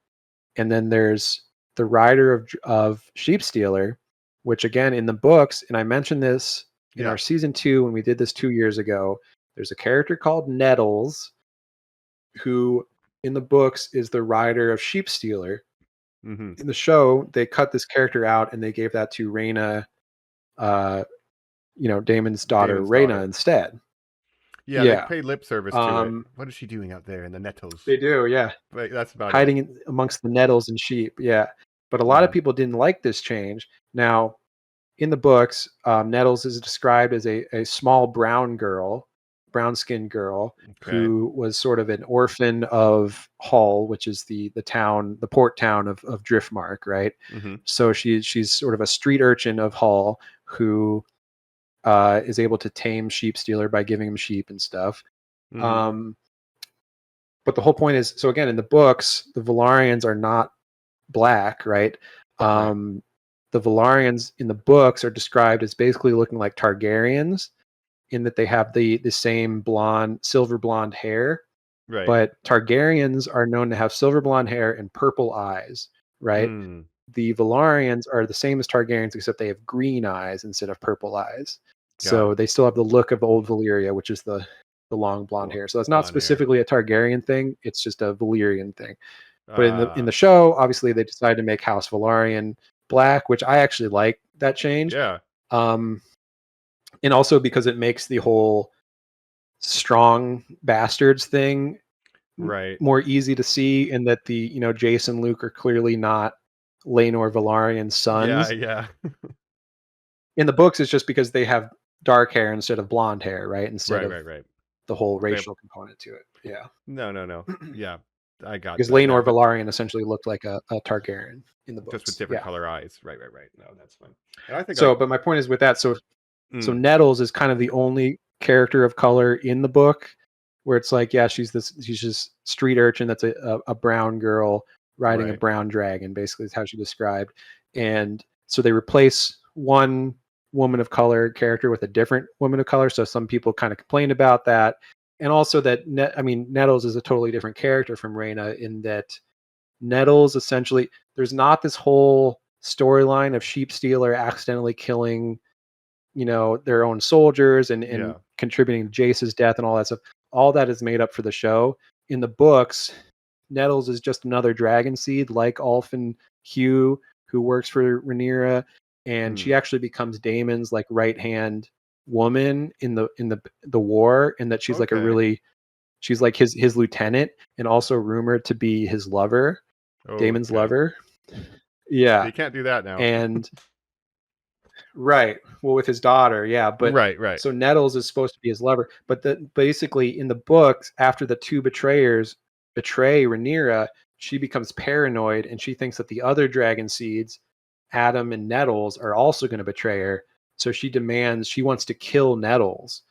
and then there's the rider of sheep stealer, which again in the books, and I mentioned this in our season 2 when we did this 2 years ago, there's a character called Nettles, who in the books is the rider of sheep stealer. In the show, they cut this character out and they gave that to Rhaena, Daemon's daughter, Rhaena, instead. Yeah, they paid lip service to it. What is she doing out there in the nettles? They do, yeah. But that's about hiding amongst the nettles and sheep, yeah. But a lot of people didn't like this change. Now, in the books, Nettles is described as a small brown-skinned girl who was sort of an orphan of Hull, which is the port town of Driftmark, right? So she's sort of a street urchin of Hull who is able to tame sheep stealer by giving him sheep and stuff. but the whole point is, so again, in the books, the Velaryons are not black, right? The Velaryons in the books are described as basically looking like Targaryens in that they have the same blonde, silver blonde hair. Right. But Targaryens are known to have silver blonde hair and purple eyes, right? The Velaryons are the same as Targaryens, except they have green eyes instead of purple eyes. So they still have the look of old Valyria, which is the long blonde hair. So it's not specifically a Targaryen thing; it's just a Valyrian thing. But in the show, obviously they decided to make House Velaryon black, which I actually like that change. Yeah. And also because it makes the whole strong bastards thing more easy to see, and that the Jace and Luke are clearly not Laenor Velaryon's sons. Yeah. In the books, it's just because they have dark hair instead of blonde hair, right? Instead of the whole racial component to it. Yeah. No. Yeah. I got because that. Laenor Velaryon essentially looked like a Targaryen in the books. Just with different color eyes. Right. No, that's fine. And I think so. But my point is with that. So Nettles is kind of the only character of color in the book where it's like, yeah, she's just street urchin that's a brown girl riding a brown dragon. Basically, is how she described. And so they replace one woman of color character with a different woman of color. So some people kind of complained about that. And also that, Nettles is a totally different character from Rhaena in that Nettles essentially, there's not this whole storyline of Sheep Stealer accidentally killing, their own soldiers and contributing to Jace's death and all that stuff. All that is made up for the show. In the books, Nettles is just another dragon seed like Alphen Hugh, who works for Rhaenyra, and she actually becomes Daemon's like right-hand woman in the war, and that she's like she's like his lieutenant and also rumored to be his lover, Daemon's lover. Yeah, so you can't do that now. And well, with his daughter, but right. So Nettles is supposed to be his lover, but basically in the books, after the two betrayers betray Rhaenyra, she becomes paranoid and she thinks that the other dragon seeds, Adam and Nettles, are also going to betray her. So she wants to kill Nettles.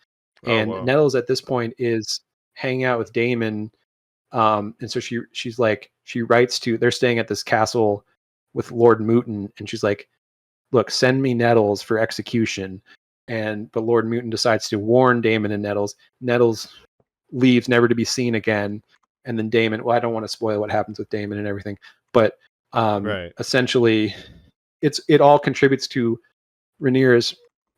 And Nettles at this point is hanging out with Daemon. And so she's like, she writes they're staying at this castle with Lord Mooten. And she's like, look, send me Nettles for execution. But Lord Mooten decides to warn Daemon and Nettles. Nettles leaves, never to be seen again. And then Daemon, I don't want to spoil what happens with Daemon and everything, but essentially it all contributes to Rhaenyra's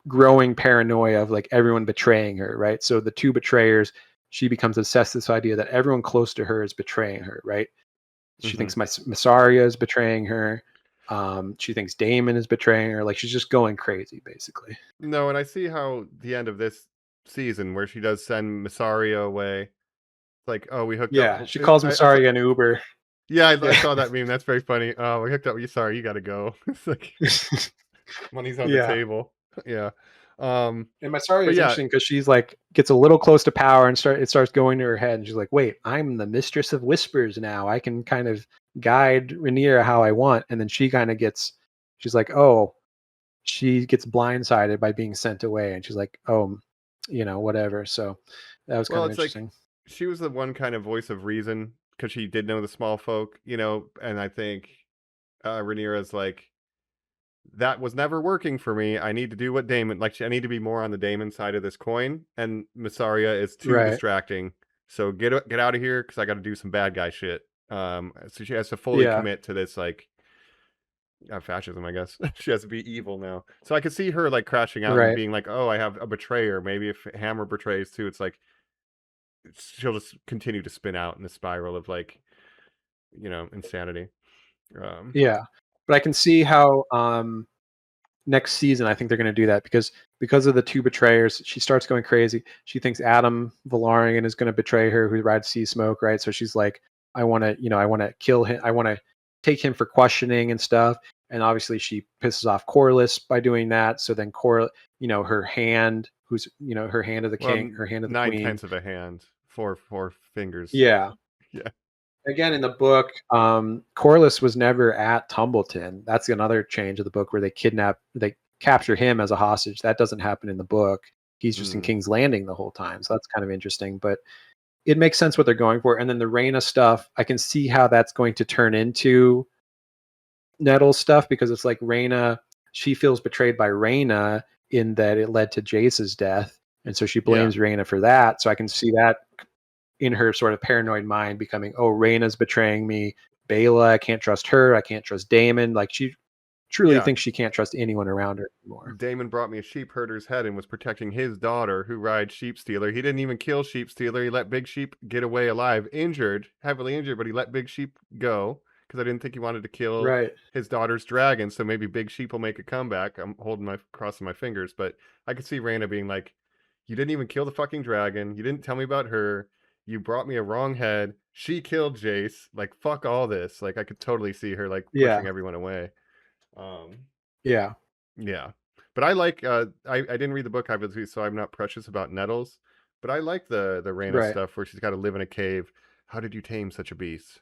growing paranoia of like everyone betraying her, right? So the two betrayers, she becomes obsessed with this idea that everyone close to her is betraying her, right? She thinks Mysaria is betraying her. She thinks Daemon is betraying her. Like she's just going crazy, basically. No, and I see how the end of this season where she does send Mysaria away. Like, we hooked up. Yeah, she calls Mysaria an Uber. Yeah, I saw that meme. That's very funny. We hooked up with you. Sorry, you got to go. It's like money's on the table. Yeah. And Mysaria is interesting because she's like gets a little close to power and it starts going to her head, and she's like, "Wait, I'm the mistress of whispers now. I can kind of guide Rhaenyra how I want." And then she kind of she's like, "Oh," she gets blindsided by being sent away, and she's like, "Oh, whatever." So that was kind of interesting. Like, she was the one kind of voice of reason because she did know the small folk, and I think Rhaenyra's like, that was never working for me. I need to do what Daemon, I need to be more on the Daemon side of this coin, and Mysaria is too distracting. So get out of here because I got to do some bad guy shit. So she has to fully commit to this fascism, I guess. She has to be evil now. So I could see her like crashing out and being like, "Oh, I have a betrayer." Maybe if Hammer betrays too, it's like she'll just continue to spin out in a spiral of insanity. But I can see how next season I think they're going to do that because of the two betrayers. She starts going crazy. She thinks Adam Velaryon is going to betray her, who rides sea smoke, right? So she's like, I want to kill him. I want to take him for questioning and stuff. And obviously she pisses off Corlys by doing that. So then her hand, who's her hand of the king, her hand of the queen. 9/10 of a hand, four fingers. Yeah. Again, in the book, Corlys was never at Tumbleton. That's another change of the book where they capture him as a hostage. That doesn't happen in the book. He's just in King's Landing the whole time. So that's kind of interesting. But it makes sense what they're going for. And then the Rhaena stuff, I can see how that's going to turn into Nettles stuff, because it's like Rhaena, she feels betrayed by Rhaena in that it led to Jace's death. And so she blames Rhaena for that. So I can see that in her sort of paranoid mind becoming, oh, Rhaena's betraying me. Bela, I can't trust her. I can't trust Daemon. Like, she truly thinks she can't trust anyone around her anymore. Daemon brought me a sheep herder's head and was protecting his daughter who rides Sheep Stealer. He didn't even kill Sheep Stealer. He let Big Sheep get away alive, heavily injured, but he let Big Sheep go because I didn't think he wanted to kill his daughter's dragon. So maybe Big Sheep will make a comeback. I'm crossing my fingers, but I could see Rhaena being like, you didn't even kill the fucking dragon. You didn't tell me about her. You brought me a wrong head. She killed Jace. Like, fuck all this. Like, I could totally see her like pushing everyone away. Yeah. But I like I didn't read the book obviously, so I'm not precious about Nettles. But I like the Rhaena stuff where she's got to live in a cave. How did you tame such a beast?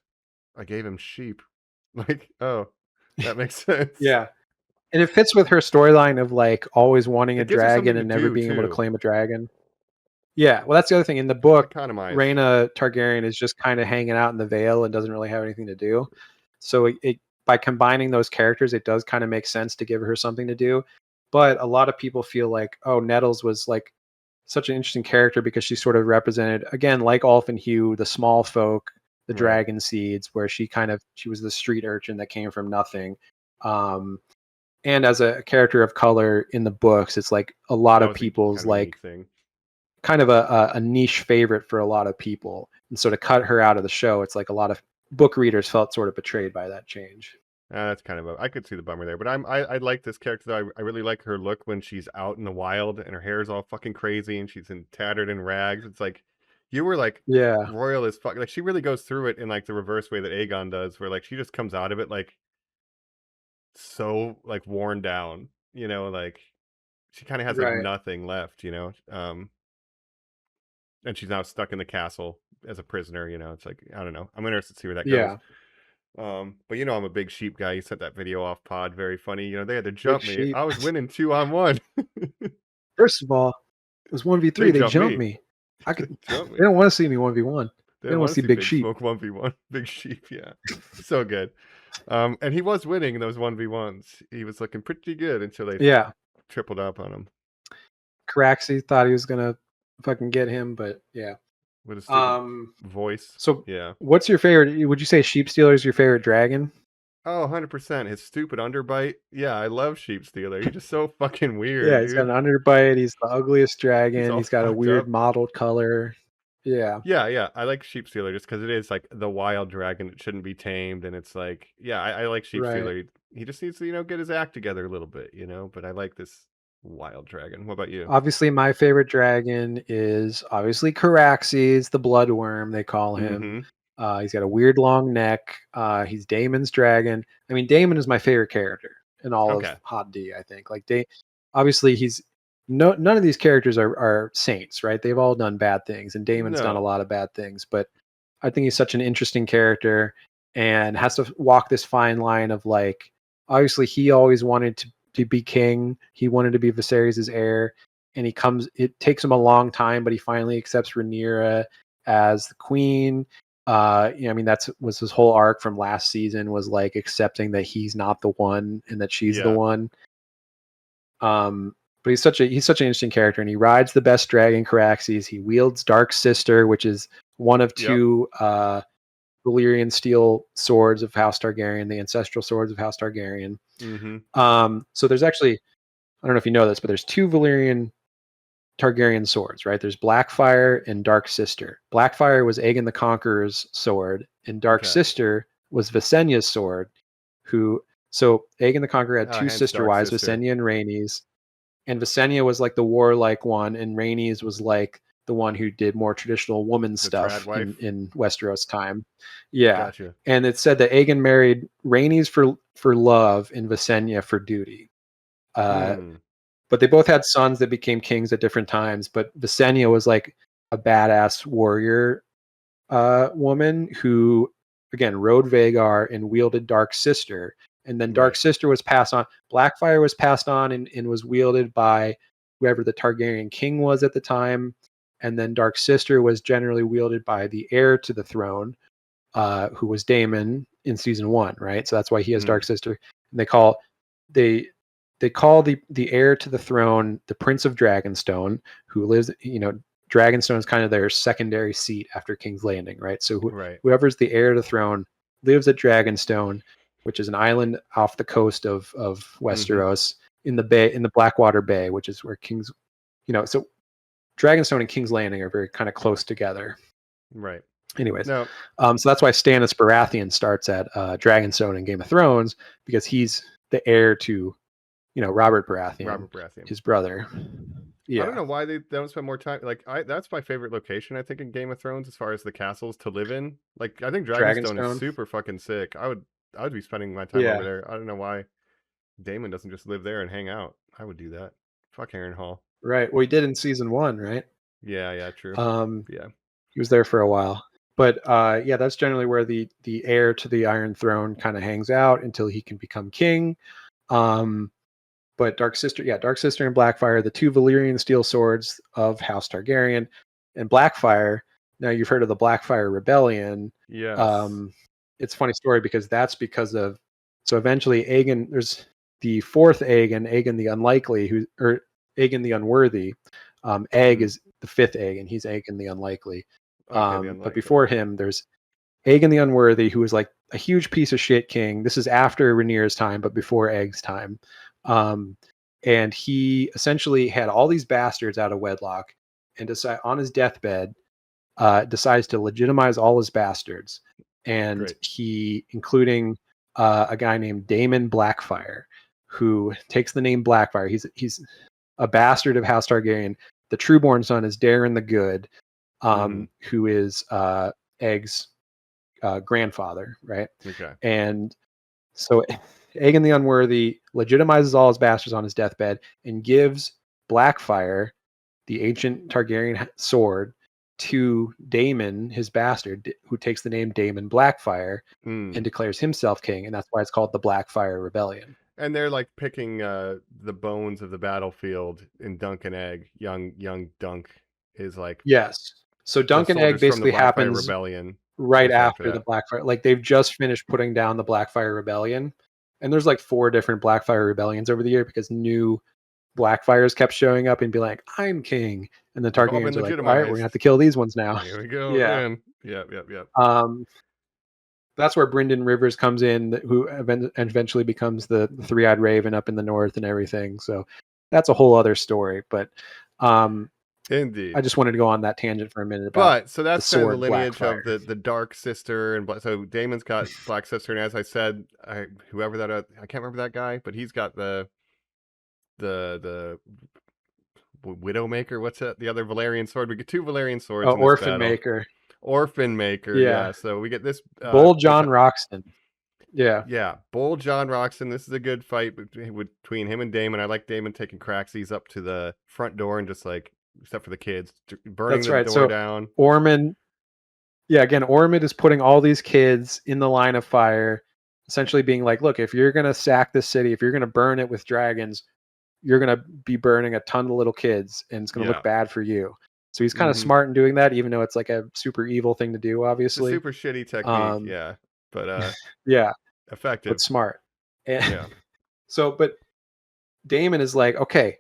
I gave him sheep. Like, oh, that makes sense. And it fits with her storyline of like always wanting a It gives her dragon something and to never do, being able to too. claim a dragon. Yeah, well, that's the other thing. In the book, Economize. Rhaena Targaryen is just kind of hanging out in the Vale and doesn't really have anything to do. So it by combining those characters, it does kind of make sense to give her something to do. But a lot of people feel like, oh, Nettles was like such an interesting character because she sort of represented, again, like Ulf and Hugh, the small folk, the dragon seeds, where she was the street urchin that came from nothing. And as a character of color in the books, it's like a lot of people's like kind of a niche favorite for a lot of people. And so to cut her out of the show, it's like a lot of book readers felt sort of betrayed by that change. That's kind of I could see the bummer there, but I like this character though. I really like her look when she's out in the wild and her hair is all fucking crazy and she's tattered in rags. It's like you were like royal as fuck. Like she really goes through it in like the reverse way that Aegon does, where like she just comes out of it like so like worn down, you know, like she kind of has like nothing left, you know. And she's now stuck in the castle as a prisoner, you know. It's like, I don't know. I'm interested to see where that goes. But you know, I'm a big sheep guy. You sent that video off pod, very funny. You know, they had to jump me. Sheep. I was winning 2-on-1. First of all, it was 1v3. They jumped me. They don't want to see me 1v1. They don't want to see big sheep. Smoke 1v1. Big sheep, yeah. So good. And he was winning in those 1v1s. He was looking pretty good until they tripled up on him. Caraxy thought he was gonna fucking get him, but with a stupid voice. So what's your favorite? Would you say Sheep Stealer is your favorite dragon? Oh, 100%. His stupid underbite. Yeah, I love Sheep Stealer. He's just so fucking weird. Yeah, he's got an underbite. He's the ugliest dragon. He's got a weird up. mottled color. Yeah. I like Sheep Stealer just because it is like the wild dragon. It shouldn't be tamed, and it's like, I like Sheep Stealer. He just needs to, you know, get his act together a little bit, you know. But I like this wild dragon. What about you? Obviously, my favorite dragon is obviously Caraxes, the bloodworm, they call him. He's got a weird long neck. He's Daemon's dragon. I mean, Daemon is my favorite character in all of Hot D, I think. Like, obviously, none of these characters are saints, right? They've all done bad things, and Daemon's done a lot of bad things. But I think he's such an interesting character and has to walk this fine line of, like, obviously, he always wanted to be king. He wanted to be Viserys' heir, and it takes him a long time, but he finally accepts Rhaenyra as the queen. I mean, was his whole arc from last season, was like accepting that he's not the one and that she's the one. But he's such an interesting character, and he rides the best dragon, Caraxes. He wields Dark Sister, which is one of two Valyrian steel swords of House Targaryen, the ancestral swords of House Targaryen. So there's actually, I don't know if you know this, but there's two Valyrian Targaryen swords, right? There's Blackfire and Dark Sister. Blackfire was Aegon the Conqueror's sword, and Dark Sister was Visenya's sword. So Aegon the Conqueror had two sister wives, Visenya and Rhaenys. And Visenya was like the warlike one, and Rhaenys was like the one who did more traditional woman stuff in Westeros time. Yeah. Gotcha. And it said that Aegon married Rhaenys for love and Visenya for duty. But they both had sons that became kings at different times. But Visenya was like a badass warrior woman who, again, rode Vhagar and wielded Dark Sister. And then Dark Sister was passed on. Blackfire was passed on and was wielded by whoever the Targaryen king was at the time. and then Dark Sister was generally wielded by the heir to the throne, who was Daemon in season 1, right? So that's why he has Dark Sister. And they call the heir to the throne the Prince of Dragonstone, who lives, Dragonstone is kind of their secondary seat after King's Landing, right? So whoever's the heir to the throne lives at Dragonstone, which is an island off the coast of Westeros in the bay, in the Blackwater Bay, which is where King's, so Dragonstone and King's Landing are very kind of close together. Right. Anyways, so that's why Stannis Baratheon starts at Dragonstone in Game of Thrones, because he's the heir to, Robert Baratheon, his brother. Yeah. I don't know why they don't spend more time. Like, that's my favorite location, I think, in Game of Thrones, as far as the castles to live in. Like, I think Dragonstone is super fucking sick. I would be spending my time over there. I don't know why Daemon doesn't just live there and hang out. I would do that. Fuck Harrenhal. Right. Well, he did in season 1, right? Yeah, true. Yeah. He was there for a while. But yeah, that's generally where the heir to the Iron Throne kind of hangs out until he can become king. But Dark Sister and Blackfire, the two Valyrian steel swords of House Targaryen, and Blackfire. Now you've heard of the Blackfire Rebellion. Yeah. It's a funny story because that's because of, so eventually Aegon, there's the fourth Aegon the Unlikely, Aegon the Unworthy. Egg is the fifth Aegon. He's Aegon the Unlikely. But before him, there's Aegon the Unworthy, who was like a huge piece of shit king. This is after Rhaenyra's time, but before Egg's time. And he essentially had all these bastards out of wedlock, and on his deathbed, decides to legitimize all his bastards. And he, including a guy named Daemon Blackfire, who takes the name Blackfire. He's a bastard of House Targaryen. The trueborn son is Daeron the Good, who is Egg's grandfather, right? Okay. And so Aegon the Unworthy legitimizes all his bastards on his deathbed and gives Blackfire, the ancient Targaryen sword, to Daemon, his bastard, who takes the name Daemon Blackfire and declares himself king. And that's why it's called the Blackfire Rebellion. And they're like picking the bones of the battlefield in Dunk and Egg. Young Dunk is like... Yes. So Dunk and Egg basically happens Rebellion right after the Blackfire. Like, they've just finished putting down the Blackfire Rebellion. And there's like 4 different Blackfire Rebellions over the year because new Blackfires kept showing up and be like, I'm king. And the Targaryens are like, all right, we're going to have to kill these ones now. Here we go. Yeah. Yep. That's where Brynden Rivers comes in, who eventually becomes the Three-Eyed Raven up in the north and everything. So that's a whole other story. But indeed, I just wanted to go on that tangent for a minute about so that's the kind of sword the lineage Blackfire. of the Dark Sister, and so Daemon's got Black Sister, and as I said, whoever that I can't remember that guy, but he's got the Widowmaker. What's that? The other Valyrian sword. We get 2 Valyrian swords. Oh, Orphan Maker. Orphan Maker. Yeah. So we get this Bull John Roxton. Yeah. Bull John Roxton. This is a good fight between him and Daemon. I like Daemon taking Craxies up to the front door and just like, except for the kids, burning the door down. Ormond is putting all these kids in the line of fire, essentially being like, look, if you're going to sack this city, if you're going to burn it with dragons, you're going to be burning a ton of little kids, and it's going to look bad for you. So he's kind of smart in doing that, even though it's like a super evil thing to do, obviously. It's a super shitty technique, but effective. But smart. So, but Daemon is like, okay,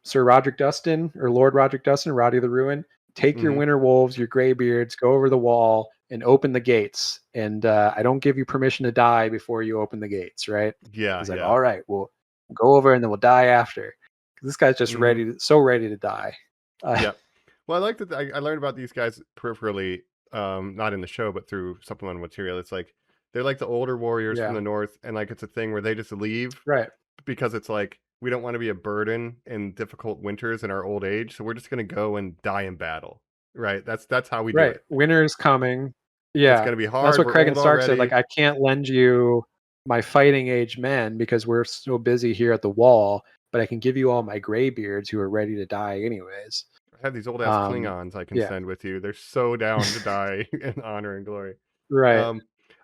Sir Roderick Dustin, or Lord Roderick Dustin, Roddy the Ruin, take your winter wolves, your graybeards, go over the wall and open the gates. And I don't give you permission to die before you open the gates, right? Yeah. He's like, all right, we'll go over and then we'll die after. This guy's just ready to die. Well, I like that. I learned about these guys peripherally, not in the show, but through supplemental material. It's like they're like the older warriors from the north, and like it's a thing where they just leave, right? Because it's like, we don't want to be a burden in difficult winters in our old age, so we're just going to go and die in battle, right? That's how we do it. Winter's coming. Yeah, it's going to be hard. That's what Craig and Stark said. Like, I can't lend you my fighting age men because we're so busy here at the wall, but I can give you all my graybeards who are ready to die anyways. I have these old ass Klingons I can send with you. They're so down to die in honor and glory. Right.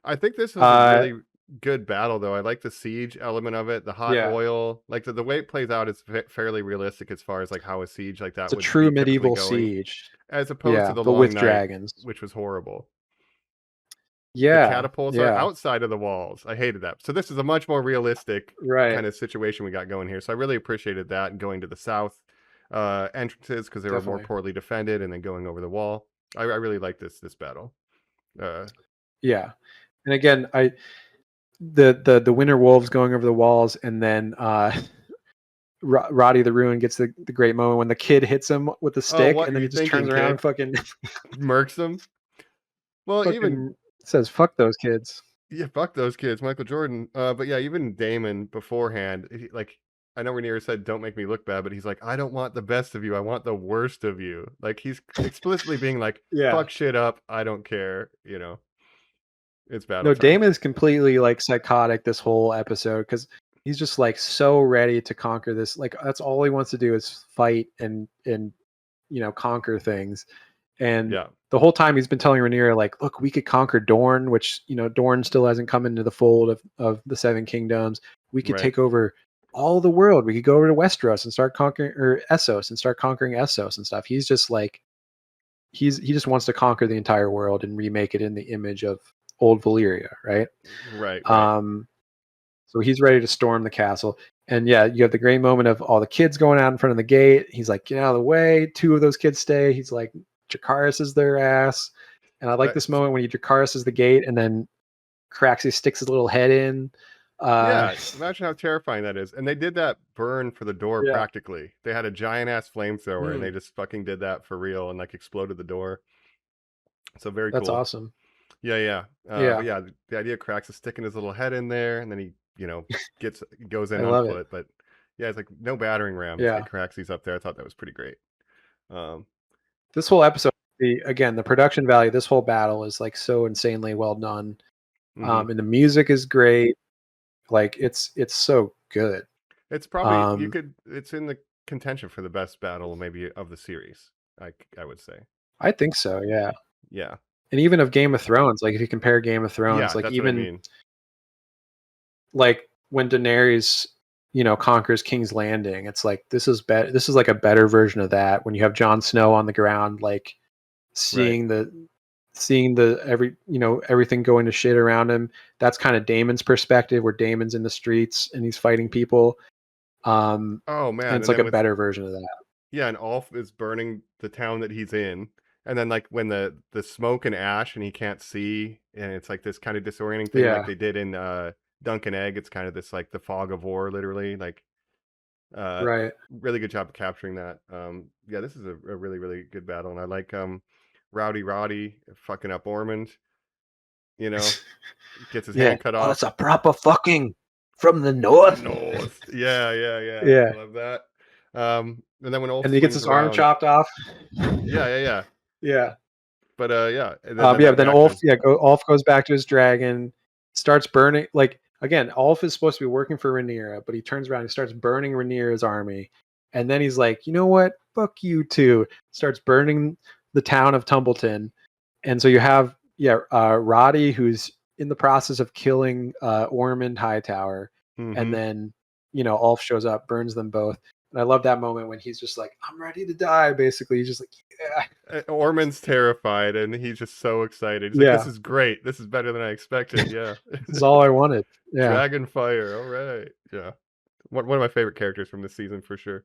I think this is a really good battle though. I like the siege element of it, the hot Yeah. oil, like the way it plays out is fairly realistic as far as like how a siege like that It's a would true be typically medieval going, siege. as opposed to Yeah, the but long with night, dragons. which was horrible. The Yeah. catapults are Yeah. outside of the walls. I hated that. So this is a much more realistic Right. kind of situation we got going here. So I really appreciated that, and going to the south entrances because they were more Definitely. poorly defended, and then going over the wall. I really like this battle. Yeah. And again, the winter wolves going over the walls, and then Roddy the Ruin gets the great moment when the kid hits him with the stick, what and are then you he just thinking, turns around and kid? fucking Murks them. Well, even fucking says fuck those kids. yeah, fuck those kids, Michael Jordan. But yeah, even Damon beforehand, like I know Rhaenyra said, "Don't make me look bad," but he's like, "I don't want the best of you. I want the worst of you." Like he's explicitly being like, Yeah. "Fuck shit up. I don't care." You know, it's battle No, time. Damon's completely like psychotic this whole episode because he's just like so ready to conquer this. Like that's all he wants to do is fight and conquer things. And Yeah, the whole time he's been telling Rhaenyra, like, look, we could conquer Dorne, which Dorne still hasn't come into the fold of the Seven Kingdoms. We could right. take over all the world. We could go over to Westeros and start conquering, or Essos and start conquering Essos and stuff. He's just like he just wants to conquer the entire world and remake it in the image of old Valyria, right? Right. So he's ready to storm the castle. And yeah, you have the great moment of all the kids going out in front of the gate. He's like, get out of the way. Two of those kids stay. He's like, Dracarys is their ass. And I like this moment when he Dracarys is the gate and then Craxy sticks his little head in. Yeah, imagine how terrifying that is. And they did that burn for the door Yeah. practically. They had a giant ass flamethrower and Mm. they just fucking did that for real and like exploded the door. So very That's cool. awesome. Yeah. Yeah. But yeah, the idea of Cracks is sticking his little head in there, and then he, goes in I on love foot. it. But yeah, it's like no battering ram. Just Yeah. like Craxy's up there. I thought that was pretty great. This whole episode, the production value, this whole battle is like so insanely well done. Mhm. And the music is great. Like it's so good. It's probably it's in the contention for the best battle maybe of the series. I would say. I think so. Yeah. Yeah. And even of Game of Thrones, like if you compare Game of Thrones, Yeah, like that's even what I mean. like when Daenerys, conquers King's Landing, it's like this is like a better version of that. When you have Jon Snow on the ground, like seeing everything going to shit around him. That's kind of Damon's perspective, where Damon's in the streets and he's fighting people. Oh man, and it's like a better version of that. Yeah, and Ulf is burning the town that he's in. And then like when the smoke and ash and he can't see, and it's like this kind of disorienting thing like they did in Dunk and Egg. It's kind of this like the fog of war, literally. Like Right. really good job of capturing that. Yeah, this is a really, really good battle. And I like Roddy fucking up Ormond. Gets his hand cut off. That's a proper fucking from the north. Yeah. Yeah. I love that. And then when Ulf and he gets his arm chopped off. Yeah. Yeah. But yeah. And then Ulf goes back to his dragon, starts burning. Like again, Ulf is supposed to be working for Rhaenyra, but he turns around and starts burning Rhaenyra's army. And then he's like, you know what? Fuck you too. Starts burning the town of Tumbleton. And so you have Roddy, who's in the process of killing Ormond Hightower. Mm-hmm. And then Ulf shows up, burns them both. And I love that moment when he's just like, I'm ready to die, basically. He's just like, yeah. Ormond's terrified, and he's just so excited. He's like, this is great. This is better than I expected. Yeah. This is all I wanted. Yeah. Dragon fire. All right. Yeah. One of my favorite characters from this season, for sure.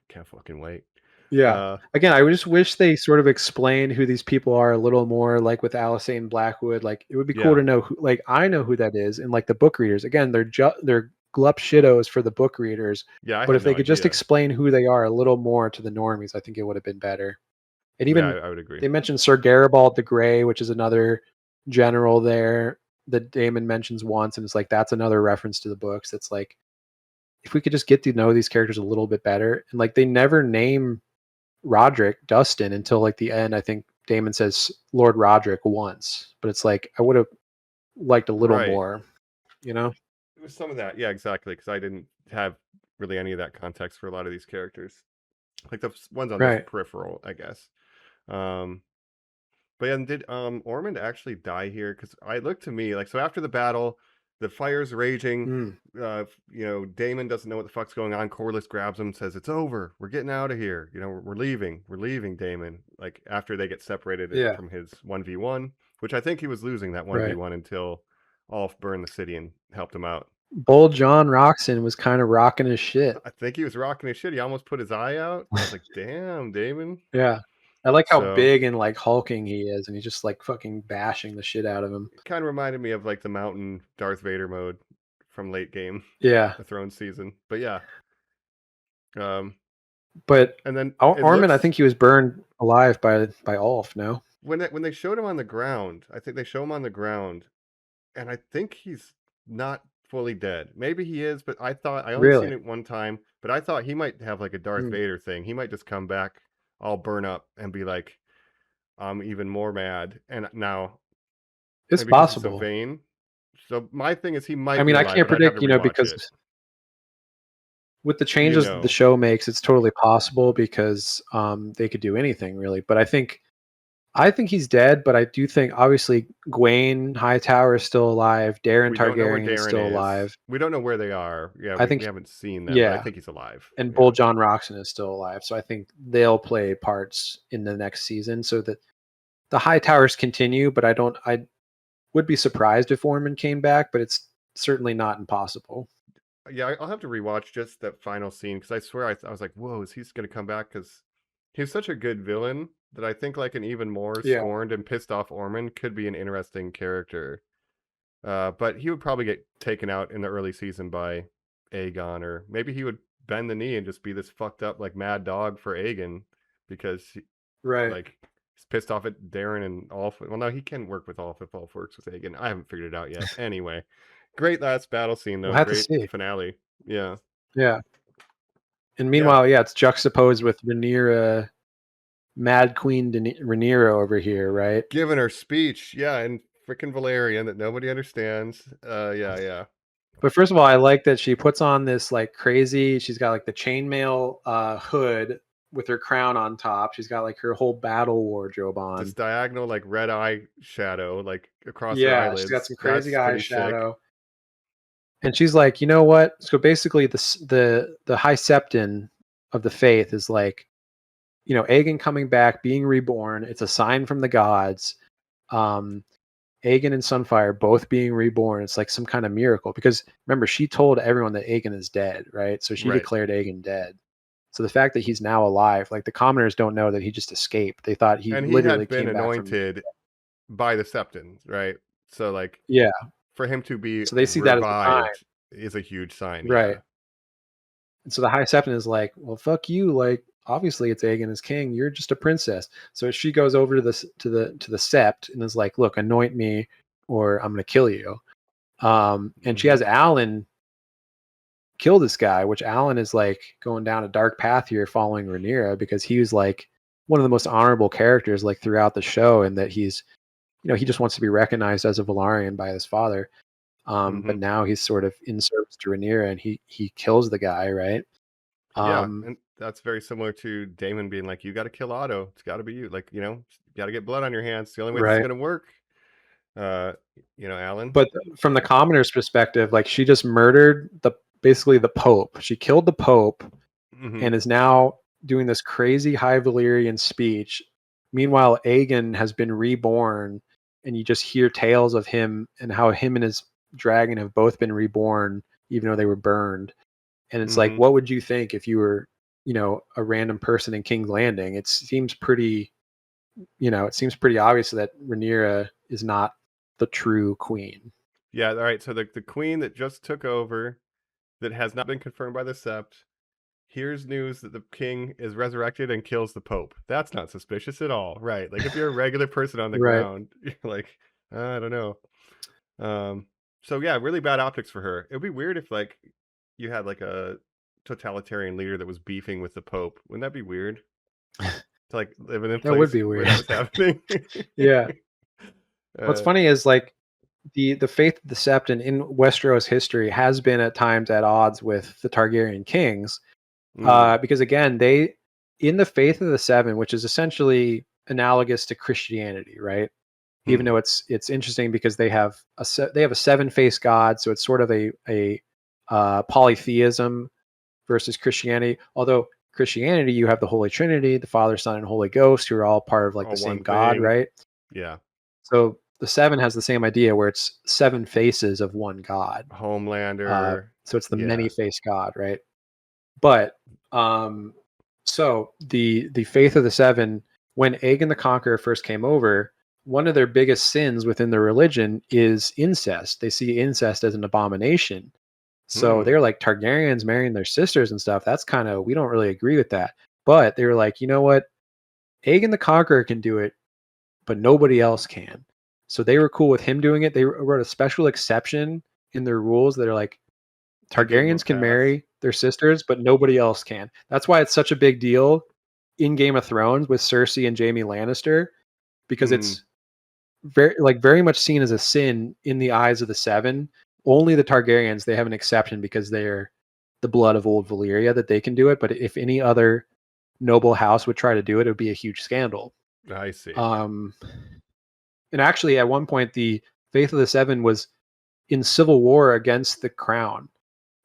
Can't fucking wait. Yeah. Again, I just wish they sort of explained who these people are a little more, like with Alysanne Blackwood. Like, it would be cool to know who, like, I know who that is. And like the book readers, again, they're glup shittos for the book readers. Yeah. But if they could just explain who they are a little more to the normies, I think it would have been better. And even I would agree. They mentioned Sir Garibald the Grey, which is another general there that Damon mentions once, and it's like that's another reference to the books. It's like if we could just get to know these characters a little bit better, and like they never name Roderick Dustin until like the end. I think Damon says Lord Roderick once, but it's like I would have liked a little more, There was some of that, yeah, exactly, because I didn't have really any of that context for a lot of these characters, like the ones on this peripheral, I guess. But yeah, did Ormond actually die here? Because I looked to me like, so after the battle, The fire's raging. Mm. Daemon doesn't know what the fuck's going on. Corlys grabs him, says, "It's over. We're getting out of here. We're leaving. We're leaving, Daemon." Like after they get separated Yeah. from his 1v1, which I think he was losing that 1v1 until Ulf burned the city and helped him out. Bold John Roxon was kind of rocking his shit. I think he was rocking his shit. He almost put his eye out. I was like, "Damn, Daemon." Yeah. I like how So- big and like hulking he is, and he's just like fucking bashing the shit out of him. It kind of reminded me of like the mountain Darth Vader mode from late game, Yeah. the Throne season. But yeah. But And then Ormond, I think he was burned alive by Ulf, no? when they showed him on the ground, I think they show him on the ground, and I think he's not fully dead. Maybe he is, but I only Really? seen it one time, but I thought he might have like a Darth Vader thing. He might just come back all burn up and be like, "I'm even more mad." And now It's maybe 'cause he's possible. so vain. So my thing is he might. I mean, be I alive, can't but I'd have predict, to rewatch because it. with the changes that the show makes, it's totally possible because they could do anything really. But I think he's dead, but I do think obviously Gwaine Hightower is still alive. Darren We don't know where Targaryen is Darren still is. alive. We don't know where they are. Yeah, I we think- haven't seen them. But I yeah. think he's alive. And Yeah. Bold John Roxon is still alive. So I think they'll play parts in the next season so that the Hightowers continue, but I would be surprised if Ormond came back, but it's certainly not impossible. Yeah, I'll have to rewatch just that final scene because I swear I was like, "Whoa, is he going to come back?" Because he's such a good villain that I think like an even more Yeah. scorned and pissed off Ormond could be an interesting character. But he would probably get taken out in the early season by Aegon, or maybe he would bend the knee and just be this fucked up like mad dog for Aegon because like he's pissed off at Darren and Ulf. Well, no, he can work with Ulf if Ulf works with Aegon. I haven't figured it out yet. Anyway, great last battle scene though. We'll have to Great see. finale. Yeah. Yeah. And meanwhile, it's juxtaposed with Rhaenyra, Mad Queen Rhaenyra over here, right? Giving her speech, and freaking Valerian that nobody understands. Yeah. But first of all, I like that she puts on this like crazy. She's got like the chainmail hood with her crown on top. She's got like her whole battle wardrobe on. This diagonal like red eye shadow like across her eyelids. She's got some That's crazy pretty eyeshadow. And she's like, you know what? So basically, the High Septon of the Faith is like, Aegon coming back, being reborn. It's a sign from the gods. Aegon and Sunfire both being reborn. It's like some kind of miracle because remember, she told everyone that Aegon is dead, right? So she declared Aegon dead. So the fact that he's now alive, like the commoners don't know that he just escaped. They thought he literally had been came anointed by the Septons, right? So like, for him to be so they see that as a sign. Is a huge sign, right? And so the High Septon is like, well, fuck you, like. Obviously, it's Aegon as king. You're just a princess. So she goes over to the Sept and is like, "Look, anoint me, or I'm going to kill you." And she has Alan kill this guy, which Alan is like going down a dark path here, following Rhaenyra because he was like one of the most honorable characters like throughout the show, and that he's, he just wants to be recognized as a Velaryon by his father. But now he's sort of in service to Rhaenyra, and he kills the guy, right? And that's very similar to Daemon being like, "You got to kill Otto. It's got to be you. Like, you got to get blood on your hands. It's the only way this is going to work." Alan. But from the commoner's perspective, like she just murdered basically the Pope. She killed the Pope and is now doing this crazy High Valyrian speech. Meanwhile, Aegon has been reborn, and you just hear tales of him and how him and his dragon have both been reborn, even though they were burned. And it's like, what would you think if you were, a random person in King's Landing? It seems pretty, obvious that Rhaenyra is not the true queen. Yeah. All right. So the queen that just took over, that has not been confirmed by the Sept, here's news that the king is resurrected and kills the Pope. That's not suspicious at all, right? Like if you're a regular person on the ground, you're like, I don't know. So yeah, really bad optics for her. It'd be weird if like you had like a totalitarian leader that was beefing with the Pope. Wouldn't that be weird? To like live in a place that would be where weird. that was happening. Yeah. What's funny is like the faith of the Septon in Westeros history has been at times at odds with the Targaryen kings, because again, they in the faith of the Seven, which is essentially analogous to Christianity, right? even though it's interesting because they have a 7-face God, so it's sort of a polytheism versus Christianity. Although Christianity, you have the Holy Trinity, the Father, Son, and Holy Ghost, who are all part of like All the same one God, thing. right? Yeah. So the 7 has the same idea where it's 7 faces of one God. Homelander. So it's the Yeah. many-face God, right? But so the faith of the 7, when Aegon the Conqueror first came over, one of their biggest sins within their religion is incest. They see incest as an abomination. So they're like, Targaryens marrying their sisters and stuff. That's kind of, we don't really agree with that. But they were like, you know what? Aegon the Conqueror can do it, but nobody else can. So they were cool with him doing it. They wrote a special exception in their rules that are like, They gave him a Targaryens can pass. marry their sisters, but nobody else can. That's why it's such a big deal in Game of Thrones with Cersei and Jaime Lannister, because it's very much seen as a sin in the eyes of the 7. Only the Targaryens, they have an exception because they're the blood of old Valyria that they can do it. But if any other noble house would try to do it, it would be a huge scandal. I see. And actually, at one point, the Faith of the 7 was in civil war against the crown.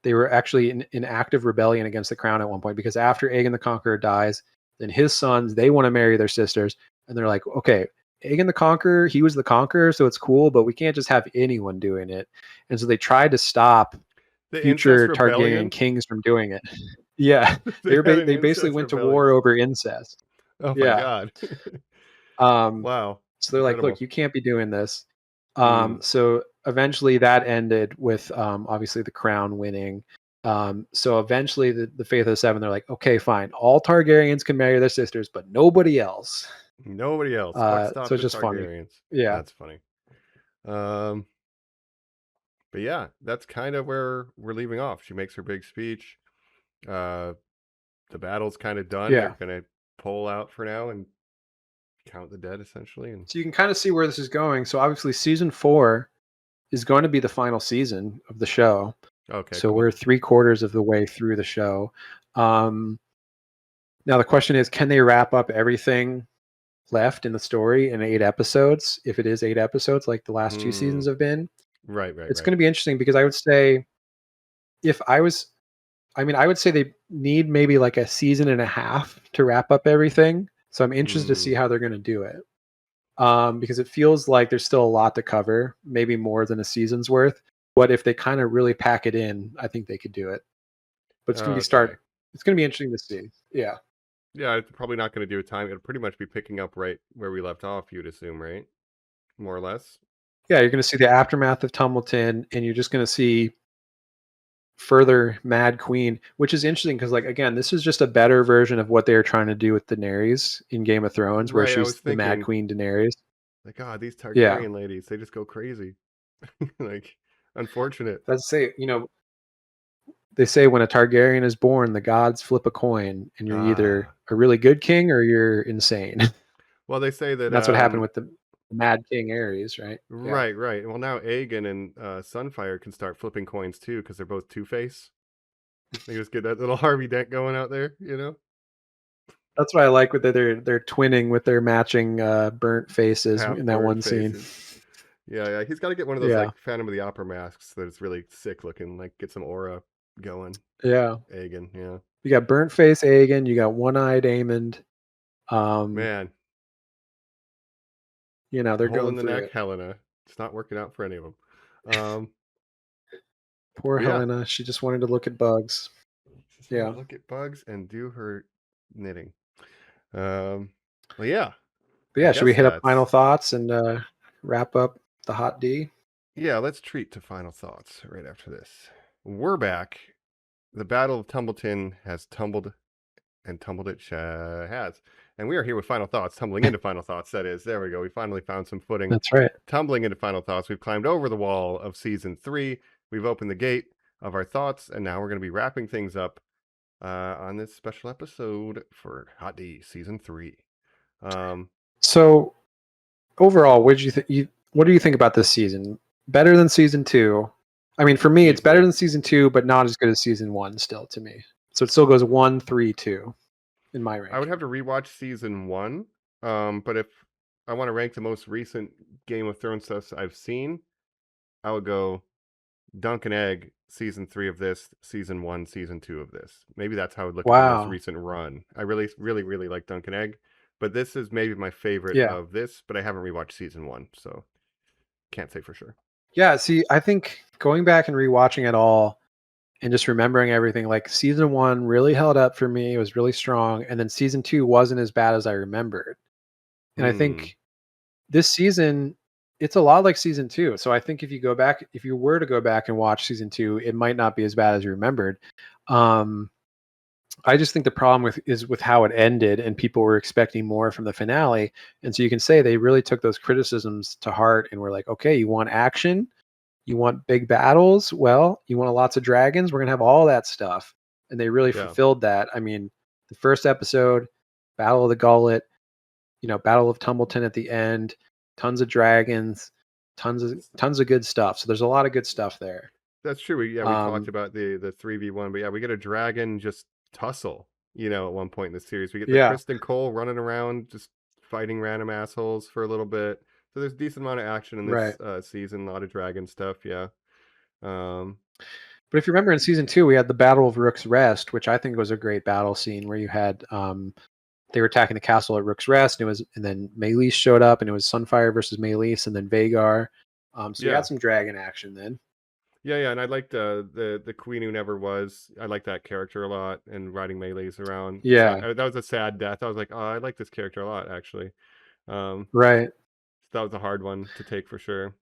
They were actually in active rebellion against the crown at one point, because after Aegon the Conqueror dies, then his sons, they want to marry their sisters. And they're like, okay, Aegon the Conqueror, he was the conqueror, so it's cool, but we can't just have anyone doing it. And so they tried to stop The future incest rebellion? Targaryen kings from doing it. Yeah, They had an they basically incest went to rebellion. war over incest. Oh my Yeah. god. Wow. So they're like, Incredible. look, you can't be doing this. So eventually that ended with obviously the crown winning. So eventually the Faith of the 7, they're like, okay, fine. All Targaryens can marry their sisters, but nobody else. Nobody else. What stopped So it's the just funny. Targaryens? Yeah. That's funny. But yeah, that's kind of where we're leaving off. She makes her big speech. The battle's kind of done. Yeah. They're gonna pull out for now and count the dead essentially. And So you can kind of see where this is going. So obviously season 4 is going to be the final season of the show. okay, So cool. we're 3/4 of the way through the show. Now the question is, can they wrap up everything left in the story in 8 episodes? If it is 8 episodes, like the last 2 seasons have been, right. it's going to be interesting, because I would say I would say they need maybe like a season and a half to wrap up everything. So I'm interested to see how they're going to do it. Because it feels like there's still a lot to cover, maybe more than a season's worth. But if they kind of really pack it in, I think they could do it. But it's going to it's going to be interesting to see. Yeah. Yeah, it's probably not going to do a time. It'll pretty much be picking up right where we left off, you'd assume, right? More or less. Yeah, you're going to see the aftermath of Tumbleton, and you're just going to see further Mad Queen, which is interesting because, like, again, this is just a better version of what they were trying to do with Daenerys in Game of Thrones, where Right, I she's was the Mad thinking, Queen Daenerys. like, God, these Yeah. Targaryen ladies, they just go crazy. Like, unfortunate. Let's say, they say when a Targaryen is born, the gods flip a coin, and you're either a really good king or you're insane. Well, they say that And that's what happened with the Mad King Aerys, right? Yeah. Right. Well, now Aegon and Sunfire can start flipping coins too, because they're both Two-Face. They just get that little Harvey Dent going out there, That's what I like with they're twinning with their matching burnt faces in that one scene. Yeah. He's got to get one of those like Phantom of the Opera masks that's really sick looking, like get some aura going. Yeah. Aegon, yeah. You got burnt face Aegon, you got one-eyed Aemond. Man. They're Hole going in the through neck, it. Helena. It's not working out for any of them. Poor yeah. Helena. She just wanted to look at bugs. Just look at bugs and do her knitting. Well, yeah. But yeah, should we hit up final thoughts and wrap up the Hot D? Yeah, let's treat to final thoughts right after this. We're back. The Battle of Tumbleton has tumbled, and tumbled it has. And we are here with final thoughts, tumbling into final thoughts. That is, there we go. We finally found some footing. That's right. Tumbling into final thoughts. We've climbed over the wall of season 3. We've opened the gate of our thoughts, and now we're going to be wrapping things up on this special episode for Hot D season 3. So overall, what do you think about this season? Better than season 2? I mean, for me, it's better than season 2, but not as good as season 1 still to me. So it still goes 1, 3, 2 in my rank. I would have to rewatch season 1. But if I want to rank the most recent Game of Thrones stuff I've seen, I would go Dunk and Egg, season 3 of this, season 1, season 2 of this. Maybe that's how I would look at the most Wow. recent run. I really, really, really like Dunk and Egg, but this is maybe my favorite Yeah. of this, but I haven't rewatched season 1, so can't say for sure. Yeah, see, I think going back and rewatching it all and just remembering everything, like season 1 really held up for me. It was really strong. And then season 2 wasn't as bad as I remembered. And I think this season, it's a lot like season 2. So I think if you were to go back and watch season 2, it might not be as bad as you remembered. I just think the problem is with how it ended, and people were expecting more from the finale. And so you can say they really took those criticisms to heart and were like, okay, you want action? You want big battles? Well, you want lots of dragons? We're going to have all that stuff. And they really fulfilled that. I mean, the first episode, Battle of the Gullet, Battle of Tumbleton at the end, tons of dragons, tons of good stuff. So there's a lot of good stuff there. That's true. We talked about the 3v1, but yeah, we get a dragon just tussle, at one point in the series. We get the Kristen Cole running around just fighting random assholes for a little bit. So there's a decent amount of action in this season, a lot of dragon stuff, yeah. But if you remember in season 2, we had the Battle of Rook's Rest, which I think was a great battle scene where you had they were attacking the castle at Rook's Rest, and then Meleys showed up, and it was Sunfire versus Meleys, and then Vhagar. So you had some dragon action then. Yeah, and I liked the Queen Who Never Was. I like that character a lot, and riding Meleys around. Yeah, that was a sad death. I was like, oh, I like this character a lot, actually. Right. That was a hard one to take for sure.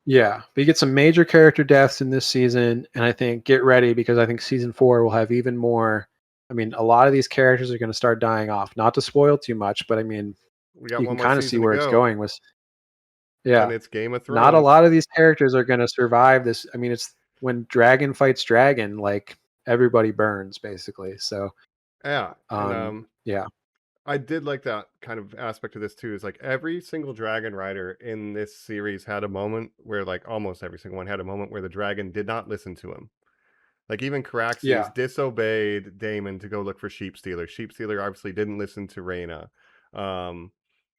Yeah, but you get some major character deaths in this season, and I think get ready because I think season 4 will have even more. I mean, a lot of these characters are going to start dying off. Not to spoil too much, but I mean, you can kind of see where it's going with. Yeah, and it's Game of Thrones. Not a lot of these characters are going to survive this. I mean, it's when dragon fights dragon, like everybody burns basically. So yeah, yeah. I did like that kind of aspect of this too. Is like every single dragon rider in this series had a moment where, like, almost every single one had a moment where the dragon did not listen to him. Like even Caraxes disobeyed Daemon to go look for Sheep Stealer. Sheep Stealer obviously didn't listen to Rhaena.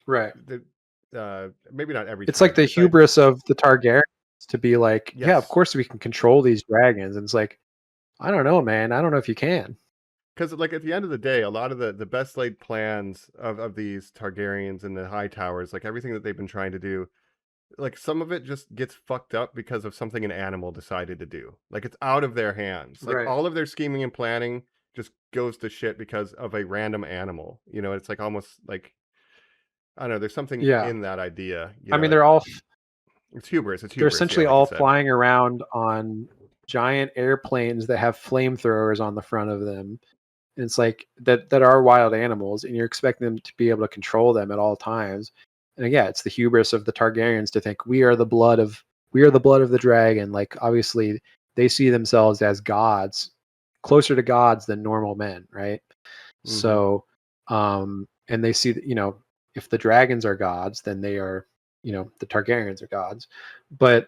Right. Maybe not every. It's like the hubris of the Targaryens to be like, yeah, of course we can control these dragons. And it's like, I don't know, man. I don't know if you can. Because, like, at the end of the day, a lot of the best laid plans of these Targaryens and the High Towers, like everything that they've been trying to do, like some of it just gets fucked up because of something an animal decided to do. Like it's out of their hands. Like all of their scheming and planning just goes to shit because of a random animal. It's like almost like, I don't know, there's something in that idea. I mean, they're all it's hubris. They're essentially all flying around on giant airplanes that have flamethrowers on the front of them. And it's like that are wild animals, and you're expecting them to be able to control them at all times. And yeah, it's the hubris of the Targaryens to think we are the blood of the dragon. Like obviously they see themselves as gods, closer to gods than normal men, right? Mm-hmm. So and they see that, if the dragons are gods, then they are, the Targaryens are gods. But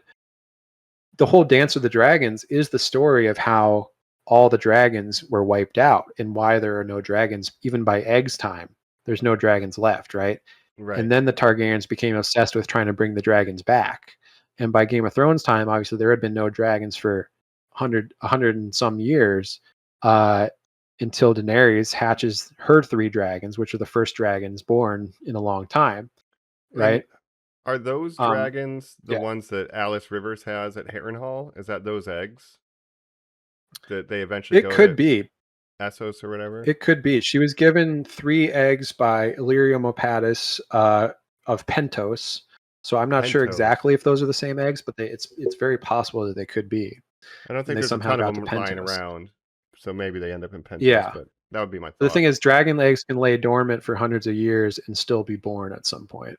the whole Dance of the Dragons is the story of how all the dragons were wiped out and why there are no dragons. Even by Egg's time, there's no dragons left, right? And then the Targaryens became obsessed with trying to bring the dragons back. And by Game of Thrones time, obviously there had been no dragons for 100 and some years until Daenerys hatches her 3 dragons, which are the first dragons born in a long time, right? And are those dragons the ones that Alice Rivers has at Harrenhal? Is that those eggs that they eventually go could be Essos or whatever? It could be. She was given 3 eggs by Illyrio Mopatis of Pentos. So I'm not sure exactly if those are the same eggs, but it's very possible that they could be. I don't think there's a ton of them lying around, so maybe they end up in Pentos. Yeah, but that would be my thought. The thing is, dragon eggs can lay dormant for hundreds of years and still be born at some point.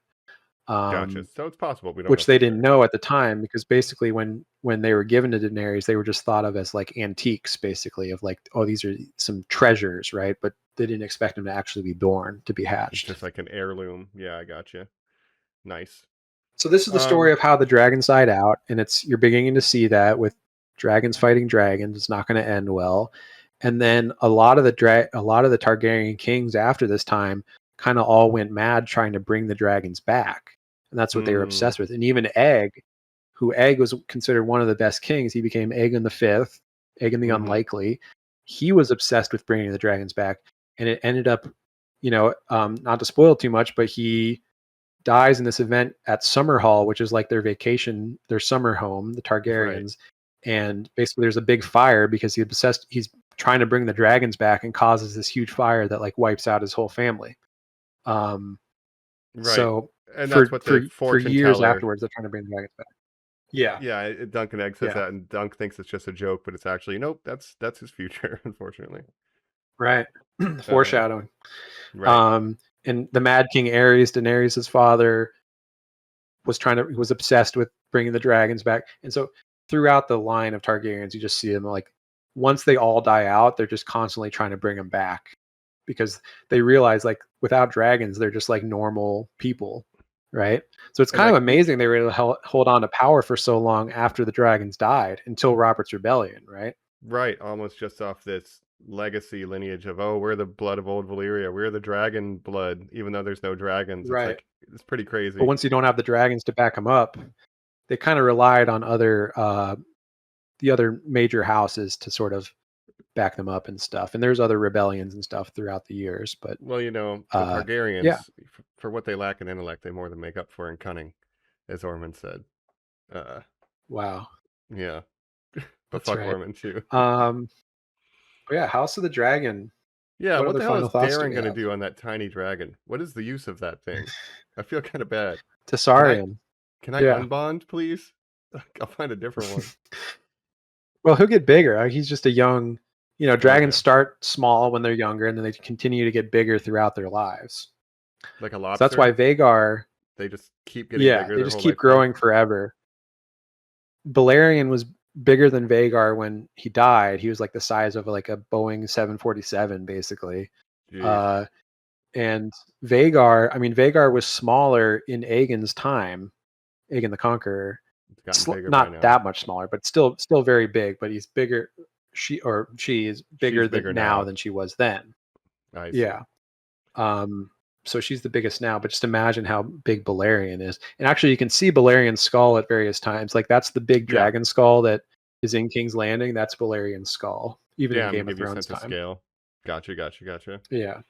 Gotcha. So it's possible. Which they didn't know at the time, because basically when they were given to Daenerys, they were just thought of as like antiques, basically, of like, oh, these are some treasures, right? But they didn't expect them to actually be born, to be hatched. It's just like an heirloom. Yeah, I gotcha. Nice. So this is the story of how the dragons died out, and you're beginning to see that with dragons fighting dragons. It's not going to end well. And then a lot of the Targaryen kings after this time kind of all went mad trying to bring the dragons back, and that's what they were obsessed with. And even Egg, who Egg was considered one of the best kings, he became Aegon the Fifth, Aegon the Unlikely. He was obsessed with bringing the dragons back, and it ended up, not to spoil too much, but he dies in this event at Summerhall, which is like their vacation, their summer home, the Targaryens. And basically there's a big fire because he's trying to bring the dragons back and causes this huge fire that like wipes out his whole family. So and that's what the for fortune years teller, afterwards, they're trying to bring the dragons back. Yeah. Duncan Egg says that, and Dunk thinks it's just a joke, but it's actually nope. That's his future, unfortunately. Right. Foreshadowing. Right. And the Mad King Aerys, Daenerys' father, was obsessed with bringing the dragons back. And so throughout the line of Targaryens, you just see them like, once they all die out, they're just constantly trying to bring them back because they realize like without dragons, they're just like normal people. Right. So it's kind of amazing they were able to hold on to power for so long after the dragons died until Robert's Rebellion. Right. Right. Almost just off this legacy lineage of, we're the blood of old Valyria. We're the dragon blood, even though there's no dragons. Right. It's like, it's pretty crazy. But once you don't have the dragons to back them up, they kind of relied on the other major houses to sort of back them up and stuff. And there's other rebellions and stuff throughout the years. But well, the Targaryens, for what they lack in intellect, they more than make up for in cunning, as Ormond said. Wow. Yeah. But that's fuck right. Ormond too. House of the Dragon. Yeah, what the hell is Darren going to do on that tiny dragon? What is the use of that thing? I feel kind of bad. Tessarion. Can I unbond, please? I'll find a different one. Well, he'll get bigger. He's just a young, dragons start small when they're younger, and then they continue to get bigger throughout their lives. Like a lobster? So that's why Vhagar... They just keep getting bigger. They just keep growing forever. Balerion was bigger than Vhagar when he died. He was like the size of like a Boeing 747, basically. And Vhagar was smaller in Aegon's time, Aegon the Conqueror. Not that much smaller, but still very big. But he's bigger. She is bigger now than she was then. I see. Yeah. So she's the biggest now. But just imagine how big Balerion is. And actually, you can see Balerion's skull at various times. Like that's the big dragon skull that is in King's Landing. That's Balerion's skull. Even in Game of Thrones time. Scale. Gotcha. Yeah.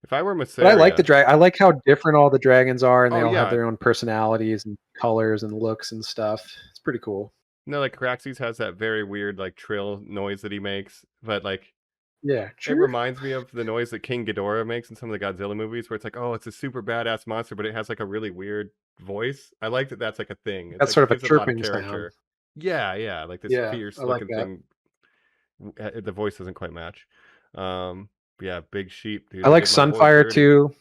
If I were Mysaria... But I like I like how different all the dragons are, and they all have their own personalities and colors and looks and stuff. It's pretty cool. No, like Caraxes has that very weird like trill noise that he makes, but like it reminds me of the noise that King Ghidorah makes in some of the Godzilla movies, where it's like, it's a super badass monster, but it has like a really weird voice. I like that. That's like a thing. That's like, sort of a chirping sound. Yeah, like this fierce looking thing. The voice doesn't quite match. Big sheep, dude. I like Sunfire too.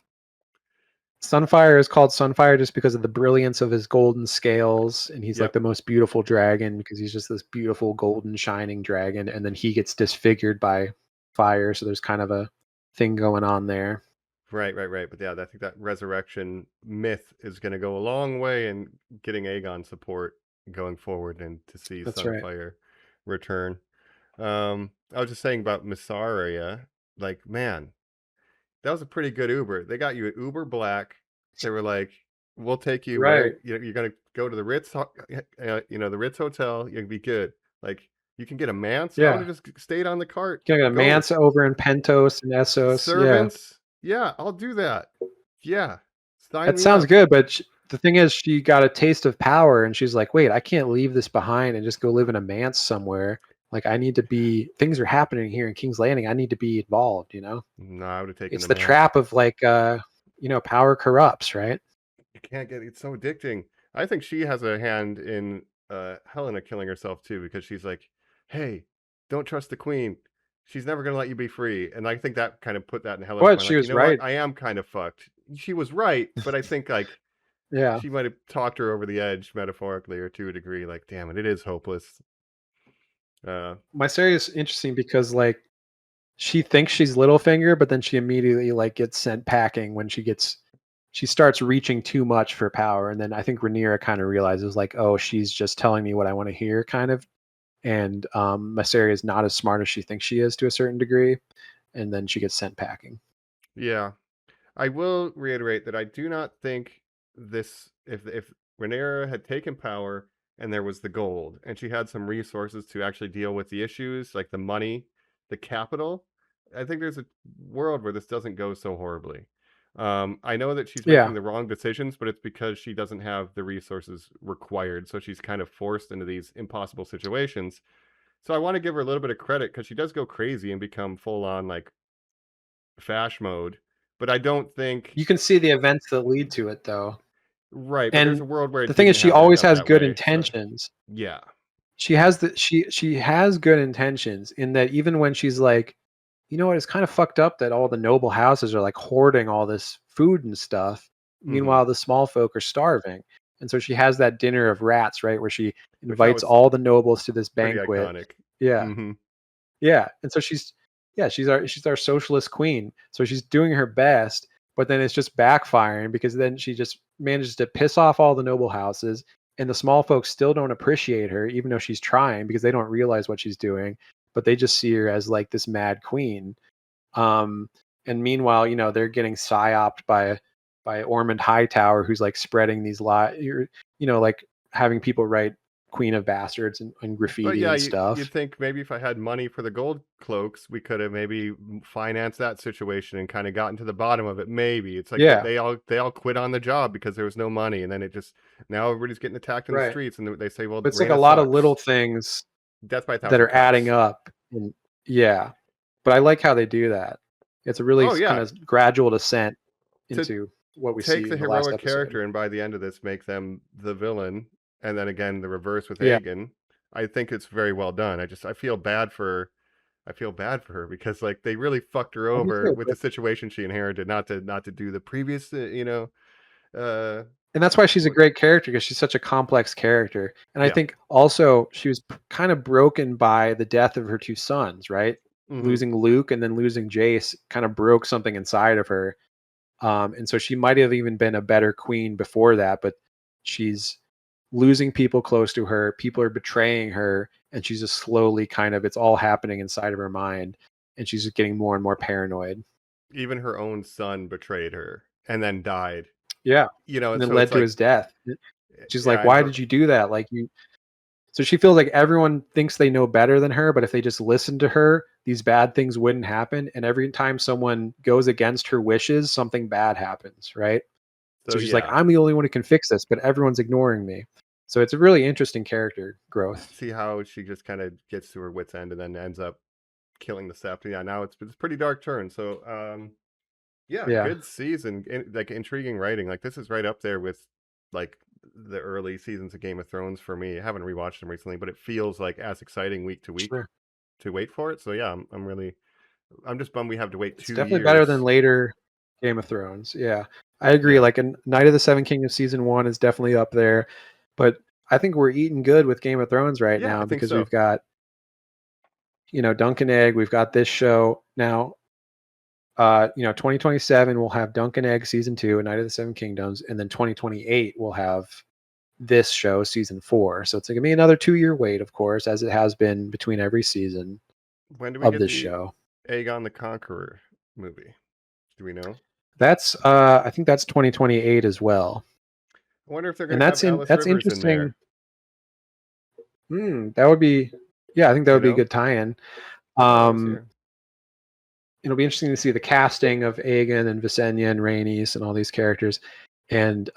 Sunfire is called Sunfire just because of the brilliance of his golden scales, and he's like the most beautiful dragon because he's just this beautiful golden shining dragon, and then he gets disfigured by fire, so there's kind of a thing going on there. Right. But I think that resurrection myth is going to go a long way in getting Aegon support going forward, and to see Sunfire return. I was just saying about Mysaria, like, man, that was a pretty good Uber. They got you at Uber Black. They were like, we'll take you where you're going to go to the Ritz, the Ritz Hotel. You'll be good. Like, you can get a manse. I would have just stayed on the cart. You can get a manse over in Pentos and Essos. Servants. Yeah, I'll do that. Yeah. That sounds good, but the thing is, she got a taste of power, and she's like, wait, I can't leave this behind and just go live in a manse somewhere. Like, I need to be, things are happening here in King's Landing. I need to be involved, No, I would have taken it's the trap of like, power corrupts, right? You can't get, it's so addicting. I think she has a hand in Helena killing herself too, because she's like, hey, don't trust the queen. She's never going to let you be free. And I think that kind of put that in Helena's mind. She was right. I am kind of fucked. She was right, but I think like, she might have talked her over the edge metaphorically or to a degree. Like, damn it is hopeless. Mysaria is interesting because like she thinks she's Littlefinger, but then she immediately like gets sent packing when she starts reaching too much for power. And then I think Rhaenyra kind of realizes like, oh, she's just telling me what I want to hear, kind of. And Mysaria is not as smart as she thinks she is to a certain degree, and then she gets sent packing. Yeah. I will reiterate that I do not think this if Rhaenyra had taken power and there was the gold and she had some resources to actually deal with the issues like the money, the capital, I think there's a world where this doesn't go so horribly. I know that she's Yeah. making the wrong decisions, but it's because she doesn't have the resources required, so she's kind of forced into these impossible situations. So I want to give her a little bit of credit because she does go crazy and become full on like fash mode, but I don't think You can see the events that lead to it, though. right. But there's And a world where the it thing is, didn't she have to end always up has that good way. So intentions. yeah, She has she has good intentions in that even when she's like, you know what, it's kind of fucked up that all the noble houses are like hoarding all this food and stuff. hmm Meanwhile, the small folk are starving. And so she has that dinner of rats, right, where she which that invites was all the nobles to this pretty banquet. iconic. Yeah. hmm Yeah. And so she's our socialist queen. So she's doing her best, but then it's just backfiring because then she just manages to piss off all the noble houses, and the small folks still don't appreciate her even though she's trying because they don't realize what she's doing, but they just see her as like this mad queen. Um and meanwhile, they're getting psyoped by Ormond Hightower, who's like spreading these lies, like having people write Queen of Bastards and But graffiti yeah, and you'd stuff. think maybe if I had money for the gold cloaks, we could have maybe financed that situation and kind of gotten to the bottom of it. Maybe it's like Yeah, they all quit on the job because there was no money, and then it just now everybody's getting attacked in the right. streets, and they say, "Well, But it's like a Reina lot of little sucks." things Death by a that thousand are adding cuts. up. And yeah, but I like how they do that. It's a really Oh kind yeah, of gradual descent to into what we take see the in the last heroic episode. character and by the end of this make them the villain, and then again the reverse with Yeah, Aegon. I think it's very well done. I feel bad for her because like they really fucked her I do over too. with the situation she inherited, not to do the previous, And that's why she's a what- great character, because she's such a complex character. And I yeah, think also she was kind of broken by the death of her two sons, right? hmm Losing Luke and then losing Jace kind of broke something inside of her. And so she might have even been a better queen before that, but she's losing people close to her. People are betraying her, and she's just slowly it's all happening inside of her mind, and she's just getting more and more paranoid. even her own son betrayed her and then died. Yeah. And And then so it's led to like, his death. She's yeah, like, and why her did you do that? Like, so she feels like everyone thinks they know better than her, but if they just listened to her, these bad things wouldn't happen. And every time someone goes against her wishes, something bad happens, right? so So she's like, yeah, I'm the only one who can fix this, but everyone's ignoring me. So it's a really interesting character growth. see how she just kind of gets to her wits end and then ends up killing the Sept. Yeah, now it's pretty dark turn. So yeah, Yeah, good season. Like intriguing writing. Like this is right up there with like the early seasons of Game of Thrones for me. I haven't rewatched them recently, but it feels like as exciting week to week sure. to wait for it. So yeah, I'm just bummed we have to wait It's two definitely better than years. later Game of Thrones. Yeah, I agree. Yeah, Like, a Night of the Seven Kingdoms season one is definitely up there, but I think we're eating good with Game of Thrones right yeah, I now think because so. we've got, Dunk and Egg. We've got this show now. 2027 we'll have Dunk and Egg season 2, Night of the Seven Kingdoms, and then 2028 we'll have this show season 4. So it's gonna be another 2-year wait, of course, as it has been between every season When do we of get this the show. Aegon the Conqueror movie? Do we know? That's I think that's 2028 as well. I wonder if they're And gonna have Alice that's Rivers in interesting. there. That would be, yeah, I think that You would be a know, good tie-in. if I was Um here. it'll be interesting to see the casting of Aegon and Visenya and Rhaenys and all these characters. And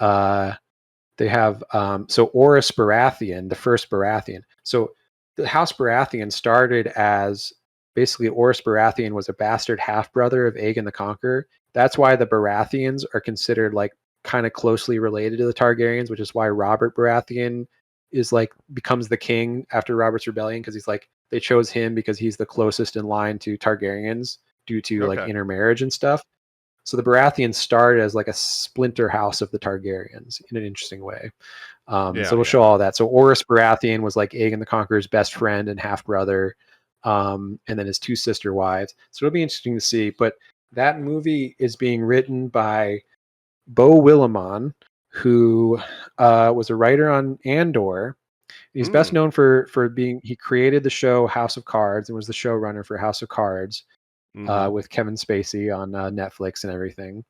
they have so Oris Baratheon, the first Baratheon. So the House Baratheon started as basically Oris Baratheon was a bastard half brother of Aegon the Conqueror. That's why the Baratheons are considered like kind of closely related to the Targaryens, which is why Robert Baratheon is like becomes the king after Robert's rebellion, because he's like they chose him because he's the closest in line to Targaryens due to like Okay. intermarriage and stuff. So the Baratheons started as like a splinter house of the Targaryens in an interesting way. So Yeah, it'll yeah. show all that. So Oris Baratheon was like Aegon the Conqueror's best friend and half brother, and then his two sister wives. So it'll be interesting to see. But that movie is being written by Beau Willimon, who was a writer on Andor. He's best Mm. known for being he created the show House of Cards and was the showrunner for House of Cards. Mhm. with Kevin Spacey on Netflix and everything.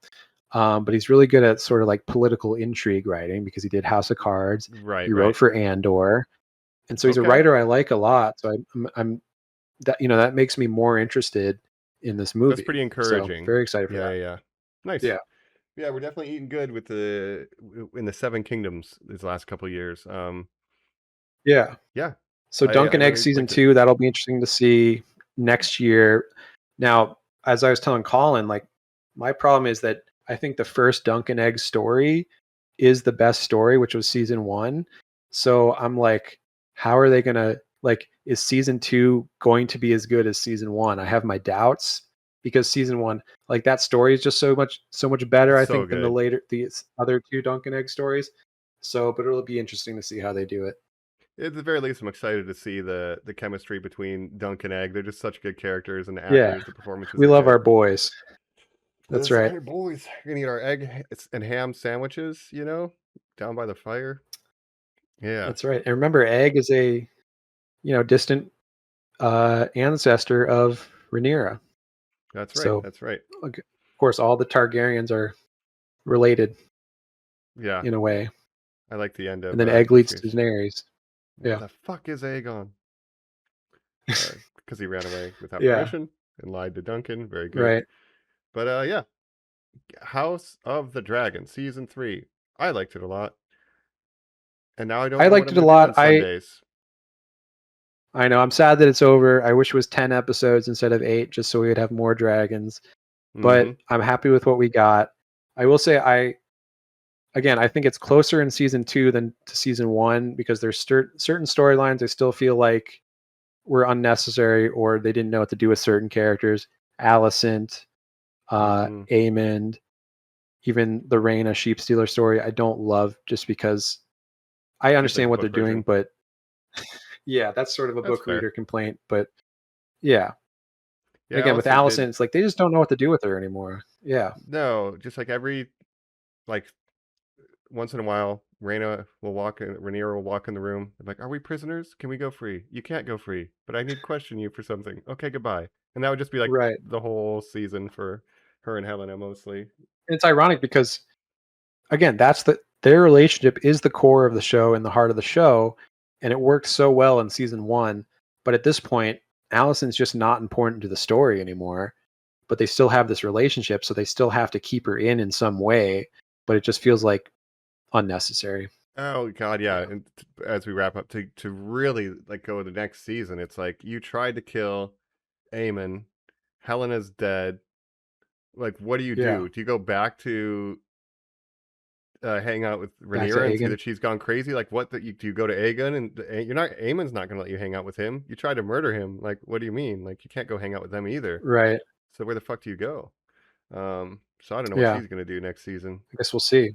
But he's really good at sort of like political intrigue writing because he did House of Cards. Right, He wrote right. for Andor, and so he's a Okay. writer I like a lot. So I'm that that makes me more interested in this That's movie. pretty So encouraging. very excited for Yeah, that. yeah, yeah. Nice. Yeah, Yeah, we're definitely eating good with in the Seven Kingdoms these last couple of years. yeah. Yeah, So I Duncan Egg really season liked it. 2, that'll be interesting to see next year. Now, as I was telling Colin, like my problem is that I think the first Duncan Egg story is the best story, which was season 1. So I'm like, how are they gonna like? Is season 2 going to be as good as season 1? I have my doubts because season 1, like that story is just so much better, I So think, than good. the other 2 Duncan Egg stories. So, but it'll be interesting to see how they do it. At the very least, I'm excited to see the chemistry between Dunk and Egg. They're just such good characters and the Yeah, actors, the performances we they love give. our boys. That's Those right. are boys. We're gonna eat our and ham sandwiches, down by the fire. Yeah, That's right. And remember, Egg is a distant ancestor of Rhaenyra. that's right. So, That's right. of course, all the Targaryens are related Yeah, in a way. I like the end And of then Egg leads to negotiation. Daenerys. Where Yeah. the fuck is Aegon? Because he ran away without Yeah. permission and lied to Duncan. Very good. Right. But yeah, House of the Dragon season 3. I liked it a lot, and now I don't I know what liked I'm it a gonna do lot. on Sundays. I know. I'm sad that it's over. I wish it was 10 episodes instead of 8, just so we would have more dragons. Mm-hmm. But I'm happy with what we got. I will say I think it's closer in season 2 than to season 1 because there's certain storylines I still feel like were unnecessary or they didn't know what to do with certain characters. Alicent, Mm-hmm. Aemond, even the Rhaena sheep stealer story. I don't love just because I Just like understand the what they're book doing, version. but yeah, that's sort of a That's book fair. reader complaint. But yeah, and Yeah, again with Allison did. Alicent, it's like they just don't know what to do with her anymore. Yeah, No, just like like once in a while, Rhaenyra will walk in the room. I'm like, "Are we prisoners? Can we go free? You can't go free, but I need to question you for something. Okay, goodbye." And that would just be like right. the whole season for her and Helena mostly. And it's ironic because again, their relationship is the core of the show and the heart of the show, and it worked so well in season 1. But at this point, Allison's just not important to the story anymore. But they still have this relationship, so they still have to keep her in some way. But it just feels like unnecessary. Oh God, yeah. Yeah. And as we wrap up, to really like go to the next season, it's like you tried to kill Aemon, Helena's dead. Like, what do you Yeah. do? Do you go back to hang out with Back to Rhaenyra and see Aegon. that she's gone crazy? Like, do you go to Aegon and you're not Aemon's not going to let you hang out with him. You tried to murder him. Like, what do you mean? Like, you can't go hang out with them either. Right. So where the fuck do you go? So I don't know what Yeah. she's going to do next season. I guess we'll see.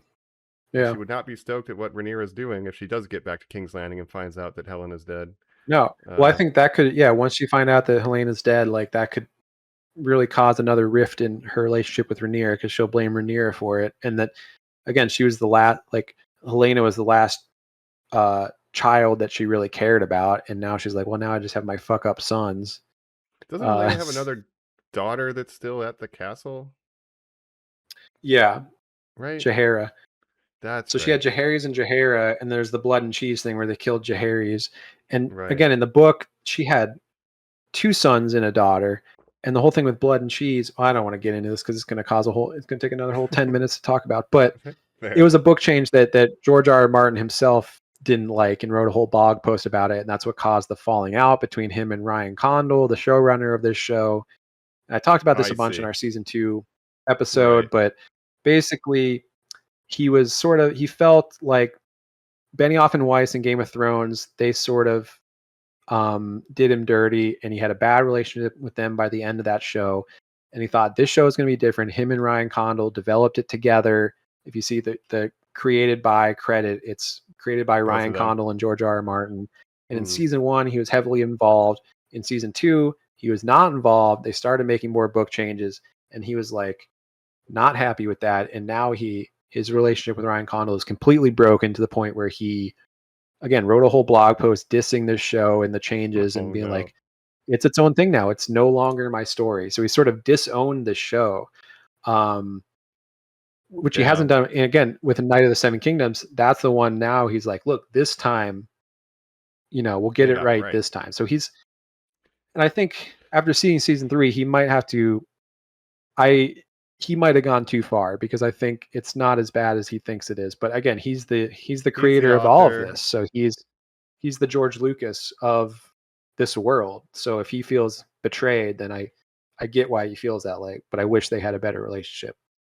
But Yeah. she would not be stoked at what Rhaenyra's doing if she does get back to King's Landing and finds out that Helena's dead. No. Well, I think that could, yeah, once you find out that Helena's dead, like that could really cause another rift in her relationship with Rhaenyra because she'll blame Rhaenyra for it. And that, again, she was the last, like, Helena was the last child that she really cared about. And now she's like, well, now I just have my fuck up sons. Doesn't Helena have another daughter that's still at the castle? Yeah. Right? Jaehaera. That's So she had Jaehaerys and Jaehaera, and there's the blood and cheese thing where they killed Jaehaerys. And right. again, in the book, she had 2 sons and a daughter. And the whole thing with blood and cheese, I don't want to get into this because it's going to take another whole 10 minutes to talk about. But it was a book change that George R. R. Martin himself didn't like and wrote a whole blog post about it. And that's what caused the falling out between him and Ryan Condal, the showrunner of this show. And I talked about this I a bunch see. in our season 2 episode, Right. but basically he felt like Benioff and Weiss in Game of Thrones, they sort of did him dirty, and he had a bad relationship with them by the end of that show. And he thought this show is going to be different. Him and Ryan Condal developed it together. If you see the created by credit, it's created by Both Ryan of them. Condal and George R. R. Martin. And in Mm. season 1, he was heavily involved. In season 2, he was not involved. They started making more book changes, and he was like not happy with that. And now his relationship with Ryan Condal is completely broken to the point where he again wrote a whole blog post dissing this show and the changes and Oh, being no. like, it's its own thing now. It's no longer my story. So he sort of disowned the show, which he hasn't done. And again, with Knight of the Seven Kingdoms, that's the one now he's like, look, this time, we'll get it right this time. So and I think after seeing season 3, he might have to, he might have gone too far, because I think it's not as bad as he thinks it is. But again, he's the creator of all of this. So he's the George Lucas of this world. So if he feels betrayed, then I get why he feels that way, but I wish they had a better relationship.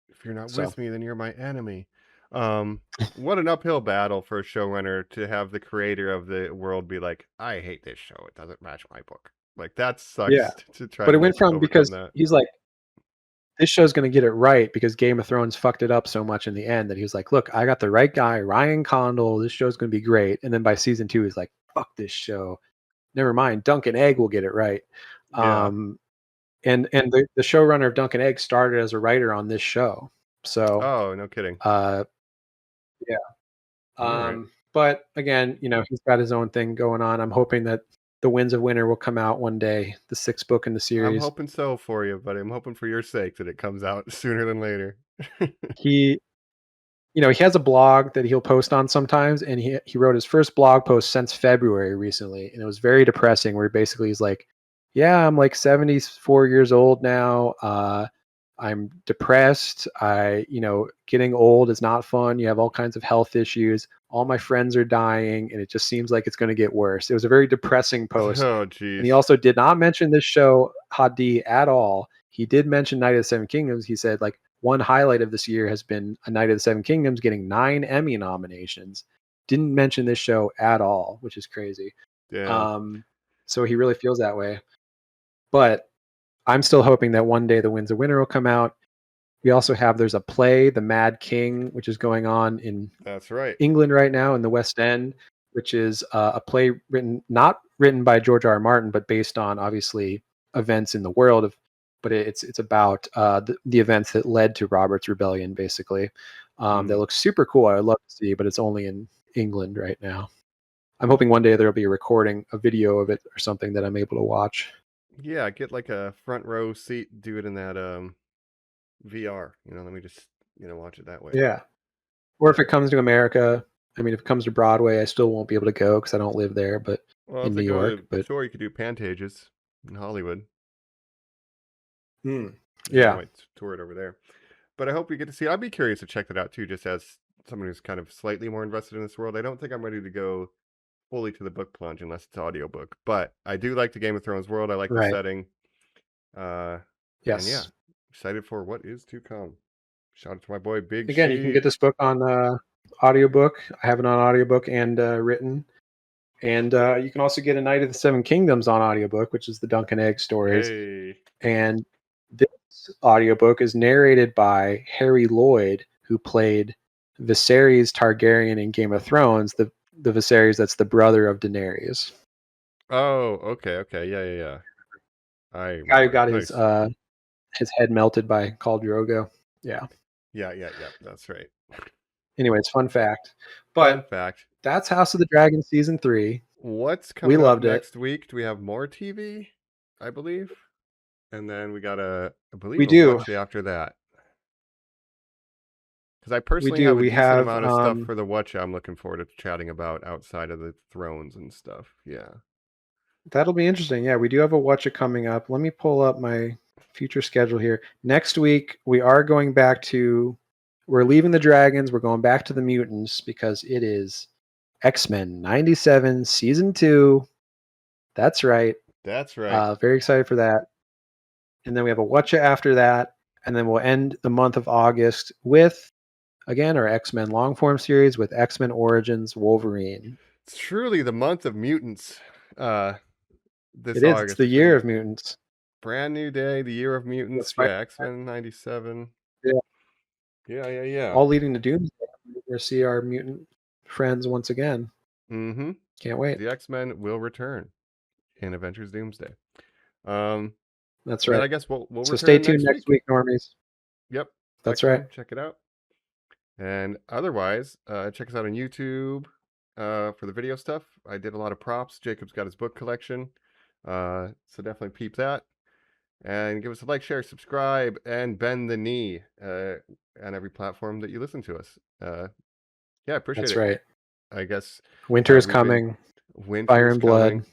If you're not with me, then you're my enemy. What an uphill battle for a showrunner to have the creator of the world be like, I hate this show. It doesn't match my book. Like, that sucks to try but to it went from, because that. he's like, this show's going to get it right, because Game of Thrones fucked it up so much in the end that he was like, look, I got the right guy, Ryan Condal. This show's going to be great. And then by season 2, he's like, fuck this show. Never mind. Duncan Egg will get it right. Yeah. And the showrunner of Duncan Egg started as a writer on this show. So, oh, no kidding. Yeah. Right. But again, he's got his own thing going on. I'm hoping that The Winds of Winter will come out one day, the 6th book in the series. I'm hoping so for you, but I'm hoping for your sake that it comes out sooner than later. He has a blog that he'll post on sometimes, and he wrote his first blog post since February recently, and it was very depressing, where basically he's like, yeah, I'm like 74 years old now. I'm depressed. Getting old is not fun. You have all kinds of health issues. All my friends are dying, and it just seems like it's going to get worse. It was a very depressing post. Oh, geez. And he also did not mention this show, Hadi, at all. He did mention Knight of the Seven Kingdoms. He said, like, one highlight of this year has been A Knight of the Seven Kingdoms getting 9 Emmy nominations. Didn't mention this show at all, which is crazy. Yeah. So he really feels that way. But I'm still hoping that one day The Winds of Winter will come out. We also there's a play, The Mad King, which is going on in England right now in the West End, which is a play not written by George R. R. Martin, but based on, obviously, events in the world but it's about the events that led to Robert's Rebellion, basically. That looks super cool. I'd love to see, but it's only in England right now. I'm hoping one day there'll be a video of it or something that I'm able to watch. Yeah, get like a front row seat, do it in that VR. Let me just watch it that way. Yeah. Or if it comes to America, if it comes to Broadway, I still won't be able to go because I don't live there, but in New York. Sure, you could do Pantages in Hollywood. Yeah. I might tour it over there. But I hope we get to see it. I'd be curious to check that out too, just as someone who's kind of slightly more invested in this world. I don't think I'm ready to go fully to the book plunge unless it's audiobook. But I do like the Game of Thrones world. I like the setting. Yes. And yeah, excited for what is to come. Shout out to my boy Big Again, you can get this book on audiobook. I have it on audiobook and written. And you can also get A Knight of the Seven Kingdoms on audiobook, which is the Duncan Egg stories. Hey. And this audiobook is narrated by Harry Lloyd, who played Viserys Targaryen in Game of Thrones, the Viserys that's the brother of Daenerys. Oh, okay. Yeah. The guy who got his head melted by Khal Drogo. Yeah. Yeah. That's right. Anyways, fun fact. But that's House of the Dragon season 3. What's coming up next week? Do we have more TV? I believe. And then we got I believe we do watch after that. Because I personally have a decent amount of stuff for the watch I'm looking forward to chatting about outside of the Thrones and stuff. Yeah. That'll be interesting. Yeah, we do have a watch it coming up. Let me pull up my future schedule here. Next week, we are going back to, we're leaving the dragons. We're going back to the mutants because it is X-Men 97 season 2. That's right. Very excited for that. And then we have a watch it after that. And then we'll end the month of August with, again, our X-Men long form series with X-Men Origins Wolverine. It's truly the month of mutants. This August. It's the year of mutants. Brand new day, the year of mutants. Yeah, X-Men 97. Yeah. All leading to Doomsday. We'll see our mutant friends once again. Mm-hmm. Can't wait. The X-Men will return in Avengers Doomsday. That's right. I guess we'll so stay tuned next week, normies. Yep. That's right. Check it out. And otherwise, check us out on YouTube for the video stuff. I did a lot of props. Jacob's got his book collection. So definitely peep that. And give us a like, share, subscribe, and bend the knee on every platform that you listen to us. Yeah, appreciate That's it. right. I guess Winter is we've been- coming. winter Fire is and blood. coming.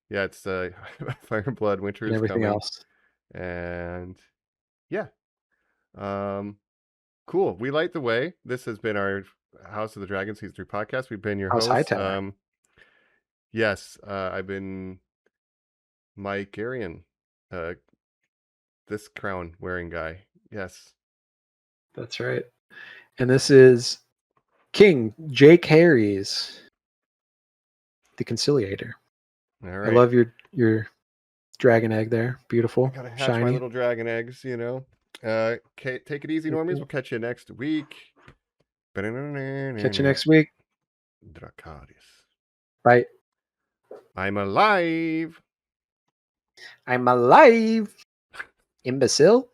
Yeah, it's Fire and Blood. Winter And is everything coming. else. And yeah. Cool. We light the way. This has been our House of the Dragon Season 3 podcast. We've been your House hosts. Hightower. Yes, I've been Mike Arian, this crown wearing guy. Yes. That's right. And this is King Jake Harries, the Conciliator. All right. I love your dragon egg there. Beautiful. I gotta hatch Shiny. my little dragon eggs, you know. Okay, take it easy, Normies. We'll catch you next week. Catch you next week. Dracarys. Bye. I'm alive. I'm alive. Imbecile.